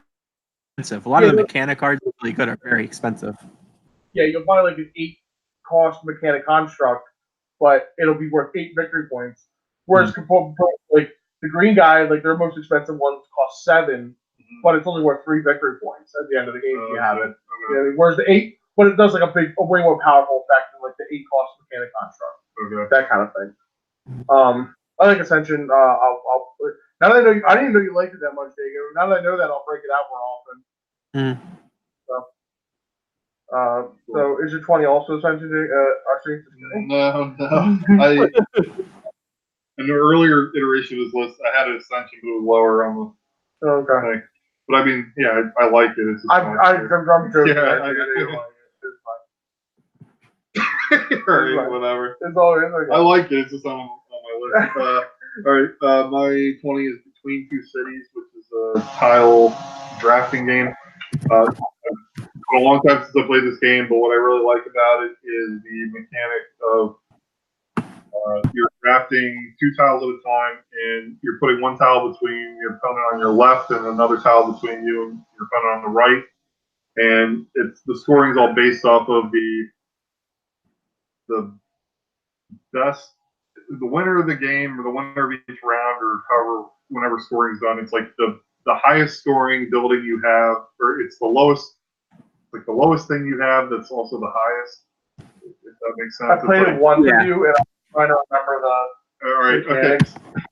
A lot of the mechanic cards are really good are very expensive. Yeah, you'll buy an 8-cost mechanic construct, but it'll be worth 8 victory points. Whereas the green guy, their most expensive ones cost 7, but it's only worth 3 victory points at the end of the game if you have it. Okay. Whereas the 8, but it does a way more powerful effect than the 8-cost mechanic construct. Okay. That kind of thing. I like Ascension. I'll now that I know I didn't know you liked it that much, Diego. Now that I know that, I'll break it out more often. So is your 20 also Ascension? No. In the earlier iteration of this list, I had an Ascension, but it was lower on the thing. But I mean, yeah, I like it. It's I'm joking. Yeah, Alright, whatever. It's all in there. I like it. It's just on my Tyler. All right, my 20 is Between Two Cities, which is a tile drafting game. It's been a long time since I played this game, but what I really like about it is the mechanic of you're drafting 2 tiles at a time, and you're putting 1 tile between your opponent on your left and another tile between you and your opponent on the right. And it's the scoring is all based off of the best, the winner of the game or the winner of each round or however whenever scoring's done. It's like the highest scoring building you have, or it's the lowest, like the lowest thing you have that's also the highest. If that makes sense. I played it once with Yeah. you, and I'm trying to remember the All right. Okay.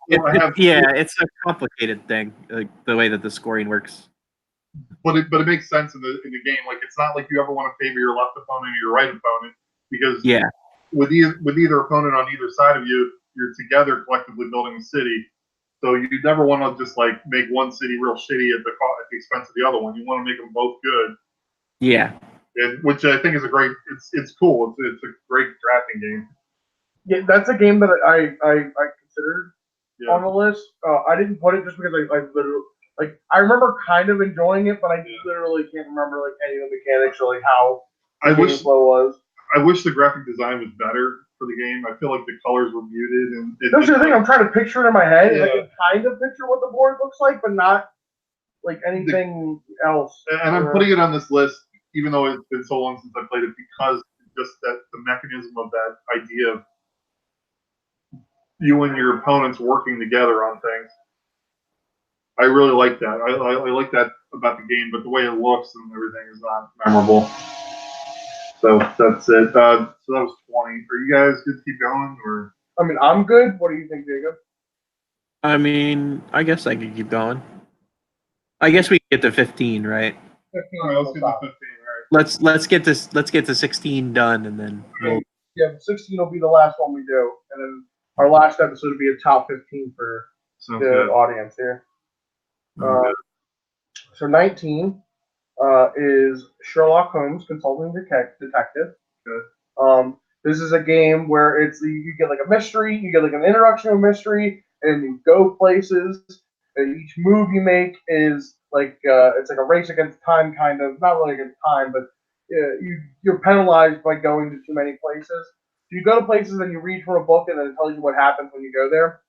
mechanics. It's a complicated thing, like the way that the scoring works. But it makes sense in the game. Like it's not like you ever want to favor your left opponent or your right opponent because Yeah. with either opponent on either side of you, you're together collectively building a city. So you never want to just like make one city real shitty at the expense of the other one. You want to make them both good. Yeah. And, which I think is a great. It's cool. It's a great drafting game. Yeah, that's a game that I considered Yeah. on the list. I didn't put it just because I literally I remember kind of enjoying it, but I literally can't remember like any of the mechanics or like how the game flow was. I wish the graphic design was better for the game. I feel like the colors were muted, and That's the thing. I'm trying to picture it in my head, and I Yeah. can kind of picture what the board looks like, but not like anything else. And I'm putting it on this list, even though it's been so long since I played it, because just that the mechanism of that idea of you and your opponents working together on things. I really like that. I like that about the game, but the way it looks and everything is not memorable. So that's it. So that was 20. Are you guys good to keep going, or? I mean, I'm good. What do you think, Jacob? I mean, I guess I could keep going. I guess we can get to 15, right? 15. All right, let's get to 15. All right. Let's get to 16 done, and then we'll. Yeah, 16 will be the last one we do, and then our last episode will be a top 15 for Sounds the good. audience here. Okay. So 19 is Sherlock Holmes Consulting Detective. Okay. This is a game where you get like a mystery, you get like an introduction to a mystery, and you go places. And each move you make is like it's like a race against time, kind of. Not really against time, but you're penalized by going to too many places. So you go to places and you read from a book, and then it tells you what happens when you go there.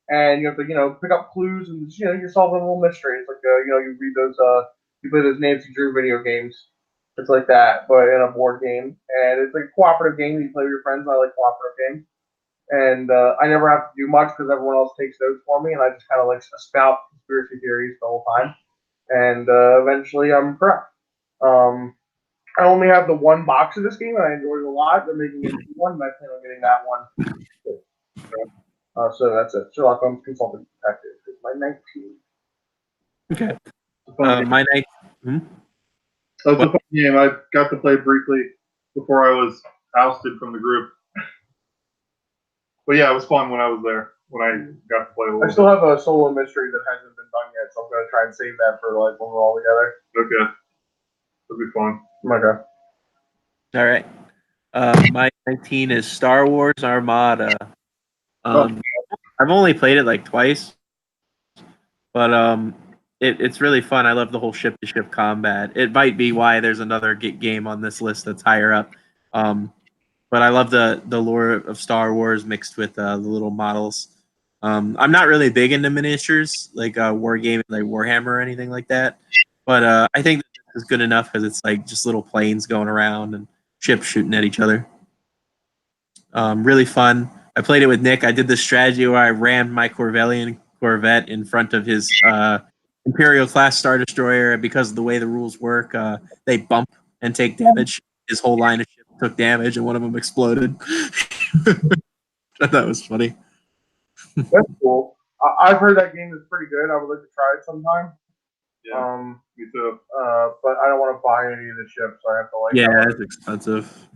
And you have to, pick up clues, and you're solving little mysteries. Like you read those, you play those Nancy Drew video games. It's like that, but in a board game, and it's like a cooperative game. You play with your friends. I like cooperative games, and I never have to do much because everyone else takes notes for me, and I just kind of like spout conspiracy theories the whole time, and eventually I'm correct. I only have the one box of this game, and I enjoyed it a lot. They're making it one, and I plan on getting that one. So that's it. Sherlock Holmes Consulting Detective is my 19. Okay. My night. That was a fun game. I got to play briefly before I was ousted from the group. But yeah, it was fun when I was there. When I got to play a little. I still have a solo mystery that hasn't been done yet, so I'm gonna try and save that for like when we're all together. Okay. It'll be fun. Okay. All right. My 19 is Star Wars Armada. I've only played it like twice, but it's really fun. I love the whole ship-to-ship combat. It might be why there's another game on this list that's higher up. But I love the lore of Star Wars mixed with the little models. I'm not really big into miniatures like Wargaming, like Warhammer or anything like that. But I think this is good enough because it's like just little planes going around and ships shooting at each other. Really fun. I played it with Nick. I did this strategy where I rammed my Corvellian Corvette in front of his Imperial class Star Destroyer, and because of the way the rules work, they bump and take damage. His whole line of ships took damage, and one of them exploded. I thought it was funny. That's cool. I've heard that game is pretty good. I would like to try it sometime. Yeah, me too. But I don't want to buy any of the ships. So I have to like. Yeah, it's expensive.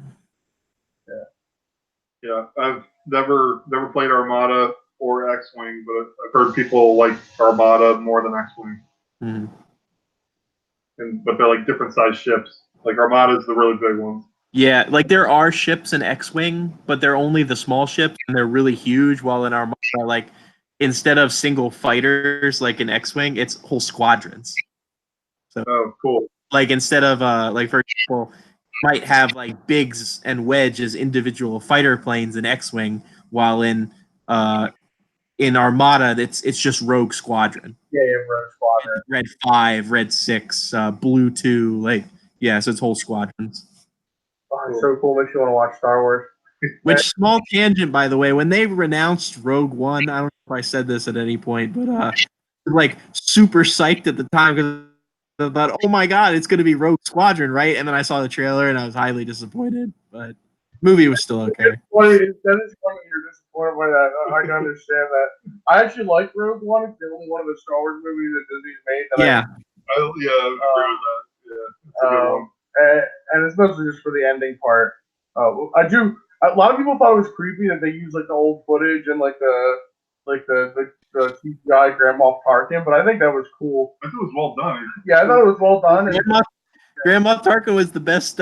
Yeah, I've never played Armada or X-Wing, but I've heard people like Armada more than X-Wing. Mm-hmm. But they're like different size ships. Like Armada's the really big ones. Yeah, like there are ships in X-wing, but they're only the small ships, and they're really huge. While in Armada, like instead of single fighters, like in X-wing, it's whole squadrons. So, Oh, cool. like instead of like for example, you might have like Biggs and Wedge as individual fighter planes in X-wing, while in Armada, it's just Rogue Squadron. Yeah, Rogue Squadron. Red 5, Red 6, Blue 2, like yeah, so it's whole squadrons. Oh, it's so cool. Makes you want to watch Star Wars. Which small tangent, by the way, when they announced Rogue One, I don't know if I said this at any point, but like super psyched at the time because I thought, oh my god, it's going to be Rogue Squadron, right? And then I saw the trailer and I was highly disappointed, but movie was still okay. That is funny you're disappointed by that. I can understand that. I actually like Rogue One. It's the only one of the Star Wars movies that Disney's made. Yeah. I agree with that. Yeah, it's a good one. And it's mostly just for the ending part. I do. A lot of people thought it was creepy that they used like the old footage and like the CGI Grand Moff Tarkin, but I think that was cool. I thought it was well done. Yeah, I thought it was well done. Grand Moff Tarkin was the best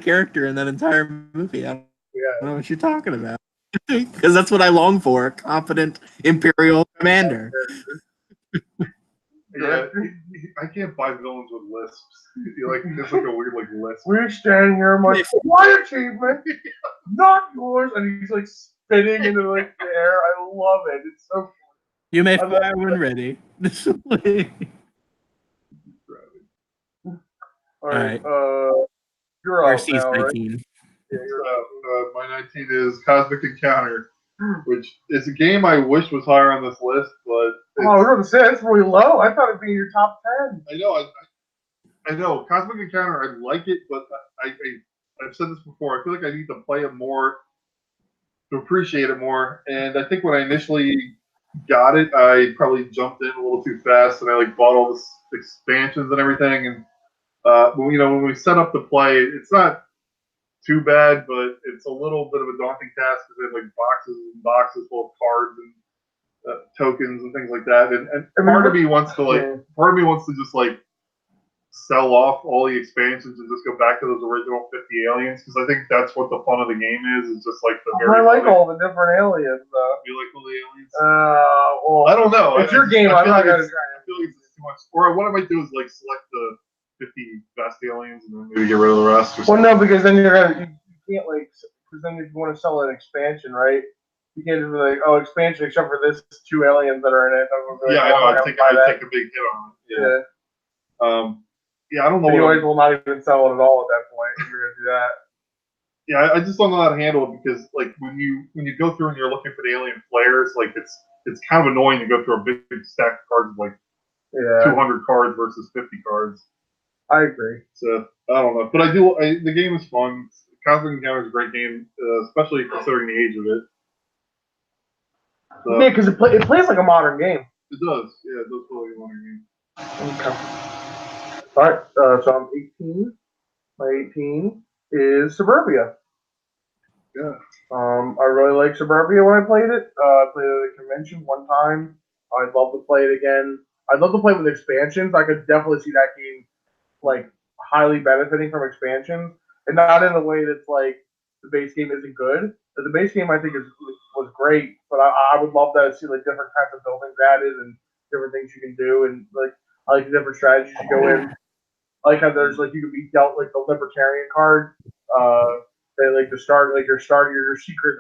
character in that entire movie. I don't know what you're talking about. Because that's what I long for, a confident Imperial commander. Yeah, I can't buy villains with lisps. It's like a weird lisp. We're standing here, I'm like, my achievement, not yours, and he's like spinning into like the air. I love it. It's so cool. You may fire when ready. All right. You're up RC's now, 19. Right? Yeah, you're up. My 19 is Cosmic Encounter, which is a game I wish was higher on this list, but I was going to say it's really low. I thought it'd be in your top 10. I know. I know. Cosmic Encounter, I like it, but I've said this before. I feel like I need to play it more to appreciate it more. And I think when I initially got it, I probably jumped in a little too fast, and I bought all the expansions and everything. And when we set up to play, it's not too bad, but it's a little bit of a daunting task because they have boxes and boxes full of cards and tokens and things like that. And part of me wants to just sell off all the expansions and just go back to those original 50 aliens, because I think that's what the fun of the game is just the very. I like all the different aliens though. You like all the aliens? Well, I don't know. It's your game. I'm not gonna try. I feel like it's too much. Or what I might do is select the 50 best aliens and then maybe get rid of the rest. Well, no, because then you can't because then if you want to sell an expansion, right? You can't just be like, oh, expansion except for this 2 aliens that are in it. I know. I think I'd take a big hit on it. Yeah. Yeah, I don't know. Anyways, we'll not even sell it at all at that point. If you're gonna do that. Yeah, I just don't know how to handle it because when you go through and you're looking for the alien flares, it's kind of annoying to go through a big stack of cards 200 cards versus 50 cards. I agree. So I don't know, but the game is fun. Cosmic Encounter is a great game, especially considering the age of it. So, yeah, because it plays like a modern game. It does. Yeah, it does play like a modern game. Okay. All right, so I'm 18. My 18 is Suburbia. Yeah. I really liked Suburbia when I played it. I played it at a convention one time. I'd love to play it again. I'd love to play with expansions. I could definitely see that game highly benefiting from expansions, and not in a way that's the base game isn't good. But the base game I think was great, but I would love to see different kinds of buildings added and different things you can do, and I like the different strategies you go in. I like how there's you could be dealt the libertarian card. To start your secret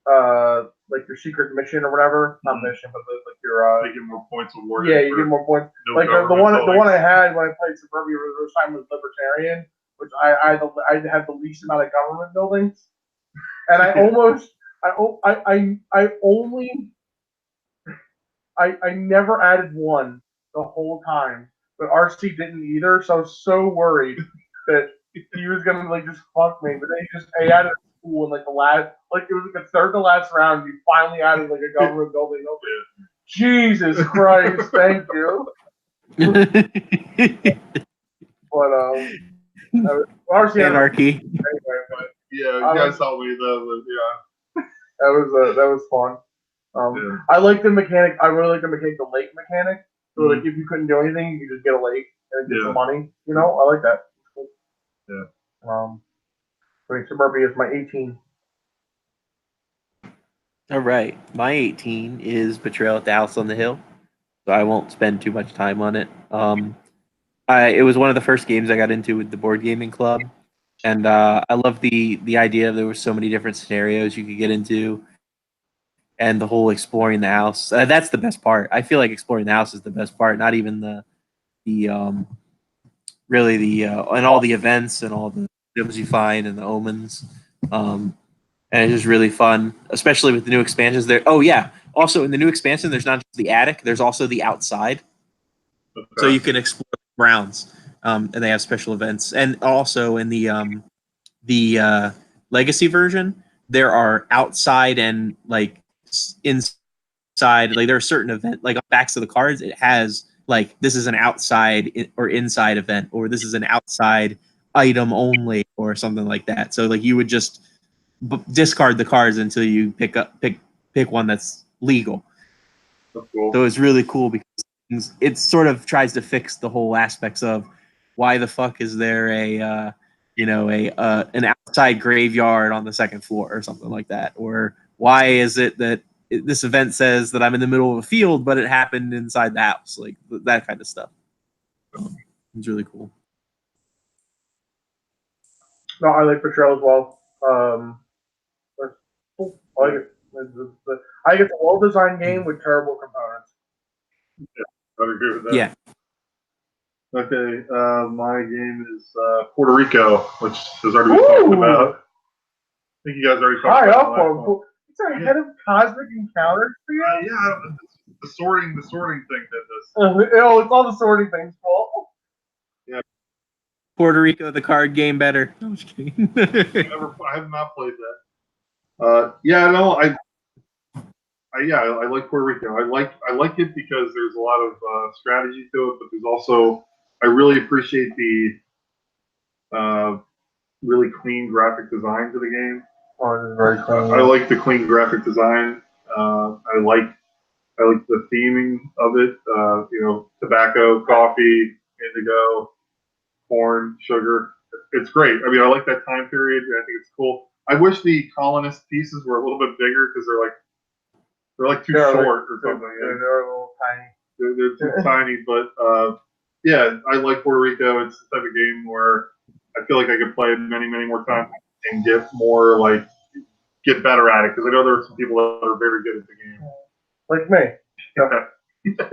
your secret mission or whatever. Not mission, but your you get more points of war. Yeah, you get more points. No the one I had when I played Suburbia the first time was libertarian, which I had the least amount of government buildings, and I never added one the whole time, but RC didn't either, so I was so worried that he was gonna just fuck me. But then he added a school in the last, it was the third to last round. You finally added a government building. Jesus Christ, thank you. But RC Anarchy. Anyway, but yeah, you guys saw me though. But yeah, that was fun. I like the mechanic. I really like the mechanic, the lake mechanic. So if you couldn't do anything, you could just get a lake and get some money. I like that. Yeah. Suburbia is my 18. All right, my 18 is Betrayal at the House on the Hill, so I won't spend too much time on it. It was one of the first games I got into with the board gaming club, and I love the idea. There were so many different scenarios you could get into, and the whole exploring the house. That's the best part. I feel like exploring the house is the best part, not even the really the and all the events and all the items you find and the omens. And it's just really fun, especially with the new expansions. There. Oh yeah. Also in the new expansion, there's not just the attic. There's also the outside, so you can explore the grounds. And they have special events. And also in the legacy version, there are outside and like inside. Like there are certain event like on backs of the cards. It has like this is an outside or inside event, or this is an outside item only, or something like that. So like you would just discard the cards until you pick one that's legal. That's cool. So it's really cool because it sort of tries to fix the whole aspects of why the fuck is there a an outside graveyard on the second floor or something like that, or why is it that this event says that I'm in the middle of a field but it happened inside the house, like that kind of stuff. It's really cool. No, I like Betrayal as well. Cool. I like it. I think it's a well-designed game with terrible components. I would agree with that. Yeah. Okay, my game is Puerto Rico, which has already been talked about. I think you guys already talked High about up on. It's ahead of Cosmic Encounters for you? Yeah, the sorting thing did this. Oh, it's all the sorting thing's fault. Yeah. Puerto Rico, the card game better. No, I'm just kidding. I have not played that. Yeah, no, I like Puerto Rico. I like it because there's a lot of strategy to it, but there's also I really appreciate the really clean graphic design to the game. Oh, it is very clean. I like the clean graphic design. I like the theming of it. Tobacco, coffee, indigo, corn, sugar. It's great. I mean, I like that time period. I think it's cool. I wish the colonist pieces were a little bit bigger because they're too short or something. They're a little tiny. They're too tiny, but yeah, I like Puerto Rico. It's the type of game where I feel like I could play it many, many more times and get better at it because I know there are some people that are very good at the game. Like me.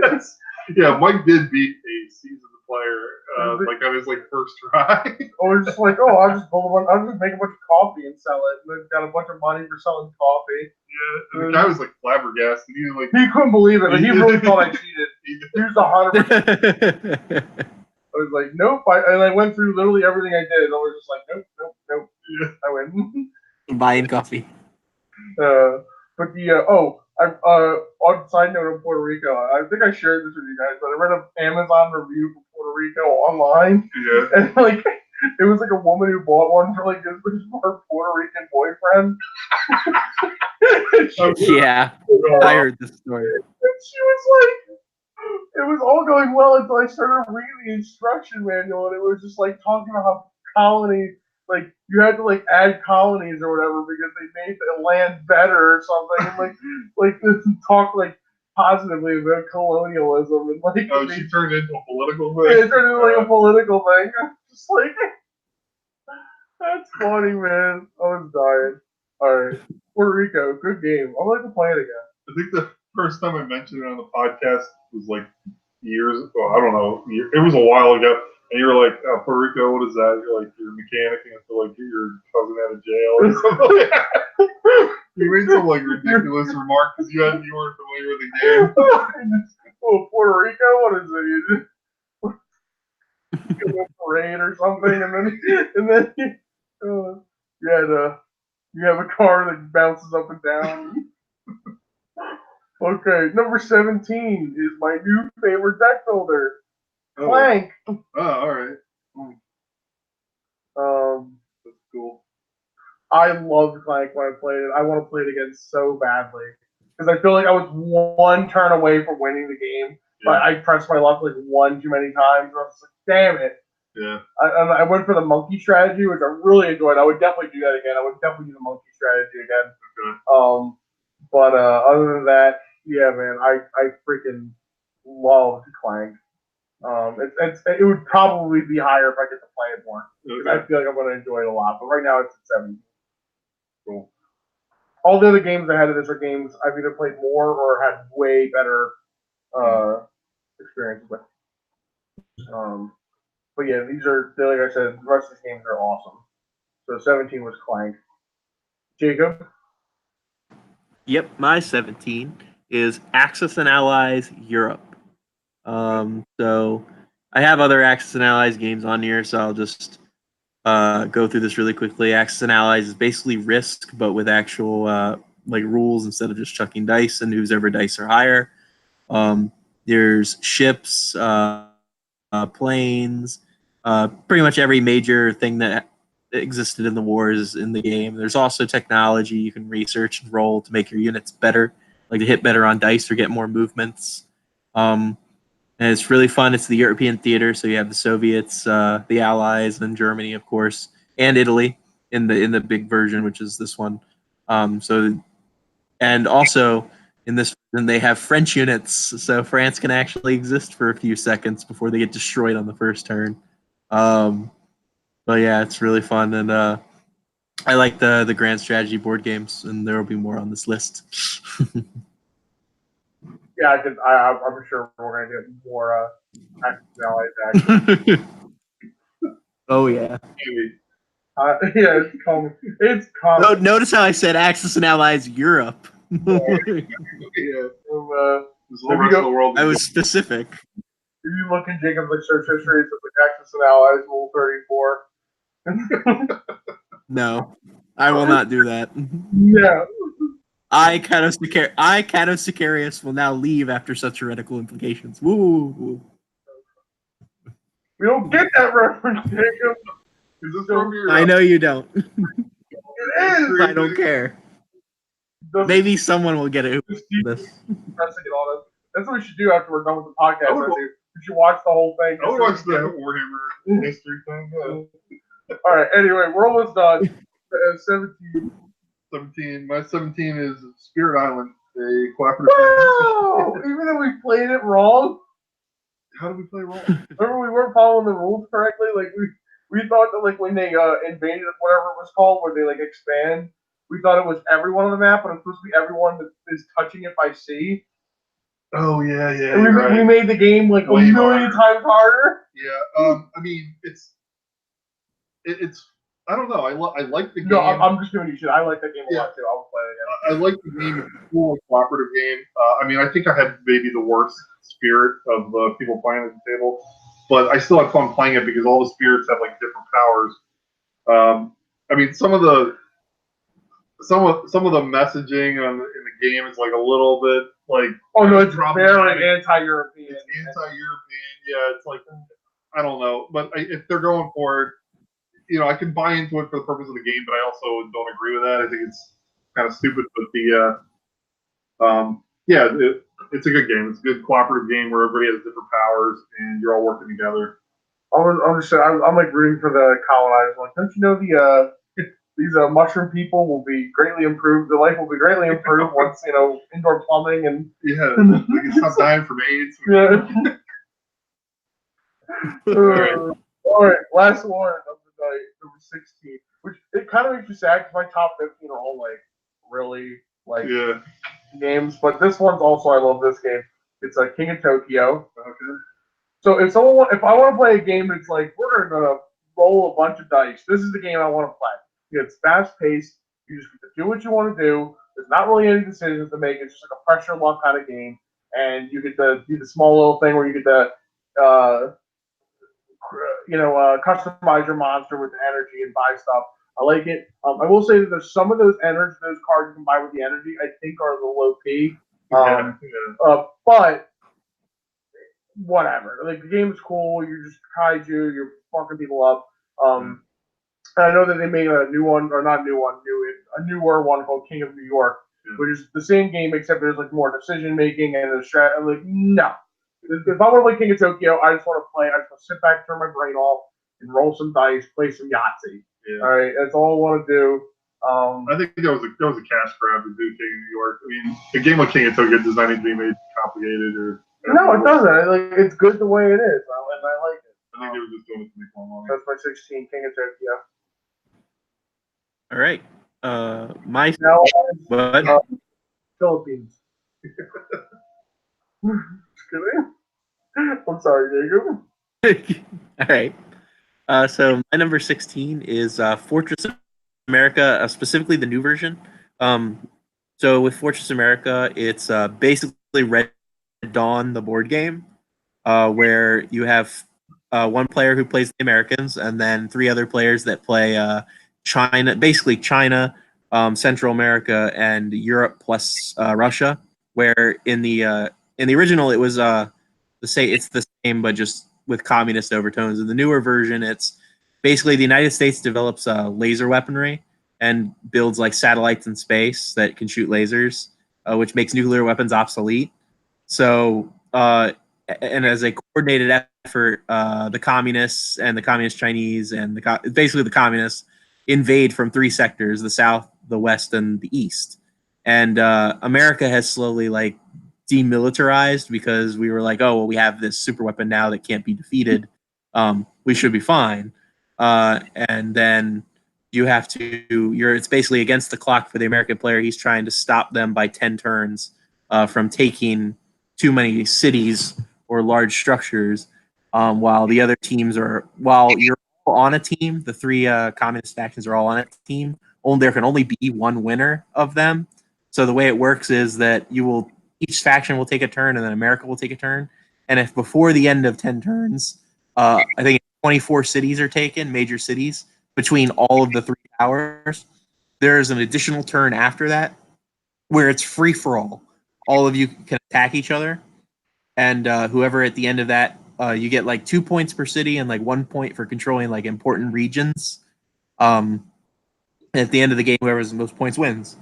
Yes. Yeah, Mike did beat a seasoned player on his first try. Or just like, I'll just make a bunch of coffee and sell it. And then got a bunch of money for selling coffee. Yeah, and the guy was flabbergasted. He couldn't believe it. He really thought I cheated. He was 100%. I was like, nope. And I went through literally everything I did. And I was just like, nope. Yeah. I win. Buying coffee. But on side note of Puerto Rico, I think I shared this with you guys, but I read an Amazon review for Puerto Rico online. Yeah. And it was a woman who bought one for her Puerto Rican boyfriend. Yeah, I heard this story. And she was like, it was all going well until I started reading the instruction manual, and it was just talking about how colonies, you had to add colonies or whatever because they made the land better or something, and talk positively about colonialism and she turned it into a political thing. Yeah, it turned into a political thing. Just that's funny, man. I was dying. All right, Puerto Rico, good game. I'd like to play it again. I think the first time I mentioned it on the podcast was years ago. I don't know. It was a while ago. And you were like, Puerto Rico, what is that? You're you're a mechanic and you get your cousin out of jail or something like that. You made some ridiculous remark because you weren't familiar with the game. Puerto Rico, what is it? You do a parade or something, and then you have a car that bounces up and down. Okay, number 17 is my new favorite deck builder, Clank. Oh, all right. That's cool. I loved Clank when I played it. I want to play it again so badly because I feel like I was one turn away from winning the game, but I pressed my luck one too many times. And I was like, damn it! Yeah. I went for the monkey strategy, which I really enjoyed. I would definitely do that again. I would definitely do the monkey strategy again. Okay. But other than that, yeah, man, I freaking loved Clank. It would probably be higher if I get to play it more. Okay. I feel like I'm going to enjoy it a lot. But right now it's at 17. Cool. All the other games ahead of this are games I've either played more or had way better experiences with. But yeah, like I said, the rest of these games are awesome. So 17 was Clank. Jacob? Yep, my 17 is Axis and Allies Europe. So I have other Axis and Allies games on here, so I'll just go through this really quickly. Axis and Allies is basically Risk, but with actual like rules instead of just chucking dice and whose ever dice are higher. There's ships, planes, pretty much every major thing that existed in the wars is in the game. There's also technology you can research and roll to make your units better, like to hit better on dice or get more movements. And it's really fun. It's the European theater, so you have the Soviets, the Allies, and Germany, of course, and Italy in the big version, which is this one. And also in this, then they have French units, so France can actually exist for a few seconds before they get destroyed on the first turn. But yeah, it's really fun, and I like the grand strategy board games, and there will be more on this list. Yeah, I'm sure we're going to get more Axis and Allies action. Oh yeah. Yeah, it's coming. It's coming. Notice how I said Axis and Allies Europe. Yeah. This whole rest of the world. I was specific. If you look in Jacob's like search history, it's like Axis and Allies Rule 34. No, I will not do that. Yeah. I, Cato Sicarius, will now leave after such heretical implications. Woo! We don't get that reference, Jacob. Is this from your? I know you don't. It is. I don't care. Maybe someone will get it. This. That's what we should do after we're done with the podcast. We should watch the whole thing. I would watch the Warhammer history thing. Yeah. All right. Anyway, we're almost done. 17. 17. My 17 is Spirit Island, a cooperative. Wow! Even though we played it wrong. How did we play wrong? Remember, we weren't following the rules correctly. Like we thought that like when they invaded whatever it was called, where they like expand, we thought it was everyone on the map, but it's supposed to be everyone that is touching it by sea. Oh yeah. And we made the game like way a million times harder. Yeah. I mean, it's. I don't know. I like the game. No, I'm just giving you shit. I like that game a lot too. I'll play it I again. like the game. It's a cool cooperative game. I mean, I think I had maybe the worst spirit of people playing at the table, but I still had fun playing it because all the spirits have like different powers. I mean, some of the messaging in the game is like a little bit like. Oh no, it's very anti-European. It's anti-European. Yeah, it's like I don't know, but if they're going for it. I can buy into it for the purpose of the game, but I also don't agree with that. I think it's kind of stupid, but it's a good game. It's a good cooperative game where everybody has different powers and you're all working together. I'm like rooting for the colonizers. Like, don't you know these mushroom people will be greatly improved. Their life will be greatly improved once indoor plumbing and we can stop dying from AIDS. Yeah. All right, last one of the night, number 16. Which it kind of makes me sad because my top 15 are all like really games, but this one's also I love this game. It's like King of Tokyo. Okay. So if I want to play a game that's like we're gonna roll a bunch of dice, this is the game I want to play. It's fast paced. You just get to do what you want to do. There's not really any decisions to make. It's just like a pressure luck kind of game, and you get to do the small little thing where you get to customize your monster with the energy and buy stuff. I like it. I will say that there's some of those cards you can buy with the energy I think are a little OP. But whatever. Like the game's cool. You're just kaiju. You're fucking people up. And I know that they made a new one, or not a new one, a newer one called King of New York, which is the same game except there's like more decision making and a strat. Like no. If I want to play King of Tokyo, I just want to play. I just want to sit back, turn my brain off, and roll some dice, play some Yahtzee. Yeah. All right, that's all I want to do. I think that was a cash grab to do King of New York. I mean, a game like King of Tokyo does not need to be made complicated or. No, it doesn't. Like, it's good the way it is, and I like it. I think they were just doing it to make more money. That's my 16 King of Tokyo. All right. My Now, but Philippines. Just kidding. I'm sorry, Jacob. all right. So my number 16 is Fortress America, specifically the new version. So with Fortress America, it's basically Red Dawn, the board game, where you have one player who plays the Americans, and then three other players that play China, basically China, Central America, and Europe plus Russia. Where in the original it was it's the same but just with communist overtones. In the newer version, it's basically the United States develops laser weaponry and builds like satellites in space that can shoot lasers, which makes nuclear weapons obsolete. So, and as a coordinated effort, the communists and the communist Chinese and basically the communists invade from three sectors: the South, the West, and the East. And America has slowly like demilitarized because we were like, oh, well, we have this super weapon now that can't be defeated. We should be fine. And then you have to, it's basically against the clock for the American player. He's trying to stop them by 10 turns from taking too many cities or large structures, while the other teams while you're all on a team, the three communist factions are all on a team. There can only be one winner of them. So the way it works is that each faction will take a turn, and then America will take a turn. And if before the end of 10 turns, I think 24 cities are taken, major cities, between all of the three powers, there's an additional turn after that where it's free for all. All of you can attack each other, and whoever at the end of that, you get like 2 points per city and like 1 point for controlling like important regions. At the end of the game, whoever has the most points wins.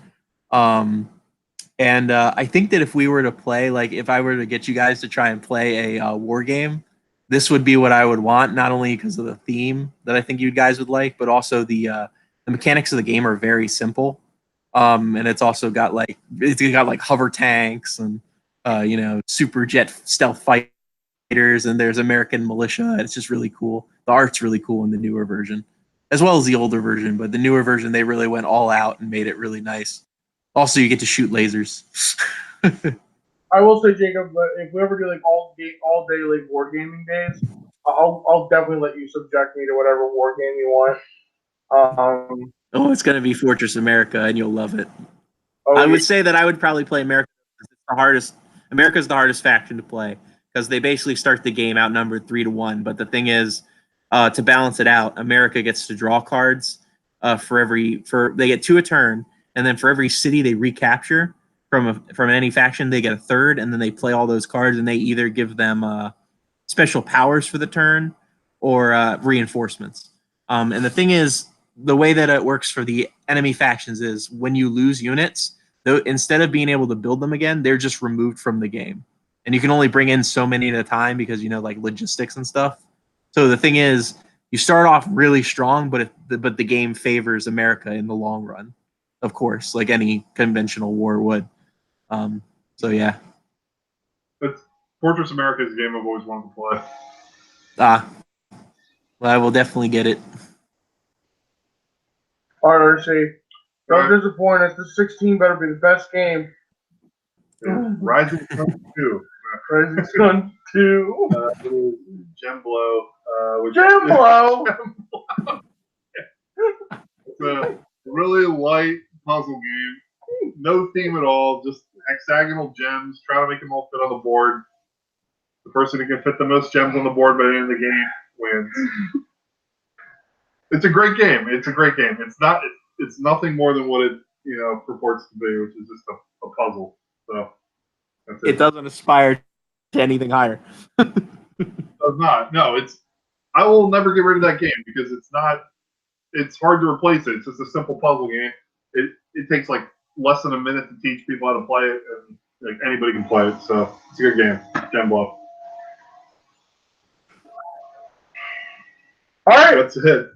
And I think that if we were to play, like if I were to get you guys to try and play a war game, this would be what I would want, not only because of the theme that I think you guys would like, but also the mechanics of the game are very simple. And it's also got like hover tanks and super jet stealth fighters, and there's American militia. It's just really cool. The art's really cool in the newer version, as well as the older version. But the newer version, they really went all out and made it really nice. Also, you get to shoot lasers. I will say, Jacob, if we ever do like all day like board gaming days, I'll definitely let you subject me to whatever war game you want. Oh, it's gonna be Fortress America, and you'll love it. Oh, I would say that I would probably play America. It's the hardest. America's the hardest faction to play because they basically start the game outnumbered 3-1. But the thing is, to balance it out, America gets to draw cards they get 2 a turn, and then for every city they recapture from any faction, they get a third, and then they play all those cards, and they either give them special powers for the turn or reinforcements. And the thing is, the way that it works for the enemy factions is when you lose units, instead of being able to build them again, they're just removed from the game. And you can only bring in so many at a time because, like logistics and stuff. So the thing is, you start off really strong, but the game favors America in the long run, of course, like any conventional war would. So yeah. But Fortress America is a game I've always wanted to play. Well, I will definitely get it. all right, RC. Don't disappoint us. This 16 better be the best game. Rising Sun 2. Rising Sun 2. Little Gem Blow. Gem Blow! It's a really light puzzle game. No theme at all. Just hexagonal gems. Try to make them all fit on the board. The person who can fit the most gems on the board by the end of the game wins. It's a great game. It's nothing more than what it purports to be, which is just a puzzle. So that's it. It doesn't aspire to anything higher. It does not. No, I will never get rid of that game because it's hard to replace it. It's just a simple puzzle game. It takes like less than a minute to teach people how to play it, and like anybody can play it. So it's a good game. Gem Blow. All right, That's it.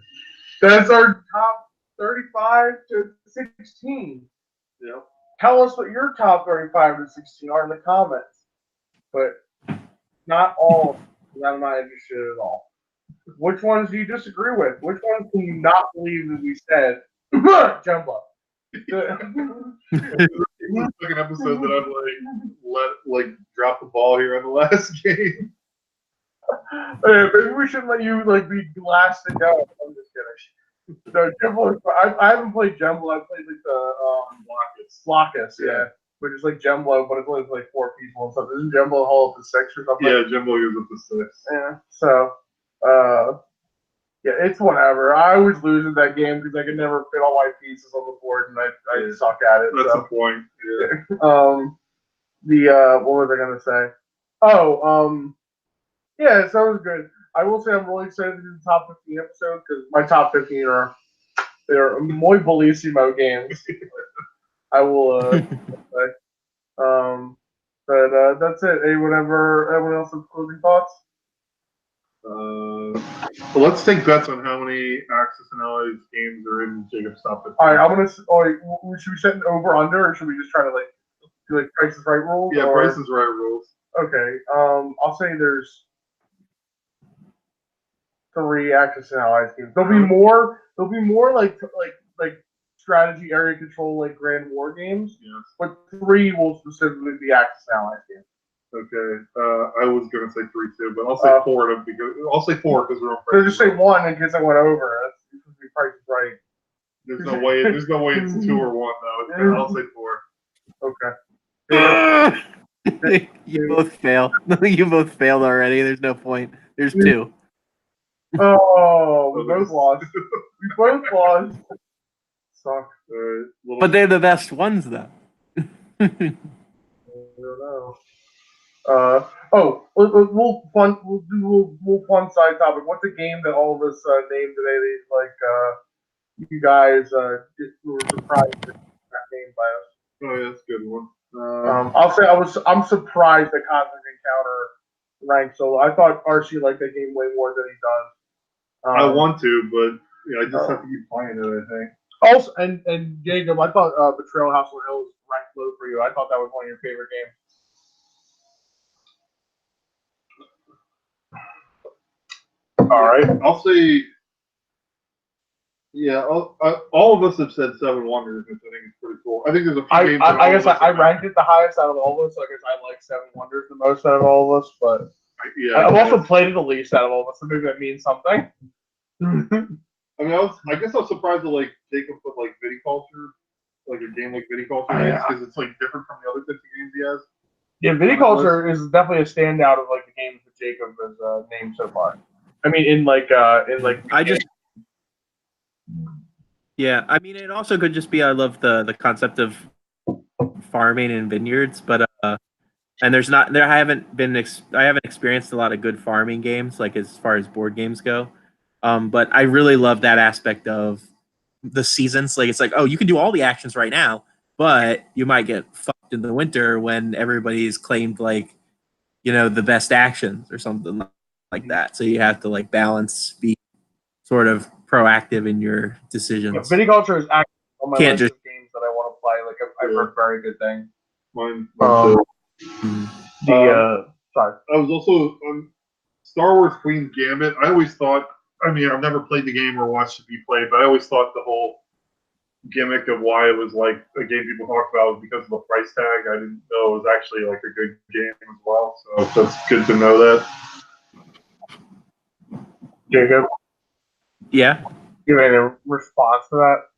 that's our top 35 to 16. Yeah. Tell us what your top 35 to 16 are in the comments. But not all. I'm not interested at all. Which ones do you disagree with? Which ones can you not believe that we said? Jumbo. This is the second episode that I've let drop the ball here on the last game. Maybe we should let you be last to go. I'm just kidding. No, Jumbo. I haven't played Jumbo. I played the Locus, yeah, which is like Jumbo, but it's only like 4 people and stuff. Isn't Jumbo Hall up to 6 or something? Yeah, Jimbo goes up to 6. Yeah. So, yeah, it's whatever. I always lose in that game because I can never fit all my pieces on the board, and I suck at it. That's so. the point. Yeah. What was I gonna say? Oh, yeah, so it was good. I will say I'm really excited to do the top 15 episodes because my top 15 they're muy bellissimo games. I will say. But that's it. Anyone else have closing thoughts? Well, let's take bets on how many Axis and Allies games are in Jacob's top 15. All right, I'm gonna. Should we set an over under, or should we just try to do Price is Right rules? Yeah, Price is Right rules. Okay. I'll say there's 3 Axis and Allies games. There'll be more. There'll be more like strategy, area control, like Grand War games. Yes. But 3 will specifically be Axis and Allies games. Okay. I was gonna say 3 too, but I'll say 4 because we're on Price. So just say 1 in case I went over. That's supposed to be Price is Right. There's no way. There's no way it's 2 or 1 though. I'll say 4. Okay. You both fail. You both failed already. There's no point. There's 2. Oh, we both lost. We both lost. Suck. But they're the best ones, though. I don't know. We'll fun side topic. What's a game that all of us named today? You guys were surprised that got named by us. Oh yeah, that's a good one. I'll say I'm surprised that Cosmic Encounter ranked so low. I thought RC liked that game way more than he does. I want to, but I just have to keep playing it. I think. Also, and Jacob, I thought Betrayal House on Hill was ranked low for you. I thought that was one of your favorite games. All right, I'll say. Yeah, all of us have said 7 Wonders, which I think is pretty cool. I think there's a few games. I guess I ranked it the highest out of all of us. So I guess I like 7 Wonders the most out of all of us, but I've also played it the least out of all of us. So maybe that means something. I mean, I guess I was surprised that Jacob put Viticulture, a game like Viticulture, because it's different from the other types of games he has. Yeah, Viticulture is definitely a standout of the games that Jacob has named so far. I mean, Yeah, I mean, it also could just be I love the concept of farming in vineyards, but and I haven't experienced a lot of good farming games as far as board games go, but I really love that aspect of the seasons. It's oh, you can do all the actions right now, but you might get fucked in the winter when everybody's claimed the best actions or something like that. So you have to balance, be sort of proactive in your decisions. Yeah, Viticulture is actually on my list of games that I want to play. I've heard very good things. Mine. Sorry. I was also on Star Wars Queen's Gambit. I always thought. I mean, I've never played the game or watched it be played, but I always thought the whole gimmick of why it was a game people talked about was because of the price tag. I didn't know it was actually a good game as well. So that's good to know that. Jacob? Yeah? You made a response to that?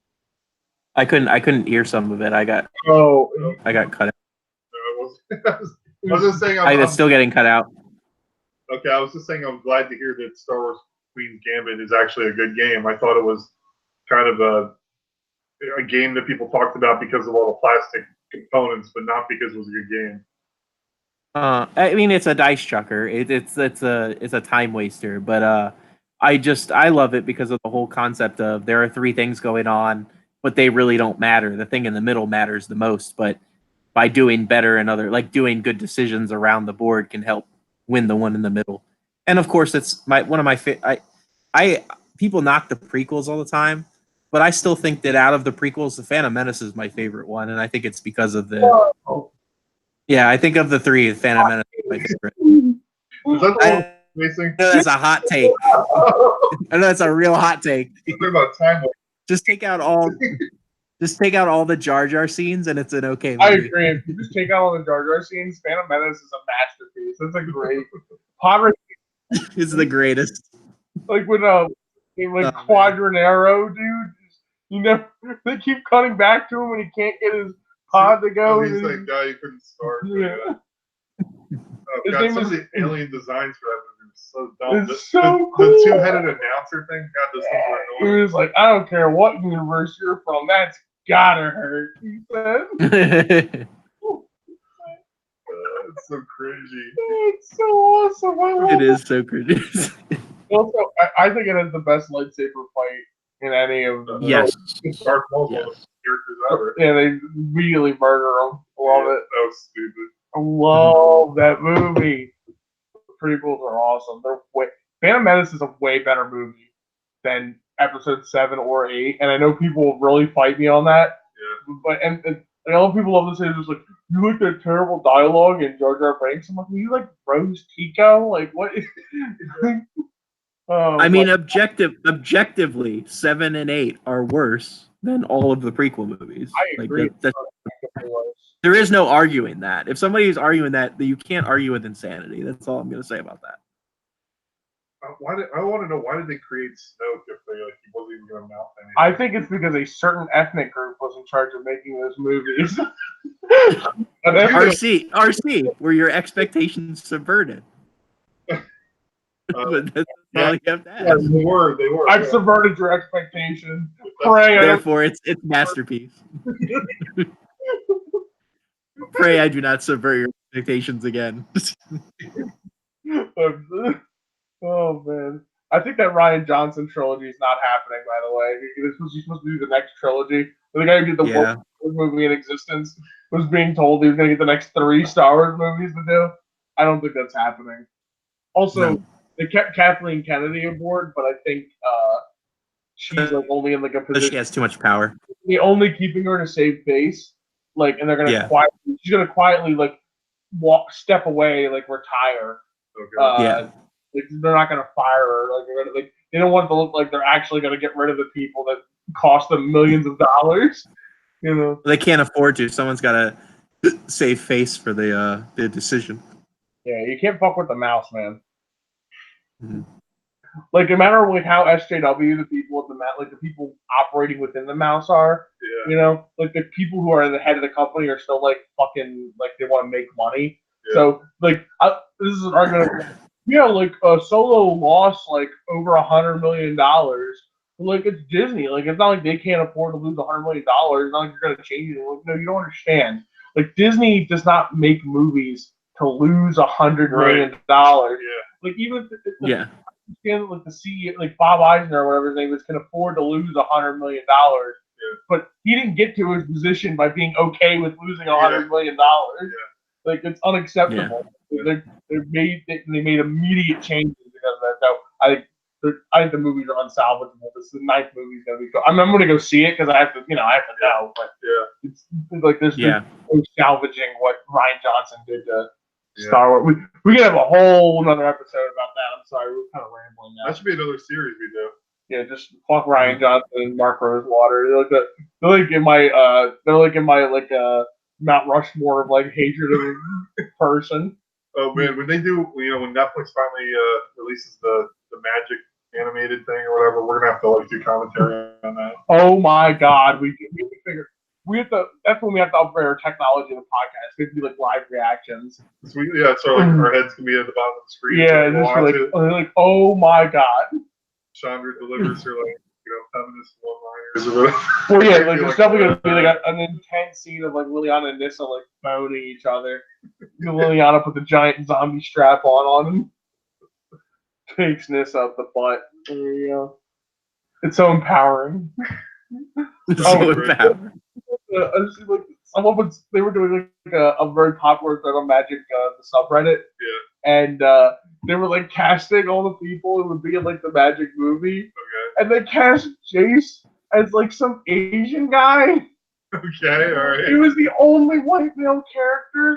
I couldn't hear some of it. I got cut out. I was just saying it's still getting cut out. Okay, I was just saying I'm glad to hear that Star Wars Queen's Gambit is actually a good game. I thought it was kind of a game that people talked about because of all the plastic components, but not because it was a good game. I mean, it's a dice chucker. It's a time waster, but I love it because of the whole concept of there are 3 things going on, but they really don't matter. The thing in the middle matters the most, but by doing better and doing good decisions around the board can help win the one in the middle. And of course, it's one of my People knock the prequels all the time, but I still think that out of the prequels, the Phantom Menace is my favorite one, and I think it's because of the. Oh. Yeah, I think of the three, the Phantom Menace is my favorite. Is that the I one racing? know that's a hot take. I know that's a real hot take. Talking about time. Just take out all the Jar Jar scenes, and it's an okay I movie. agree. If you just take out all the Jar Jar scenes, Phantom Menace is a masterpiece. It's a great. Potter, It's the greatest. like when man. Quadranero, dude. You know, they keep cutting back to him when he can't get his pod to go. He's and like guy you couldn't start. Yeah. Oh, His God, name some is- of the alien designs for that movie was so dumb. It's so the cool. two-headed announcer thing, God, those things were He annoying. was like, I don't care what universe you're from, that's gotta hurt. He said, It's so crazy. it's so awesome. I love It is so crazy. Also, I think it has the best lightsaber fight in any of the Yes. Darth Maul's Yes. one of the characters ever. Yeah, they really murder him. Love it. That was stupid. I love that movie. The prequels are awesome. Phantom Menace is a way better movie than Episode 7 or 8, and I know people will really fight me on that. Yeah. But and all people love to say is just like, you like that terrible dialogue in Jar Jar Binks. I'm like, well, you like Rose Tico? Like what? I mean, objectively, 7 and 8 are worse than all of the prequel movies. I agree. There is no arguing that. If somebody is arguing that, you can't argue with insanity. That's all I'm going to say about that. I want to know why did they create Snoke if they he wasn't even going to mouth anything? I think it's because a certain ethnic group was in charge of making those movies. And RC, were your expectations subverted? But that's all you have to ask. Yeah, they were. I've subverted your expectations. Pray I don't Therefore, it's masterpiece. Pray I do not subvert your expectations again. Oh man, I think that Ryan Johnson trilogy is not happening. By the way, he's supposed to do the next trilogy. The guy who did the worst movie in existence was being told he was going to get the next 3 Star Wars movies to do. I don't think that's happening. Also, they kept Kathleen Kennedy aboard, but I think she's like only in like a position. She has too much power. They're only keeping her to save face, like, and they're gonna she's gonna quietly like step away, like retire. Okay. Like, they're not gonna fire her. Like, they don't want it to look like they're actually gonna get rid of the people that cost them millions of dollars. You know, they can't afford to. Someone's got to save face for the decision. Yeah, you can't fuck with the mouse, man. Mm-hmm. Like, no matter like how SJW the people at the like the people operating within the mouse are, you know, like the people who are in the head of the company are still like fucking like they want to make money. Yeah. So like this is an argument. Yeah, like Solo lost like over $100 million. Like it's Disney. Like it's not like they can't afford to lose $100 million. It's not like you're gonna change it. Like, no, you don't understand. Like Disney does not make movies to lose $100 million. Yeah. Like even if like the CEO, like Bob Eisner or whatever his name is, can afford to lose $100 million. But he didn't get to his position by being okay with losing $100 million. Like it's unacceptable. They made immediate changes because of that. So I think the movies are unsalvageable. This is the 9th movie is gonna be. I'm going to go see it because I have to know. But it's like there's no salvaging what Ryan Johnson did to Star Wars. We could have a whole another episode about that. I'm sorry, we're kind of rambling now. That should be another series we do. Yeah, just fuck Ryan Johnson and Mark Rosewater. They're like in my Mount Rushmore of like hatred of a person. Oh man, when they do, when Netflix finally releases the Magic animated thing or whatever, we're gonna have to like do commentary on that. Oh my god, we figure. That's when we have to upgrade our technology in the podcast. We have to do like live reactions. So like our heads can be at the bottom of the screen. Yeah, just like oh my god. Chandra delivers her like feminist one-liners or whatever. Well, yeah, like there's definitely gonna be like an intense scene of like Liliana and Nissa like boning each other. Liliana put the giant zombie strap on him. Takes Nissa up the butt. There you go. It's so empowering. Empowering. They were doing like a very popular thread on Magic, the subreddit. Yeah. And they were like casting all the people who would be in like the Magic movie, Okay. and they cast Jace as like some Asian guy. Okay. All right. He was the only white male character,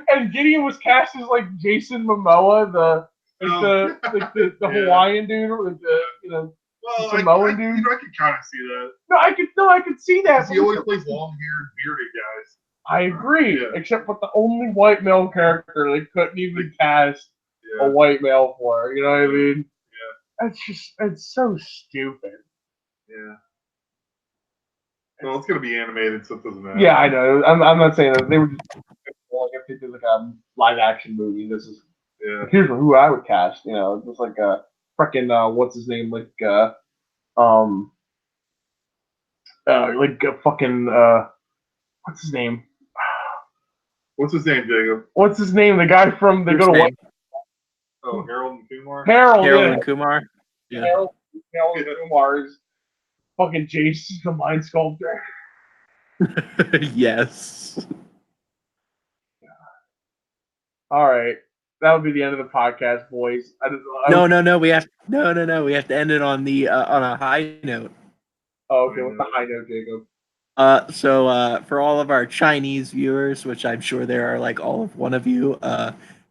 and Gideon was cast as like Jason Momoa, the Yeah. Hawaiian dude, with the Well, Samoan dude. I can kind of see that. No, I could see that. 'Cause he always plays long-haired, bearded guys. I agree, Yeah. except for the only white male character they couldn't even cast a white male for. You know what I mean? Yeah. It's so stupid. Yeah. Well, it's gonna be animated, so it doesn't matter. Yeah, I know. I'm not saying that they were just like if they did like a live action movie. This is here's who I would cast. Just like a freaking what's his name, like fucking what's his name? What's his name, Jacob? What's his name? The guy from They Go to White. Oh, Harold and Kumar. Harold and Kumar. Yeah. Harold and Kumar is fucking Jace, the Mind Sculptor. Yes. All right, that would be the end of the podcast, boys. No. We have to end it on a high note. Oh, okay. What's the high note, Jacob? So for all of our Chinese viewers, which I'm sure there are like all of one of you,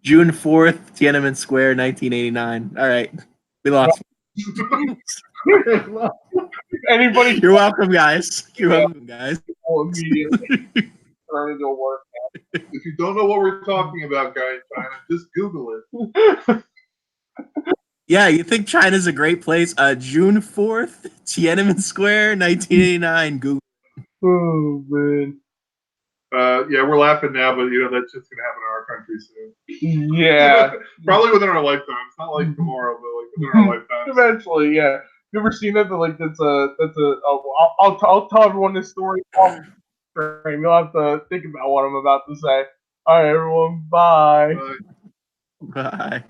June 4th, Tiananmen Square, 1989. All right, we lost. Anybody? You're welcome, guys. You're welcome, guys. Will immediately turn into work. If you don't know what we're talking about, guys, China, just Google it. Yeah, you think China's a great place? June 4th, Tiananmen Square, 1989. Google. Oh man. Yeah, we're laughing now, but that's just gonna happen in our country soon. Yeah. Probably within our lifetime. It's not like tomorrow, but like within our lifetime. Eventually, yeah. You ever seen that? I'll tell everyone this story. You'll have to think about what I'm about to say. All right, everyone. Bye. Bye. Bye.